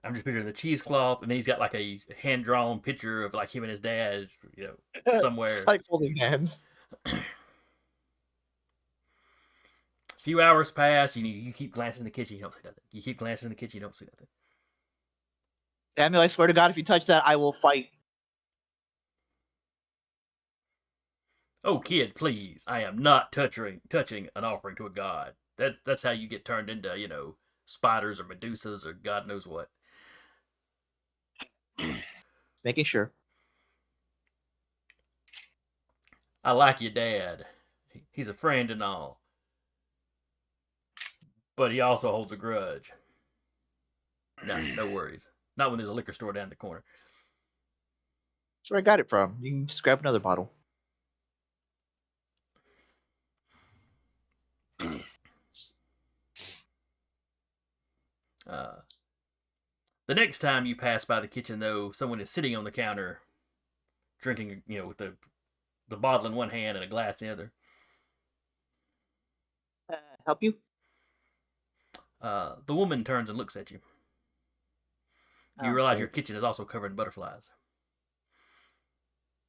I'm just picturing the cheesecloth, and then he's got like a hand-drawn picture of like him and his dad, somewhere. It's like holding hands. A few hours pass, and you keep glancing in the kitchen, you don't see nothing. You keep glancing in the kitchen, you don't see nothing. Samuel, I swear to God, if you touch that, I will fight. Oh, kid, please! I am not touching an offering to a god. That's how you get turned into, spiders or Medusas or God knows what. Making sure. I like your dad. He's a friend and all. But he also holds a grudge. No worries. Not when there's a liquor store down the corner. That's where I got it from. You can just grab another bottle. The next time you pass by the kitchen, though, someone is sitting on the counter, drinking, with the bottle in one hand and a glass in the other. Help you? The woman turns and looks at you. You realize your kitchen is also covered in butterflies.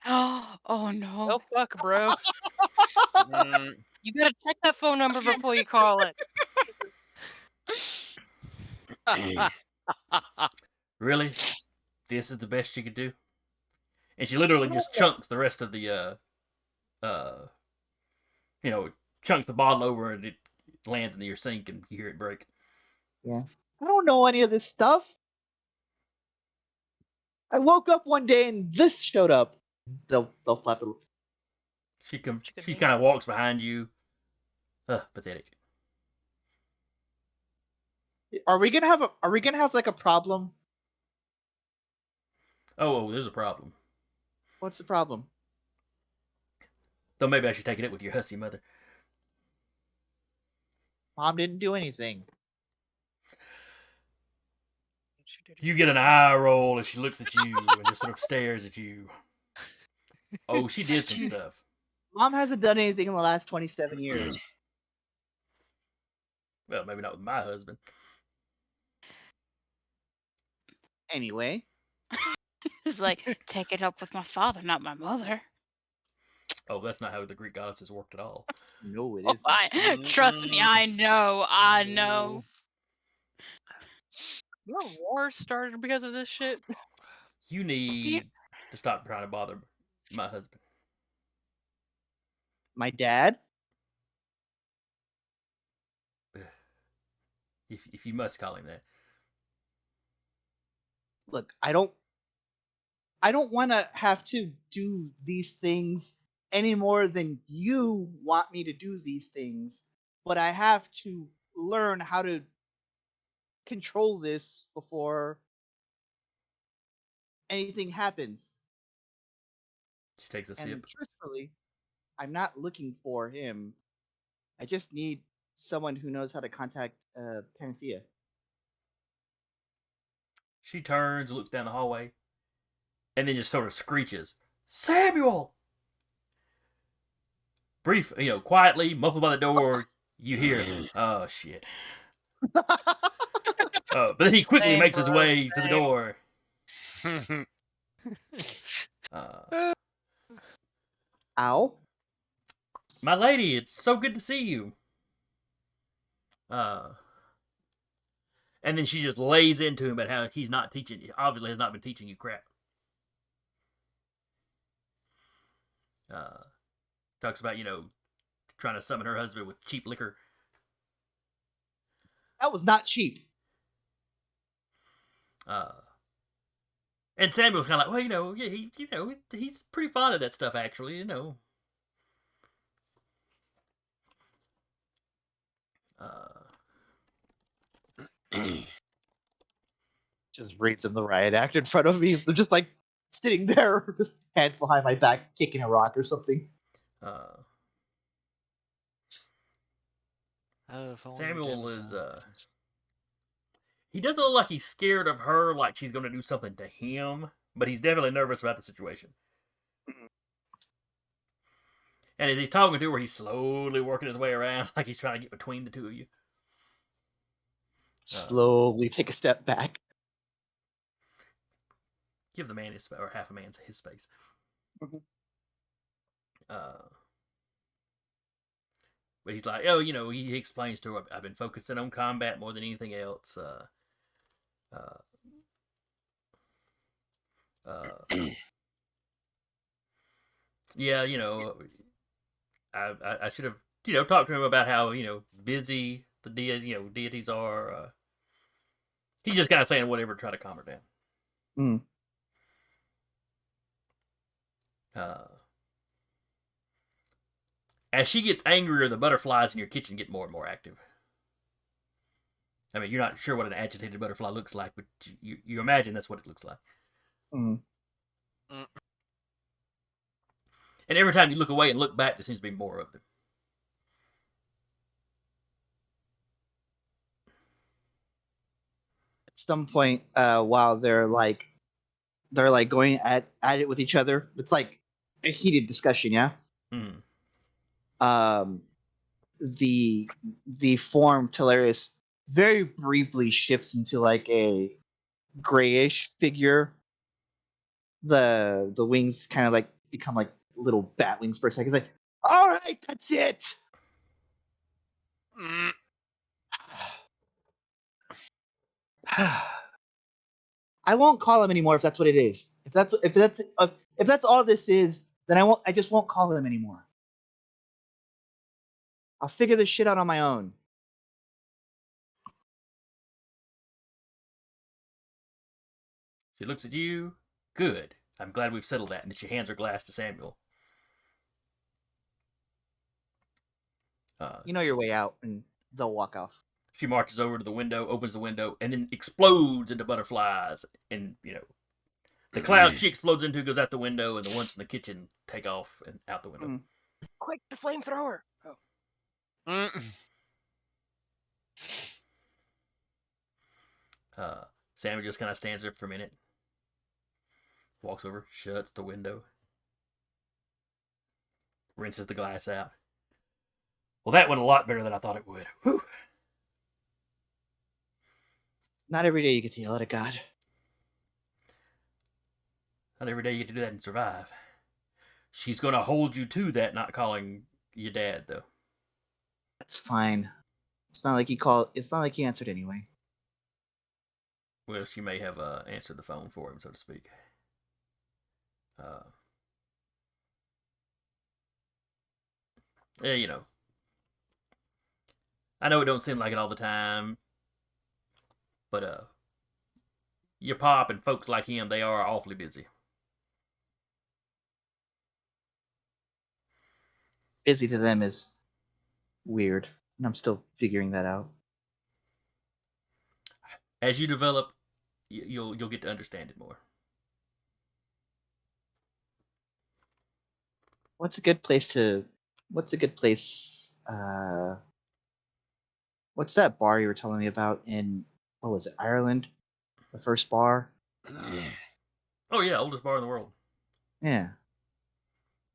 Oh no. Oh fuck, bro. You gotta check that phone number before you call it. Really? This is the best you could do? And she literally just chunks the rest of the chunks the bottle over and it lands into your sink and you hear it break. Yeah. I don't know any of this stuff. I woke up one day and this showed up. They'll flap it. She Chicken kind wing. of walks behind you. Pathetic. Are we gonna have like a problem? Oh, there's a problem. What's the problem? Though maybe I should take it up with your hussy mother. Mom didn't do anything. She did You get an eye roll as she looks at you and just sort of stares at you. Oh, she did some stuff. Mom hasn't done anything in the last 27 years. Well, maybe not with my husband. Anyway, It's like, take it up with my father, not my mother. Oh, that's not how the Greek goddesses worked at all. no, it Oh, isn't. trust me, I know. I know. You know, war started because of this shit. You need to stop trying to bother my husband. My dad? If you must call him that. Look, I don't want to have to do these things any more than you want me to do these things, but I have to learn how to control this before anything happens. She takes a And sip. truthfully, I'm not looking for him. I just need someone who knows how to contact Panacea. She turns, looks down the hallway, and then just sort of screeches, "Samuel!" Brief, quietly, muffled by the door, you hear, "Oh, shit." But then he quickly Same, makes his bro, way to the same. door. Ow. My lady, it's so good to see you. And then she just lays into him about how he's not teaching you, obviously has not been teaching you crap. Talks about, trying to summon her husband with cheap liquor. That was not cheap. And Samuel's kind of like, well, yeah, he's pretty fond of that stuff, actually, Just reads him the riot act in front of me. They're just like sitting there, just hands behind my back, kicking a rock or something. Samuel is, he doesn't look like he's scared of her, like she's going to do something to him, but he's definitely nervous about the situation. And as he's talking to her, he's slowly working his way around, like he's trying to get between the two of you. Slowly take a step back. Give the man his space, or half a man his space. But he's like, he explains to her, I've been focusing on combat more than anything else. Yeah, I should have, talked to him about how, busy the deities are. He's just kind of saying whatever to try to calm her down. As she gets angrier, the butterflies in your kitchen get more and more active. I mean, you're not sure what an agitated butterfly looks like, but you imagine that's what it looks like. And every time you look away and look back, there seems to be more of them. At some point, while they're going at it with each other, it's like a heated discussion, yeah. The form Talarius very briefly shifts into like a grayish figure. The wings kind of like become like little bat wings for a second. It's like, all right, that's it. I won't call him anymore if that's what it is. If If that's all this is, then I just won't call him anymore. I'll figure this shit out on my own. She looks at you. Good. I'm glad we've settled that. And then she hands her glass to Samuel. You know your way out, and they'll walk off. She marches over to the window, opens the window, and then explodes into butterflies. And, the cloud she explodes into goes out the window, and the ones from the kitchen take off and out the window. Quick, the flamethrower! Oh. Samuel just kind of stands there for a minute. Walks over, shuts the window. Rinses the glass out. Well, that went a lot better than I thought it would. Whew. Not every day you get to yell at a god. Not every day you get to do that and survive. She's going to hold you to that, not calling your dad, though. That's fine. It's not like he answered anyway. Well, she may have answered the phone for him, so to speak. Yeah, I know it don't seem like it all the time, but your pop and folks like him, they are awfully busy. Busy to them is weird, and I'm still figuring that out. As you develop, you'll get to understand it more. What's a good place? What's that bar you were telling me about in, what was it, Ireland? The first bar? Oh yeah, oldest bar in the world. Yeah.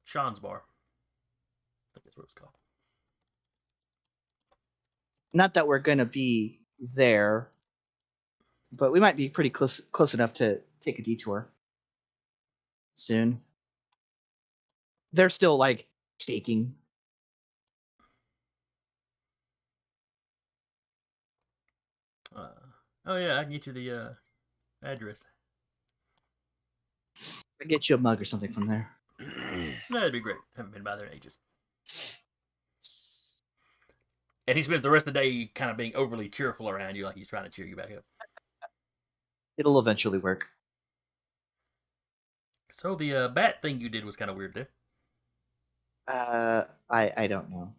Sean's Bar. I think that's what it's called. Not that we're gonna be there, but we might be pretty close enough to take a detour soon. They're still like shaking. Oh yeah, I can get you the address. I'll get you a mug or something from there. That'd be great. Haven't been by there in ages. And he spends the rest of the day kind of being overly cheerful around you, like he's trying to cheer you back up. It'll eventually work. So the bat thing you did was kind of weird, there. I don't know.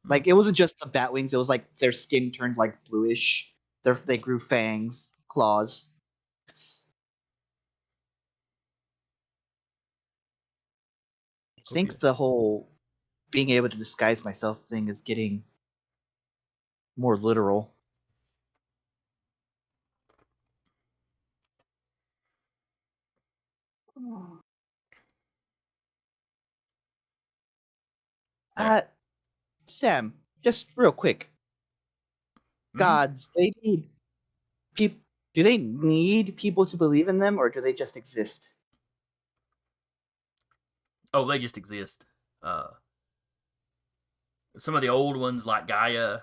Like, it wasn't just the bat wings, it was like their skin turned like bluish. They grew fangs, claws. I think Okay. the whole being able to disguise myself thing is getting more literal. Sam, just real quick. Mhm. Gods, they need people. Do they need people to believe in them, or do they just exist? Oh, they just exist. Some of the old ones, like Gaia,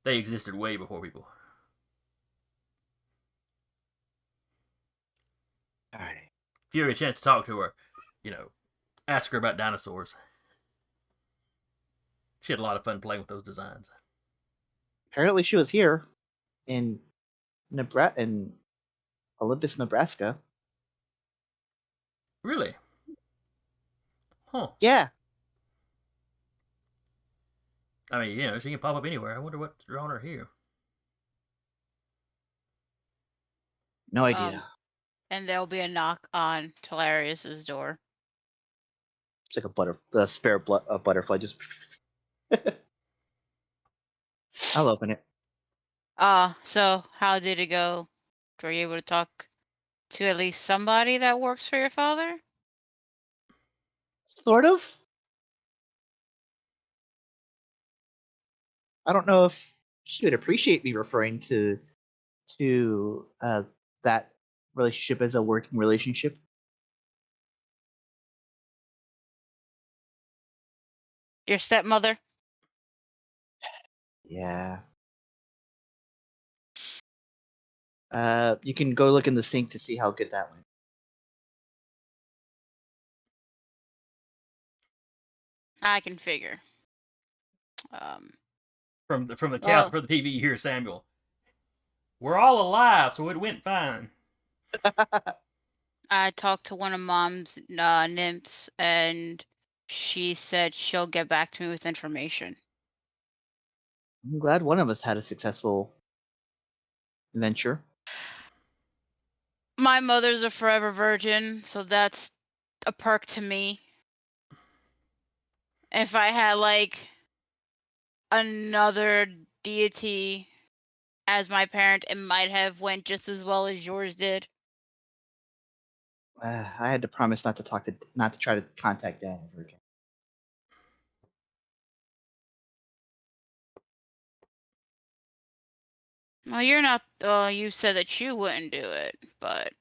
they existed way before people. Alright. If you have a chance to talk to her, ask her about dinosaurs. She had a lot of fun playing with those designs. Apparently, she was here in Olympus, Nebraska. Really? Huh. Yeah, I mean, she can pop up anywhere. I wonder what's drawing her here. no idea. And there'll be a knock on Talarius's door. It's like a spare butterfly. Just. I'll open it. So how did it go? Were you able to talk to at least somebody that works for your father? Sort of. I don't know if she would appreciate me referring to that relationship as a working relationship. Your stepmother? Yeah. You can go look in the sink to see how good that went. I can figure. From the couch, Well, from the TV, you hear Samuel. We're all alive, so it went fine. I talked to one of Mom's nymphs, and she said she'll get back to me with information. I'm glad one of us had a successful venture. My mother's a forever virgin, so that's a perk to me. If I had like another deity as my parent, it might have went just as well as yours did. I had to promise not to try to contact Dan ever again. Well, you're not. You said that you wouldn't do it, but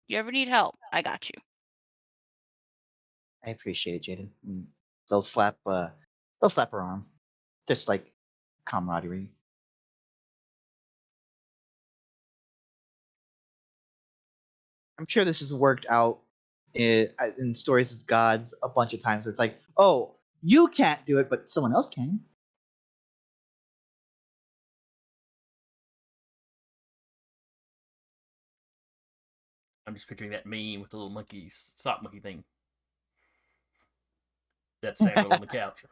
you ever need help, I got you. I appreciate it, Jaden. They'll slap her arm, just like camaraderie. I'm sure this has worked out in Stories of Gods a bunch of times. Where it's like, oh, you can't do it, but someone else can. I'm just picturing that meme with the little monkey, sock monkey thing. That's Samuel on the couch.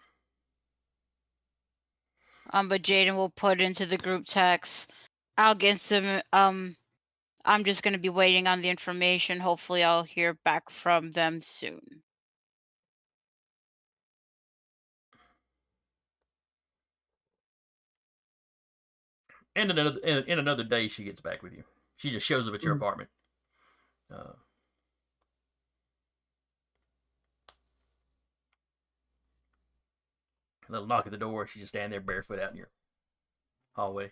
But Jaden will put into the group text. I'll get some. I'm just gonna be waiting on the information. Hopefully, I'll hear back from them soon. And in another day, she gets back with you. She just shows up at your apartment. A little knock at the door. She's just standing there barefoot out in your hallway.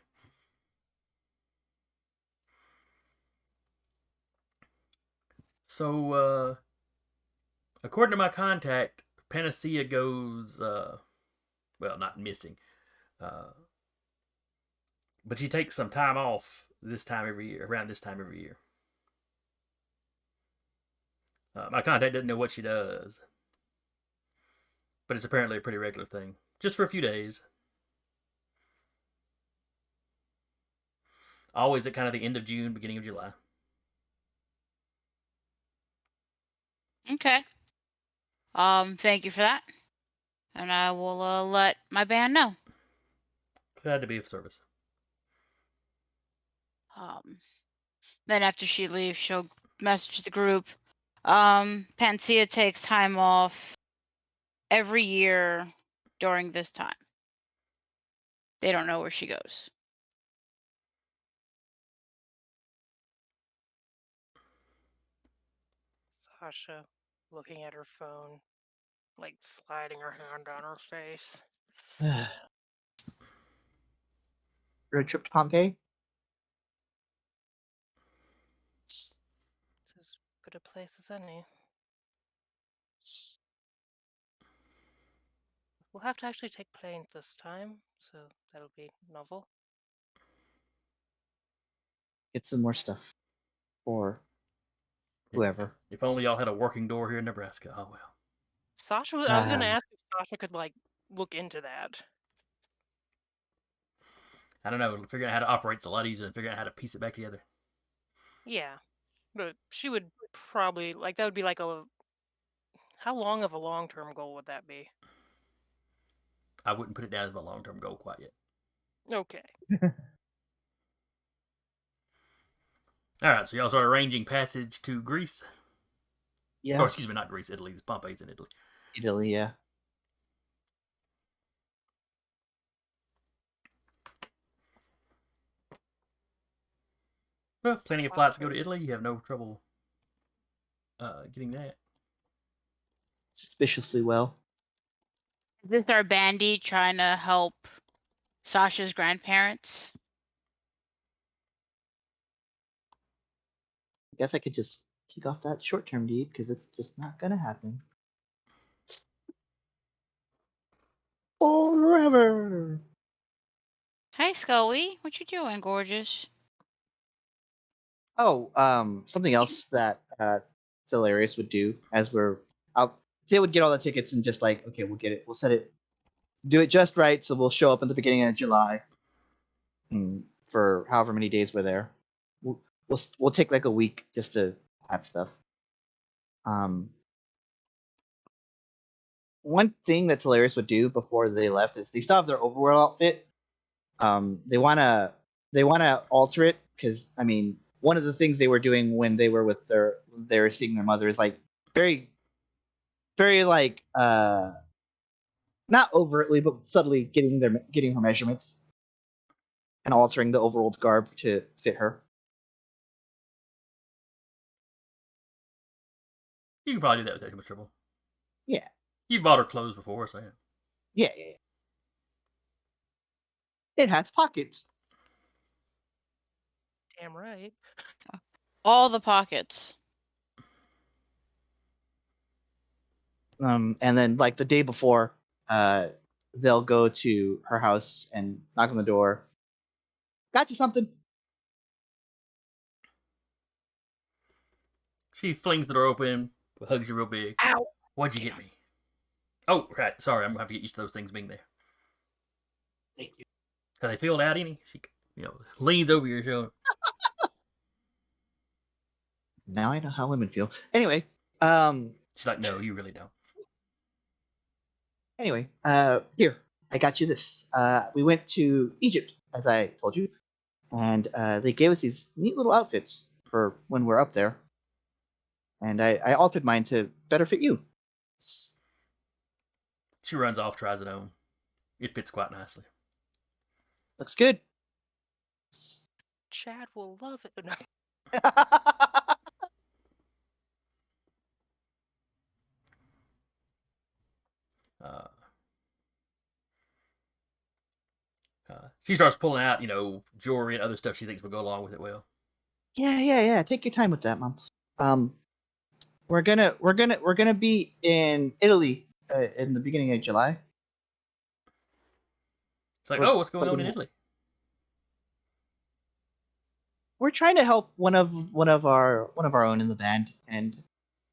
So, according to my contact, Panacea goes, well, not missing, but she takes some time off this time every year, around this time every year. My contact doesn't know what she does, but it's apparently a pretty regular thing. Just for a few days. Always at kind of the end of June, beginning of July. Okay. Thank you for that, and I will let my band know. Glad to be of service. Then after she leaves, she'll message the group. Panacea takes time off every year during this time. They don't know where she goes. Sasha, looking at her phone, like sliding her hand down her face. Road trip to Pompeii? It's as good a place as any. We'll have to actually take planes this time, so that'll be novel. Get some more stuff. Or whoever. If only y'all had a working door here in Nebraska. Oh well. Sasha, I was gonna ask if Sasha could like look into that. I don't know. Figuring out how to operate is a lot easier than figuring out how to piece it back together. Yeah, but she would probably like that would be like a. How long of a long-term goal would that be? I wouldn't put it down as my long-term goal quite yet. Okay. All right, so y'all start arranging passage to Greece. Yeah. Oh, excuse me, not Greece, Italy. Pompeii's in Italy. Italy, yeah. Well, plenty of flights to go to Italy. You have no trouble getting that. Suspiciously well. Is this our bandy trying to help Sasha's grandparents? I guess I could just take off that short-term deed because it's just not gonna happen. Forever. Hi, Scully. What you doing, gorgeous? Oh, something else that Celarius would do as we're out. They would get all the tickets and just like, okay, we'll get it. We'll set it. Do it just right, so we'll show up at the beginning of July. For however many days we're there. We'll take like a week just to have stuff. One thing that Celarius would do before they left is they still have their overworld outfit. They wanna alter it because I mean one of the things they were doing when they were with they were seeing their mother is like very very like not overtly but subtly getting her measurements and altering the overworld garb to fit her. You can probably do that without too much trouble. Yeah. You've bought her clothes before, so yeah. Yeah. It has pockets. Damn right. All the pockets. And then like the day before, they'll go to her house and knock on the door. Got you something? She flings the door open, hugs you real big. Ow! What'd you get me? Oh, right. Sorry, I'm gonna have to get used to those things being there. Thank you. Have they filled out any? She, leans over your shoulder. Now I know how women feel. Anyway, She's like, no, you really don't. Anyway, here I got you this. We went to Egypt, as I told you, and they gave us these neat little outfits for when we're up there. And I altered mine to better fit you. She runs off, tries it on. It fits quite nicely. Looks good. Chad will love it. No. She starts pulling out, jewelry and other stuff she thinks will go along with it well. Yeah. Take your time with that, Mom. We're gonna be in Italy in the beginning of July. It's like, We're- what's going on in Italy? We're trying to help one of our own in the band, and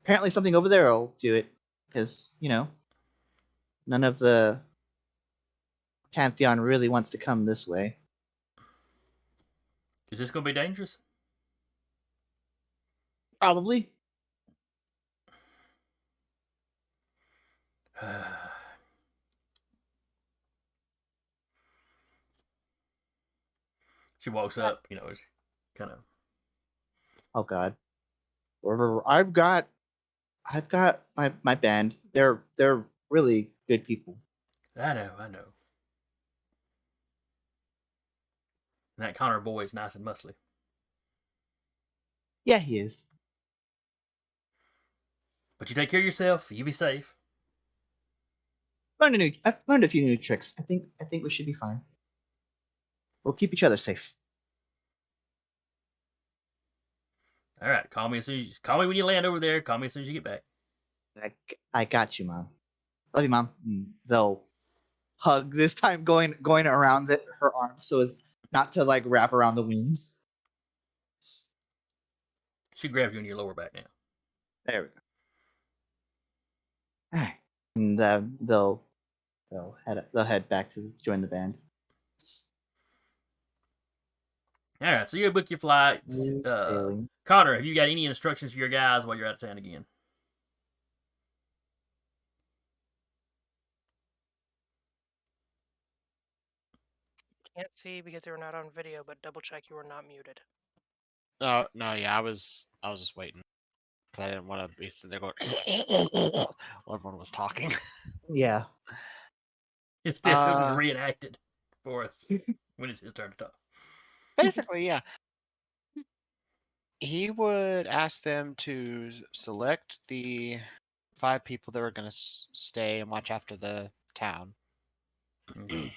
apparently something over there will do it because none of the Pantheon really wants to come this way. Is this going to be dangerous? Probably. She walks up, kind of. Oh God. I've got my band. They're really good people. I know. And that Connor boy is nice and muscly. Yeah, he is. But you take care of yourself. You be safe. I've learned a few new tricks. I think we should be fine. We'll keep each other safe. All right. Call me when you land over there. Call me as soon as you get back. I got you, Mom. Love you, Mom. They'll hug this time, going around her arms so as not to like wrap around the wings. She grabs you in your lower back now. There we go. All right, and they'll head back to join the band. All right. So you book your flight. Sailing. Connor, have you got any instructions for your guys while you're out of town again? Can't see because you're not on video, but double check you are not muted. No, yeah, I was just waiting. 'Cause I didn't want to be sitting there going while everyone was talking. Yeah. It's definitely reenacted for us when it's his turn to talk. Basically, yeah. He would ask them to select the 5 people that were going to stay and watch after the town. Okay.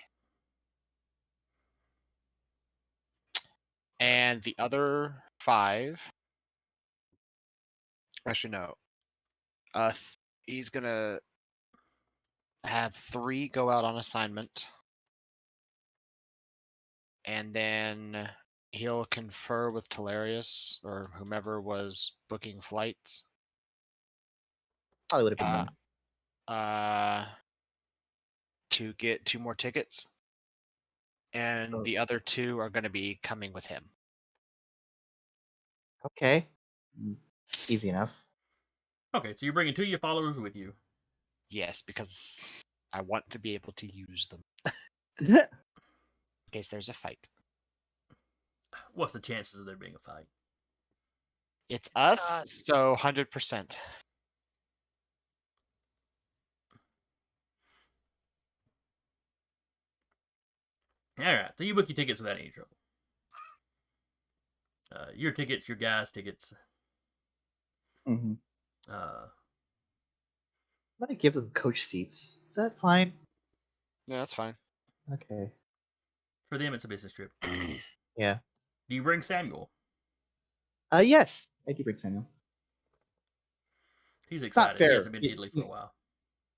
And the other 5, actually no, he's going to have 3 go out on assignment. And then He'll confer with Talarius or whomever was booking flights. Probably would have been Uh, them. to get 2 more tickets, and Oh. the other 2 are going to be coming with him. Okay. Easy enough. Okay, so you're bringing 2 of your followers with you. Yes, because I want to be able to use them in case there's a fight. What's the chances of there being a fight? It's us, so 100%. All right, so you book your tickets without any trouble. Your tickets, your guys' tickets. hmm Uh, I'm gonna give them coach seats. Is that fine? Yeah, that's fine. Okay. for them, it's a business trip. Yeah. Do you bring Samuel? Yes, I do bring Samuel. He's not excited. He fair. hasn't been to Italy for a while.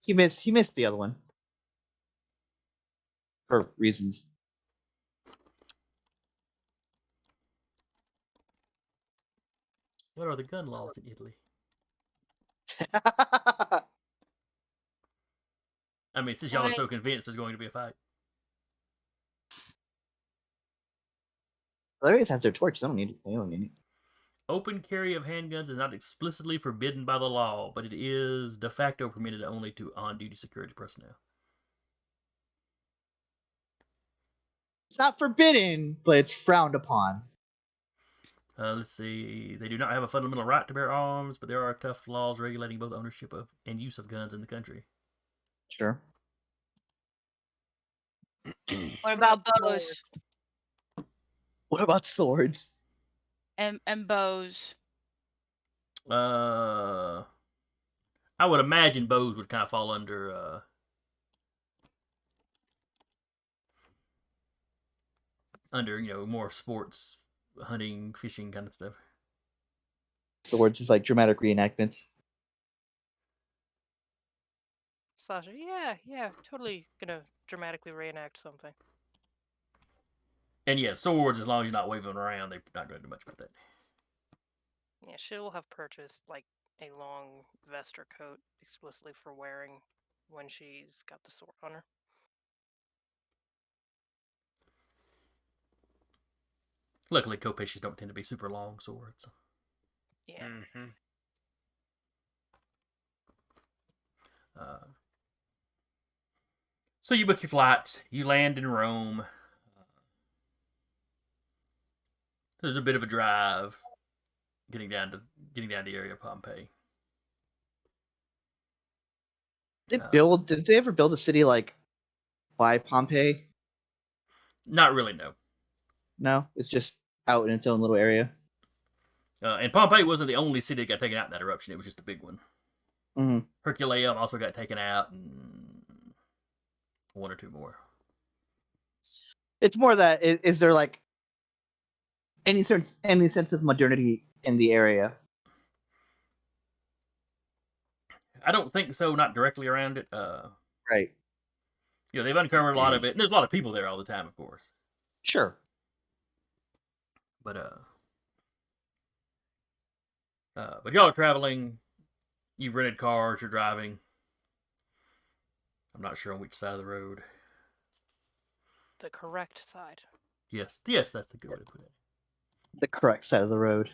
He missed the other one for reasons. What are the gun laws in Italy? I mean, since y'all are so Right. convinced there's going to be a fight. Hilarious has their torch. They don't need it. Open carry of handguns is not explicitly forbidden by the law, but it is de facto permitted only to on-duty security personnel. It's not forbidden, but it's frowned upon. Let's see. They do not have a fundamental right to bear arms, but there are tough laws regulating both ownership of and use of guns in the country. Sure. What about bows What about swords? and bows? I would imagine bows would kind of fall under more sports, hunting, fishing kind of stuff. Swords is like dramatic reenactments. Sasha, yeah, totally gonna dramatically reenact something. And yeah, swords, as long as you're not waving them around, they're not going to do much about that. Yeah, she will have purchased like a long vest or coat explicitly for wearing when she's got the sword on her. Luckily, kopeshes don't tend to be super long swords. Yeah. Mm-hmm. So you book your flights. You land in Rome. There's a bit of a drive getting down to the area of Pompeii. Did they ever build a city like by Pompeii? Not really, no. No, it's just out in its own little area. And Pompeii wasn't the only city that got taken out in that eruption. It was just a big one. Mm-hmm. Herculaneum also got taken out, and 1 or 2 more. It's more that is there like any sense of modernity in the area? I don't think so. Not directly around it. Right. They've uncovered a lot of it. And there's a lot of people there all the time, of course. Sure. But y'all are traveling. You've rented cars. You're driving. I'm not sure on which side of the road. The correct side. Yes, that's the good way to put it. The correct side of the road.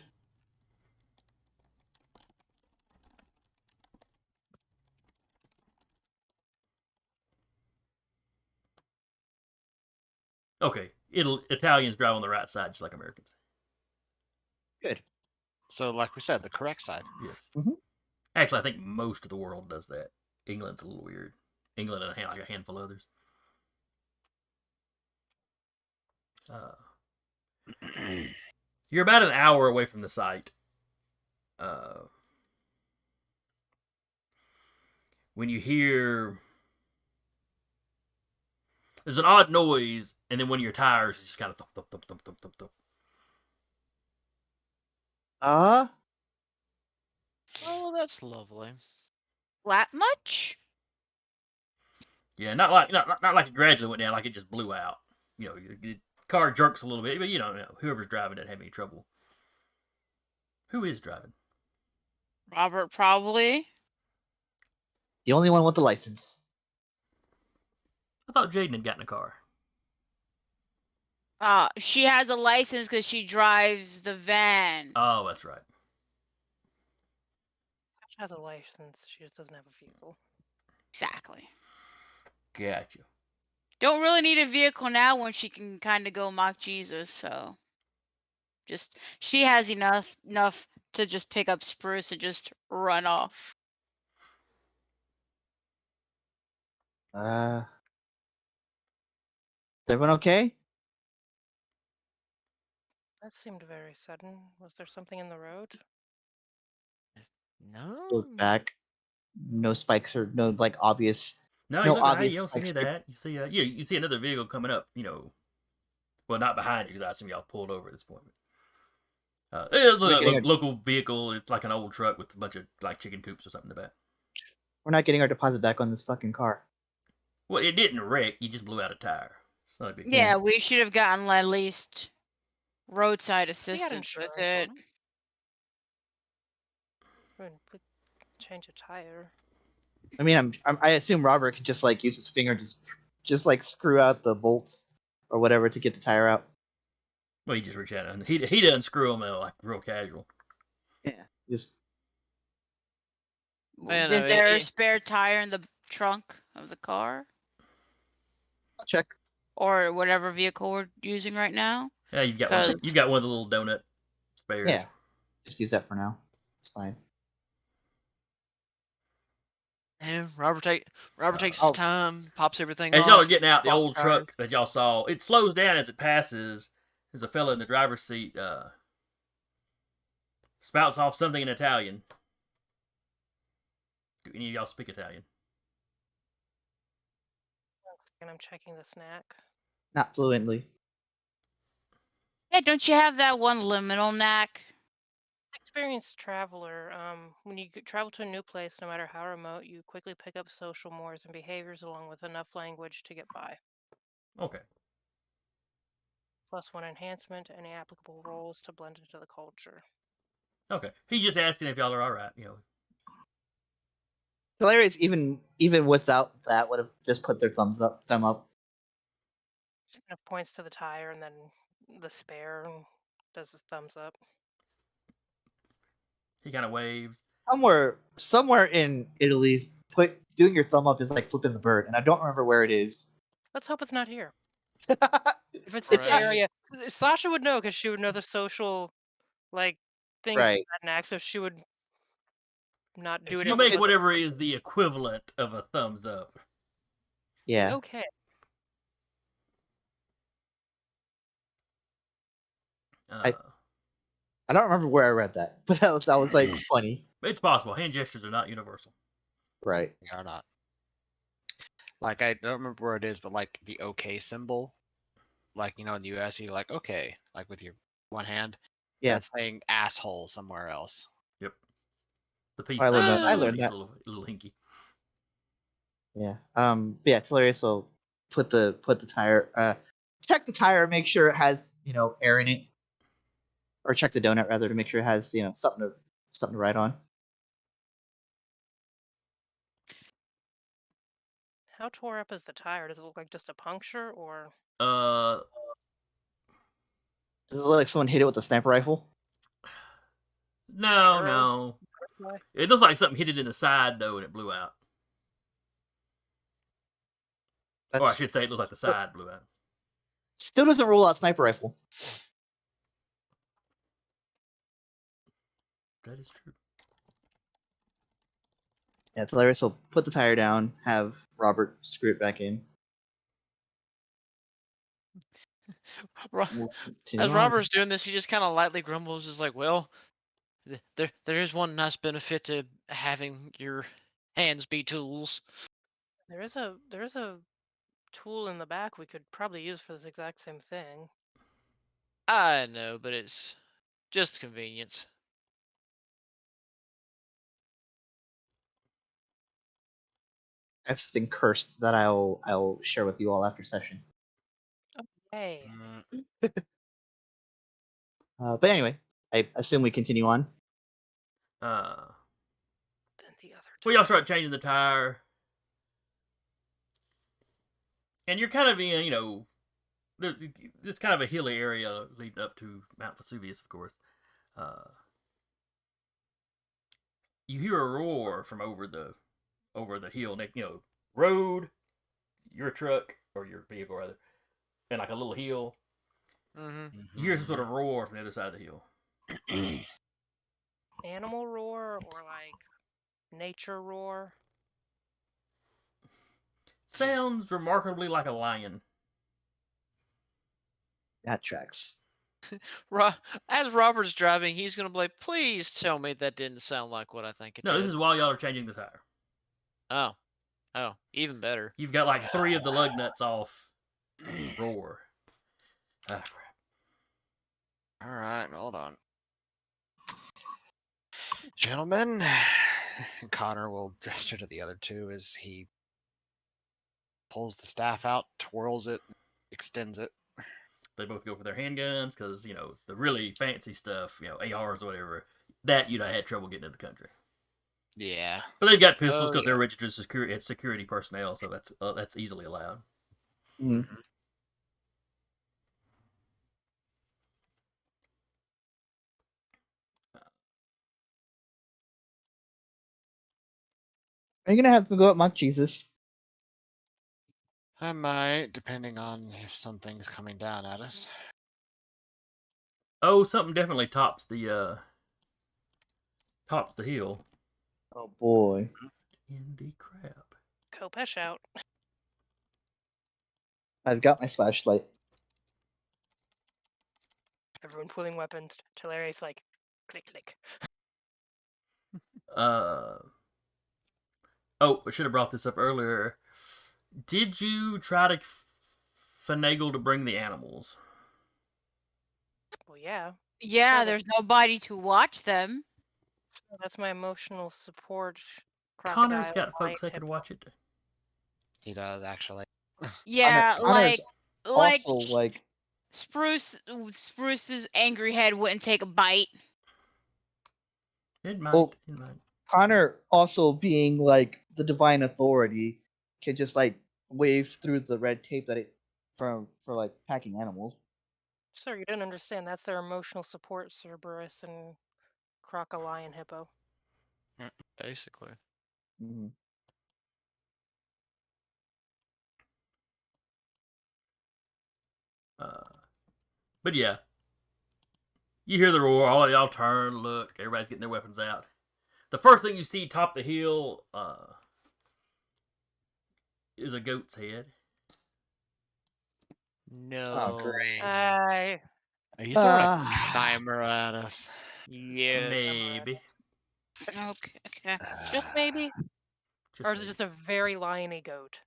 Okay, Italians drive on the right side, just like Americans. Good. So, like we said, the correct side. Yes. Mhm. Actually, I think most of the world does that. England's a little weird. England and like a handful of others. You're about an hour away from the site. When you hear there's an odd noise, and then one of your tires just kind of thump, thump, thump, thump, thump, thump, thump. Oh, that's lovely. Flat much? Yeah, not like it gradually went down, like it just blew out. It Car jerks a little bit, but you don't know. Whoever's driving doesn't have any trouble. Who is driving? Robert probably. The only one with the license. I thought Jaden had gotten a car. She has a license because she drives the van. Oh, that's right. Sasha has a license. She just doesn't have a vehicle. Exactly. Gotcha. Don't really need a vehicle now when she can kind of go mock Jesus. So, just she has enough to just pick up Spruce and just run off. Is everyone okay? That seemed very sudden. Was there something in the road? No. Look back. No spikes or no like obvious. No, you No look behind you, obvious you don't see any of spikes. that. You see, you see another vehicle coming up. Well, not behind you because I assume y'all pulled over at this point. It's We're a getting our- local vehicle. It's like an old truck with a bunch of like chicken coops or something in the back. We're not getting our deposit back on this fucking car. Well, it didn't wreck. You just blew out a tire. It's not a big deal. Yeah, we should have gotten at least roadside We had assistance insurance with it. on it. I mean, we change a tire. I mean, I assume Robert can just like use his finger to just like screw out the bolts or whatever to get the tire out. Well, he just reached out and he doesn't screw them though, like real casual. Yeah. Just Man, Is no, there a it- spare tire in the trunk of the car I'll check. or whatever vehicle we're using right now? Yeah, you've got Cause you've got one of the little donut spares. Yeah. Just use that for now. It's fine. yeah, Robert takes his I'll- time, pops everything As off. y'all are getting out, the pops old tires. truck that y'all saw, it slows down as it passes. There's a fella in the driver's seat, spouts off something in Italian. Do any of y'all speak Italian? And I'm checking the snack. Not fluently. yeah, don't you have that one liminal knack? Experienced traveler. When you travel to a new place, no matter how remote, you quickly pick up social mores and behaviors along with enough language to get by. Okay. +1 enhancement to any applicable roles to blend into the culture. Okay. He's just asking if y'all are all right. Hilarious. Even without that, would have just put their thumb up. Just enough points to the tire, and then the spare does his thumbs up. He kind of waves. Somewhere in Italy, doing your thumb up is like flipping the bird, and I don't remember where it is. Let's hope it's not here. It's If it's this Right. area, Sasha would know because she would know the social, like, things Right. for that knack, so she would not do It's it. You if make it whatever is the equivalent of a thumbs up. Yeah. okay. I don't remember where I read that, but that was like funny. It's possible. Hand gestures are not universal. Right. They are not. Like, I don't remember where it is, but like the OK symbol, like, in the US, you're like, okay, like with your one hand. Yeah. That's saying asshole somewhere else. Yep. The piece I learned sign that. I is learned that. a little hinky. Yeah. But yeah, it's hilarious. So put the tire. Check the tire. Make sure it has air in it, or check the donut rather to make sure it has something to write on. How tore up is the tire? Does it look like just a puncture, or Uh, Does it look like someone hit it with a sniper rifle? no, Arrow? no. Butterfly? It looks like something hit it in the side though, and it blew out. Or I That's should say, it looks like the side blew out. still doesn't rule out sniper rifle. That is true. Yeah, it's hilarious. So put the tire down. Have Robert screw it back in. We'll continue As on. Robert's doing this, he just kind of lightly grumbles, is like, well, there is one nice benefit to having your hands be tools. There is a tool in the back we could probably use for this exact same thing. I know, but it's just convenience. I have something cursed that I'll share with you all after session. Hey, But anyway, I assume we continue on. then the other Well, y'all start tires. changing the tire, and you're kind of in, there's kind of a hilly area leading up to Mount Vesuvius, of course. You hear a roar from over the hill, road, your truck or your vehicle rather, and like a little hill. Mm-hmm. You hear some sort of roar from the other side of the hill. Animal roar or like nature roar? Sounds remarkably like a lion. That tracks. As Robert's driving, he's gonna be like, "Please tell me that didn't sound like what I think it No, did." this is while y'all are changing the tire. Oh, even better. You've got like 3 of the lug nuts off. Roar. Ah, crap. All right, hold on. Gentlemen, and Connor will gesture to the other two as he pulls the staff out, twirls it, extends it. They both go for their handguns because the really fancy stuff, ARs or whatever, that you'd have had trouble getting in the country. Yeah. But they've got pistols Oh, because they're yeah. registered as security personnel, so that's easily allowed. Mm. Are you gonna have to go up Monk Jesus? I might, depending on if something's coming down at us. Oh, something definitely tops the hill. Oh boy. In the crap. Kopesh out. I've got my flashlight. Everyone pulling weapons. Teleria's like, click, click. Oh, I should have brought this up earlier. Did you try to finagle to bring the animals? Well, yeah. Yeah, Sure. there's nobody to watch them. So that's my emotional support. Connor's Crocodile, got lion, folks that could hippo. watch it. He does, actually. Yeah, Connor's like also like Spruce's angry head wouldn't take a bite. It might. Well, It might. Connor also being like the divine authority can just like wave through the red tape that it for like packing animals. Sir, you don't understand. That's their emotional support, Cerberus and Crocodile, hippo. Basically. Mm-hmm. But yeah, you hear the roar. All of y'all turn, look. Everybody's getting their weapons out. The first thing you see top the hill is a goat's head. No. Oh, great. Are you throwing a Ah. chimera at us? Yes. Maybe. Okay. Just maybe? Just Or is it maybe. just a very liony goat?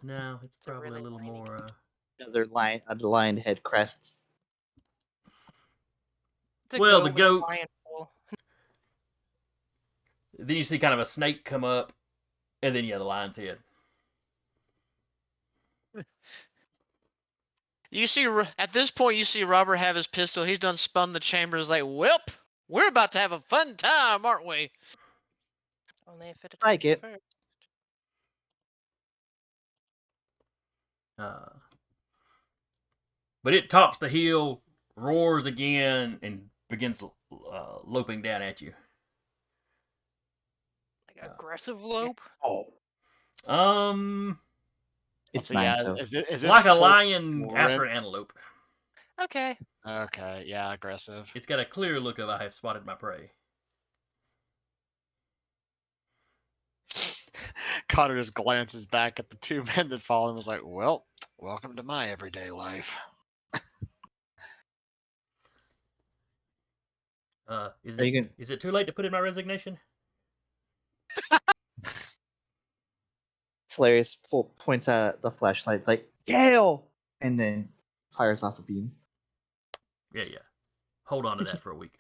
No, it's a probably really a little whiny more. Another lion head crests. It's a Well, the with a goat- lion pool. Then you see kind of a snake come up, and then the lion's head. You see, at this point, you see Robert have his pistol. He's done spun the chamber. He's like, "Welp, we're about to have a fun time, aren't we?" Only if it Like attacks it. first. But it tops the hill, roars again, and begins loping down at you. Like aggressive lope? Oh, it's So, yeah, nine. So is this like a full lion after sprint? an antelope. Okay. Okay, yeah, aggressive. It's got a clear look of I have spotted my prey. Connor just glances back at the two men that follow him and was like, well, welcome to my everyday life. Is Are you it gonna- is it too late to put in my resignation? Hilarious points at the flashlight like Gale, and then fires off a beam. Yeah. Hold on to that for a week.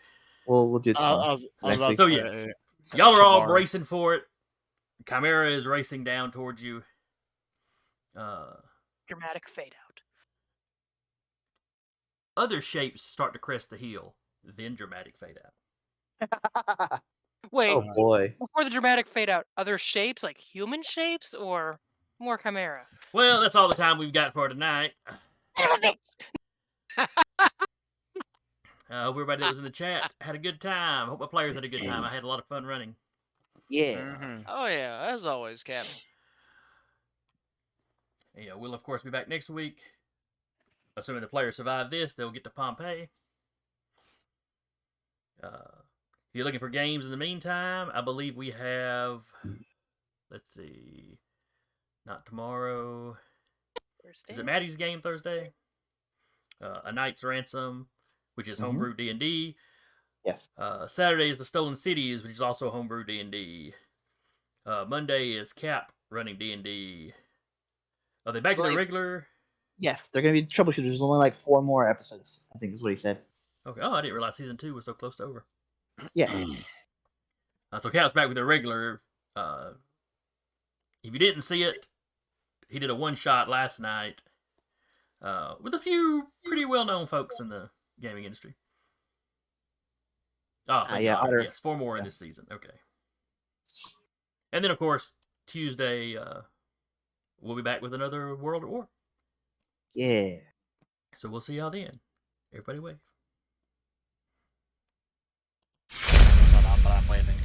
We'll do it I tomorrow. was next about week. So to yes, say, y'all are all tomorrow. bracing for it. Chimera is racing down towards you. Dramatic fade out. Other shapes start to crest the hill, then dramatic fade out. Wait, Oh boy. before the dramatic fade out, other shapes like human shapes or more chimera? Well, that's all the time we've got for tonight. Hope everybody that was in the chat had a good time. Hope my players had a good time. I had a lot of fun running. Yeah. Mhm. Oh yeah, as always, Captain. Yeah, we'll of course be back next week. Assuming the players survive this, they'll get to Pompeii. If you're looking for games in the meantime, I believe we have. Let's see. Not tomorrow. Thursday? Is it Maddie's game Thursday? A Knight's Ransom, which is Mhm. homebrew D&D. Yes. Saturday is the Stolen Cities, which is also homebrew D&D. Monday is Cap running D&D. Are they back to the Nice. regular? Yes, they're gonna be troubleshooters. There's only like 4 more episodes, I think is what he said. Okay. Oh, I didn't realize season 2 was so close to over. Yeah. So Cap's back with the regular. If you didn't see it, he did a one-shot last night with a few pretty well-known folks in the gaming industry. Oh, thank yeah, God. Otter. Yes, 4 more in Yeah. this season. Okay. And then, of course, Tuesday, we'll be back with another World at War. Yeah. So we'll see y'all then. Everybody wave. Camera's not on, but I'm waving.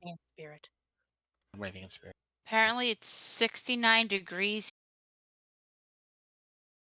In spirit. I'm waving in spirit. Apparently, it's 69 degrees